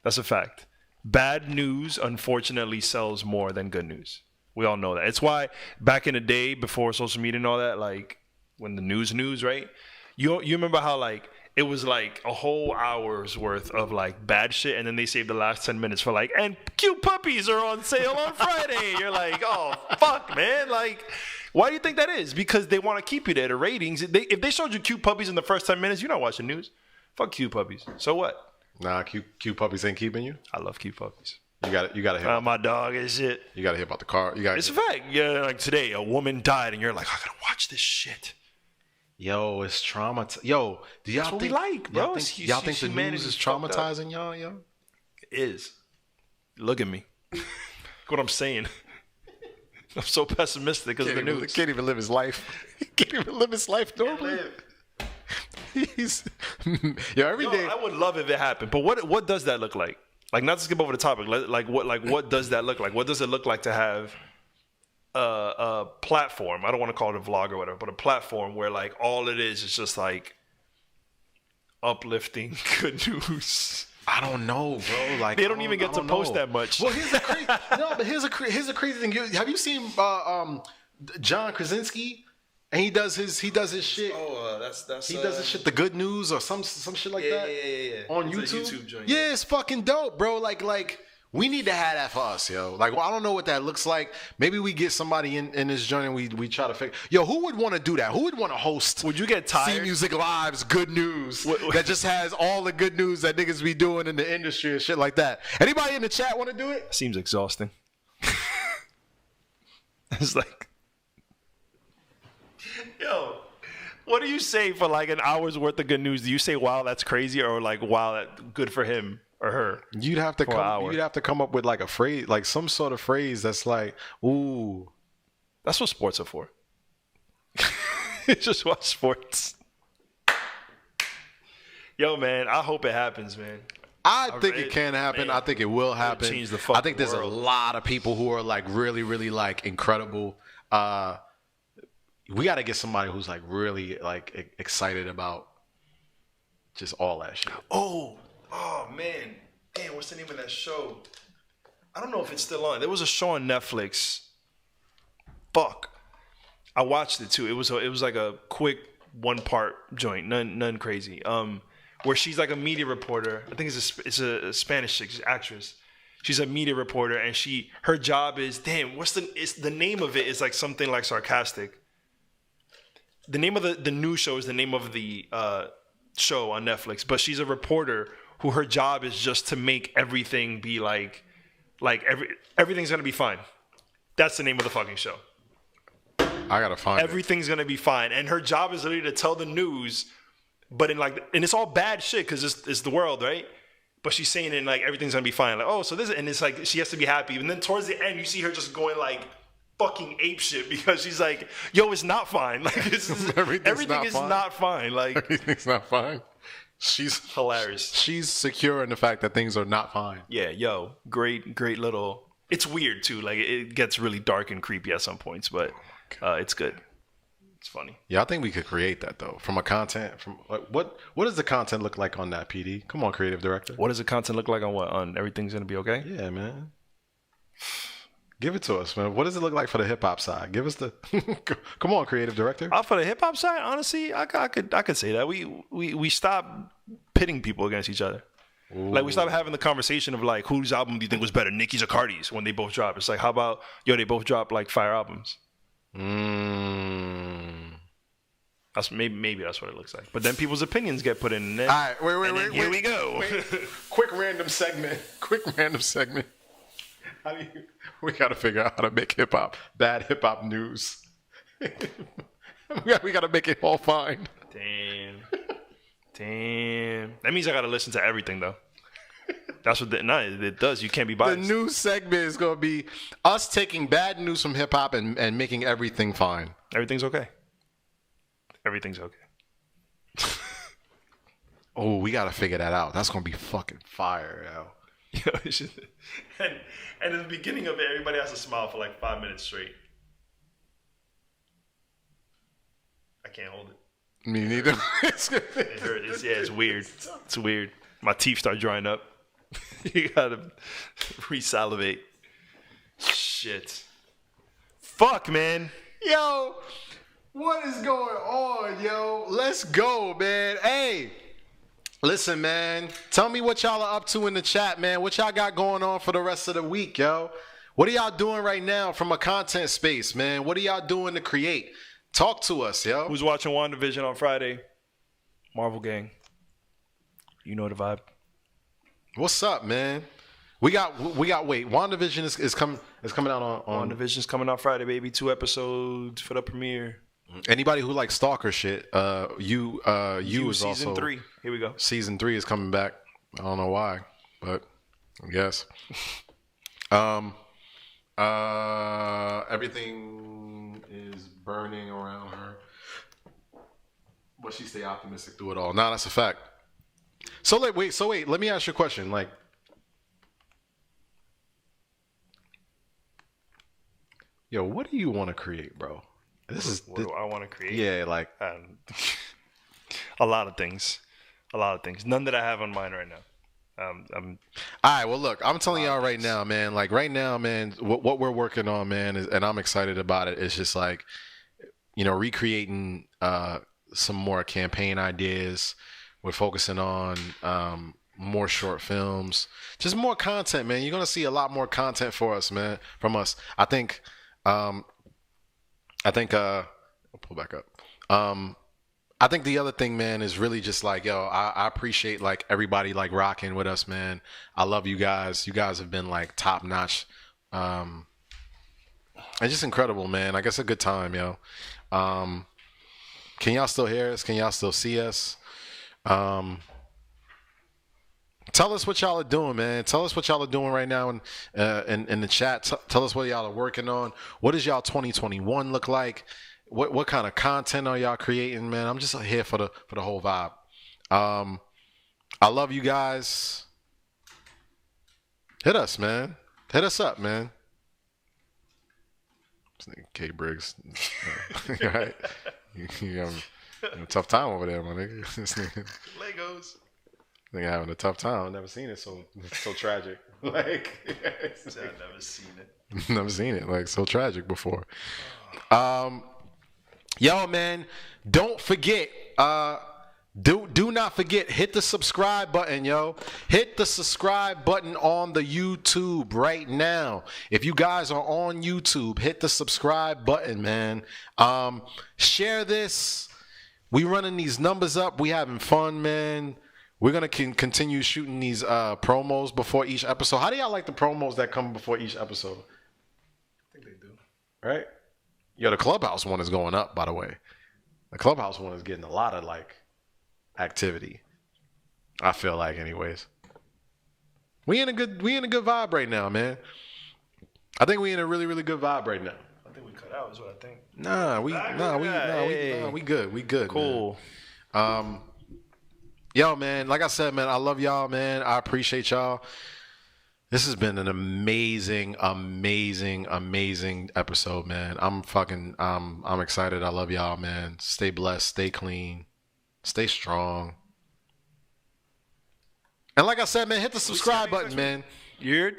That's a fact. Bad news, unfortunately, sells more than good news. We all know that. It's why back in the day, before social media and all that, like when the news, right? You remember how like it was like a whole hour's worth of like bad shit, and then they saved the last 10 minutes for like, and cute puppies are on sale on Friday. You're like, oh fuck, man. Like, why do you think that is? Because they want to keep you there. The ratings. If they showed you cute puppies in the first 10 minutes, you're not watching news. Fuck cute puppies. So what? Nah, cute puppies ain't keeping you. I love cute puppies. You got to hear. My dog and shit. You got to hear about the car. It's a fact. Yeah, like today, a woman died, and you're like, I gotta watch this shit. Yo, it's trauma. Yo, do y'all That's what think, we like, bro. Y'all think the news is traumatizing y'all, yo? It is. Look at me. Look what I'm saying. I'm so pessimistic because of the news. Can't even live his life. He can't even live his life normally. He's every day. I would love if it happened, but what does that look like? Like, not to skip over the topic. What does that look like? What does it look like to have a platform? I don't want to call it a vlog or whatever, but a platform where like all it is just like uplifting good news. I don't know, bro. Like they don't even get to post that much. Well, here's a crazy thing. Have you seen John Krasinski? And he does his shit. Oh, that's he does his shit. The Good News or some shit like that. Yeah. On it's YouTube. a YouTube joint. Yeah, it's fucking dope, bro. Like we need to have that for us, yo. Like, well, I don't know what that looks like. Maybe we get somebody in this joint and we try to figure. Yo, who would want to do that? Who would want to host? Would you get tired? C Music Live's Good News that just has all the good news that niggas be doing in the industry and shit like that. Anybody in the chat want to do it? Seems exhausting. It's like, yo, what do you say for like an hour's worth of good news? Do you say, wow, that's crazy, or like, wow, that good for him or her? You'd have to come up with like a phrase, like some sort of phrase that's like, ooh. That's what sports are for. Just watch sports. Yo, man, I hope it happens, man. I think it can happen. Man, I think it will happen. Change the fucking I think there's world. A lot of people who are like really, really like incredible. We got to get somebody who's like really like excited about just all that shit. Oh man. Damn, what's the name of that show? I don't know if it's still on. There was a show on Netflix. Fuck. I watched it too. It was like a quick 1-part joint. None crazy. Where she's like a media reporter. I think it's a Spanish chick, she's an actress. She's a media reporter, and her job is, damn, the name of it is like something like sarcastic. The name of the news show is the name of the show on Netflix, but she's a reporter who her job is just to make everything be like everything's gonna be fine. That's the name of the fucking show. I gotta find everything's gonna be fine, and her job is literally to tell the news, but and it's all bad shit because it's the world, right? But she's saying it like everything's gonna be fine, like, oh, so this, and it's like she has to be happy, and then towards the end you see her just going like fucking ape shit because she's like, yo, it's not fine. Like everything is not fine. Like everything's not fine. She's hilarious. She's secure in the fact that things are not fine. Yeah, yo, great little. It's weird too. Like it gets really dark and creepy at some points, but it's good. It's funny. Yeah, I think we could create that though from a content. From like, what does the content look like on that, PD? Come on, creative director. What does the content look like on what? On Everything's Gonna Be Okay? Yeah, man. Give it to us, man. What does it look like for the hip hop side? Give us the. Come on, creative director. For the hip hop side, honestly, I could say that we stopped pitting people against each other. Ooh. Like we stopped having the conversation of like, whose album do you think was better, Nicki's or Cardi's, when they both drop. It's like, how about they both drop like fire albums. That's maybe that's what it looks like. But then people's opinions get put in. And then, all right, wait. Here we go. Quick random segment. We got to figure out how to make bad hip hop news. we got to make it all fine. Damn. That means I got to listen to everything though. That's what it does. You can't be biased. The news segment is going to be us taking bad news from hip hop and making everything fine. Everything's okay. Everything's okay. Oh, we got to figure that out. That's going to be fucking fire, yo. And in the beginning of it, everybody has to smile for like 5 minutes straight. I can't hold it. Me neither. It hurts. It's weird. It's weird. My teeth start drying up. You gotta re-salivate. Shit. Fuck, man. Yo, what is going on, yo? Let's go, man. Hey, Listen, man. Tell me what y'all are up to in the chat, man. What y'all got going on for the rest of the week, yo? What are y'all doing right now from a content space, man? What are y'all doing to create? Talk to us, yo. Who's watching WandaVision on Friday? Marvel Gang. You know the vibe. What's up, man? Wait, WandaVision is coming out on WandaVision's coming out Friday, baby. 2 episodes for the premiere. Anybody who likes stalker shit, you is also season 3. Here we go. Season 3 is coming back. I don't know why, but I guess. Everything is burning around her, but she stay optimistic through it all. Nah, that's a fact. So wait. Let me ask you a question. Like, yo, what do you want to create, bro? What do I want to create? Yeah, like a lot of things. None that I have on mind right now. all right, well, look, I'm telling y'all right now, man. Like right now, man, what we're working on, man, is, and I'm excited about it. It's just like, recreating some more campaign ideas. We're focusing on more short films, just more content, man. You're gonna see a lot more content for us, man, from us. I think. I'll pull back up. I think the other thing, man, is really just like, yo, I appreciate like everybody like rocking with us, man. I love you guys. You guys have been like top notch. And just incredible, man. Like it's a good time, yo. Can y'all still hear us? Can y'all still see us? Tell us what y'all are doing, man. Tell us what y'all are doing right now in the chat. Tell us what y'all are working on. What does y'all 2021 look like? What kind of content are y'all creating, man? I'm just here for the whole vibe. I love you guys. Hit us, man. Hit us up, man. This nigga K Briggs. Right? You having a tough time over there, my nigga. This nigga. Legos. Nigga having a tough time. I've never seen it so tragic. Like I've never seen it. Never seen it like so tragic before. Yo, man, don't forget. Do not forget. Hit the subscribe button, yo. Hit the subscribe button on the YouTube right now. If you guys are on YouTube, hit the subscribe button, man. Share this. We running these numbers up. We having fun, man. We're going to continue shooting these promos before each episode. How do y'all like the promos that come before each episode? I think they do. Right? Yo, the Clubhouse one is going up, by the way. The Clubhouse one is getting a lot of, like, activity. I feel like, anyways. We in a good vibe right now, man. I think we in a really, really good vibe right now. I think we cut out is what I think. We good. We good. Cool. Man. Yo, man, like I said, man, I love y'all, man. I appreciate y'all. This has been an amazing episode, man. I'm excited. I love y'all, man. Stay blessed, stay clean, stay strong. And like I said, man, hit the subscribe button, man. You heard?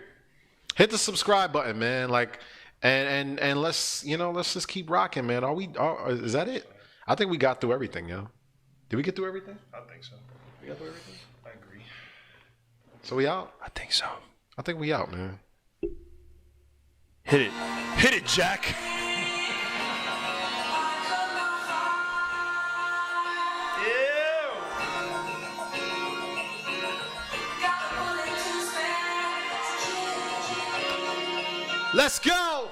Hit the subscribe button, man. Like, and let's just keep rocking, man. Is that it? I think we got through everything, yo. Did we get through everything? I think so. We got through everything? I agree. So we out? I think so. I think we out, man. Hit it. Hit it, Jack. Let's go!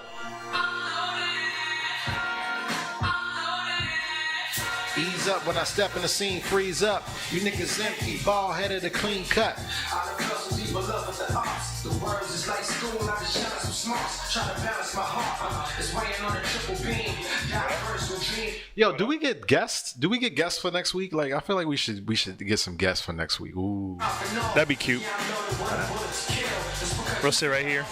Ease up when I step in the scene, freeze up. You niggas empty, ball headed, a clean cut. I done hustle people love with the arts. The words is like school, I just shine some smarts. Trying to balance my heart. It's weighing on a triple beam. Universal dream. Yo, do we get guests? Do we get guests for next week? Like, I feel like we should get some guests for next week. Ooh. That'd be cute. We'll sit right here.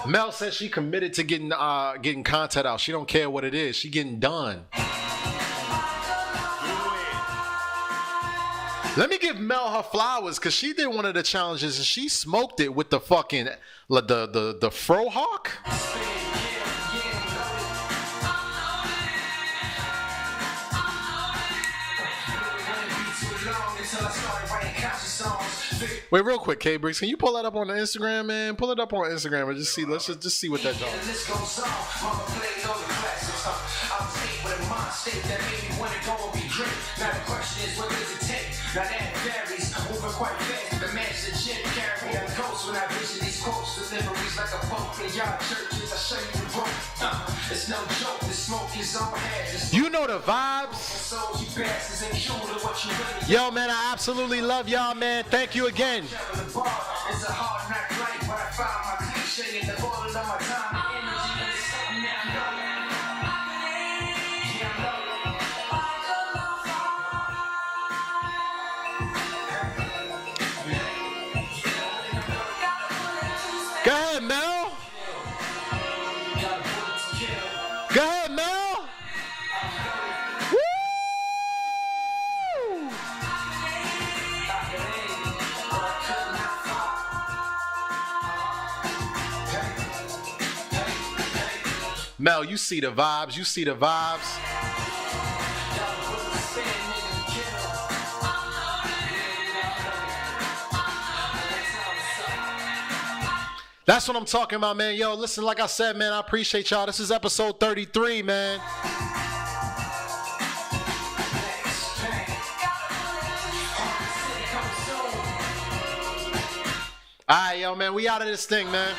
Mel says she committed to getting content out. She don't care what it is. She getting done. Let me give Mel her flowers because she did one of the challenges and she smoked it with the fucking the fro hawk. Wait, real quick, K Briggs, can you pull that up on the Instagram, man? Pull it up on Instagram and just see. Let's just see what that does. Now the question is, what does it take? Now that varies, moving quite fast. The man's legit, carry on ghosts when I vision these quotes. Deliveries like a pump in y'all churches. I show you the rope. It's no joke, the smoke is all had. You know the vibes. Yo, man, I absolutely love y'all, man. Thank you again. It's a hard knock life, but I found my cliche in the bottle of my time. Go ahead, Mel. Go ahead, Mel. Woo! Mel, you see the vibes. You see the vibes. That's what I'm talking about, man. Yo, listen, like I said, man, I appreciate y'all. This is episode 33, man. All right, yo, man, we out of this thing, man.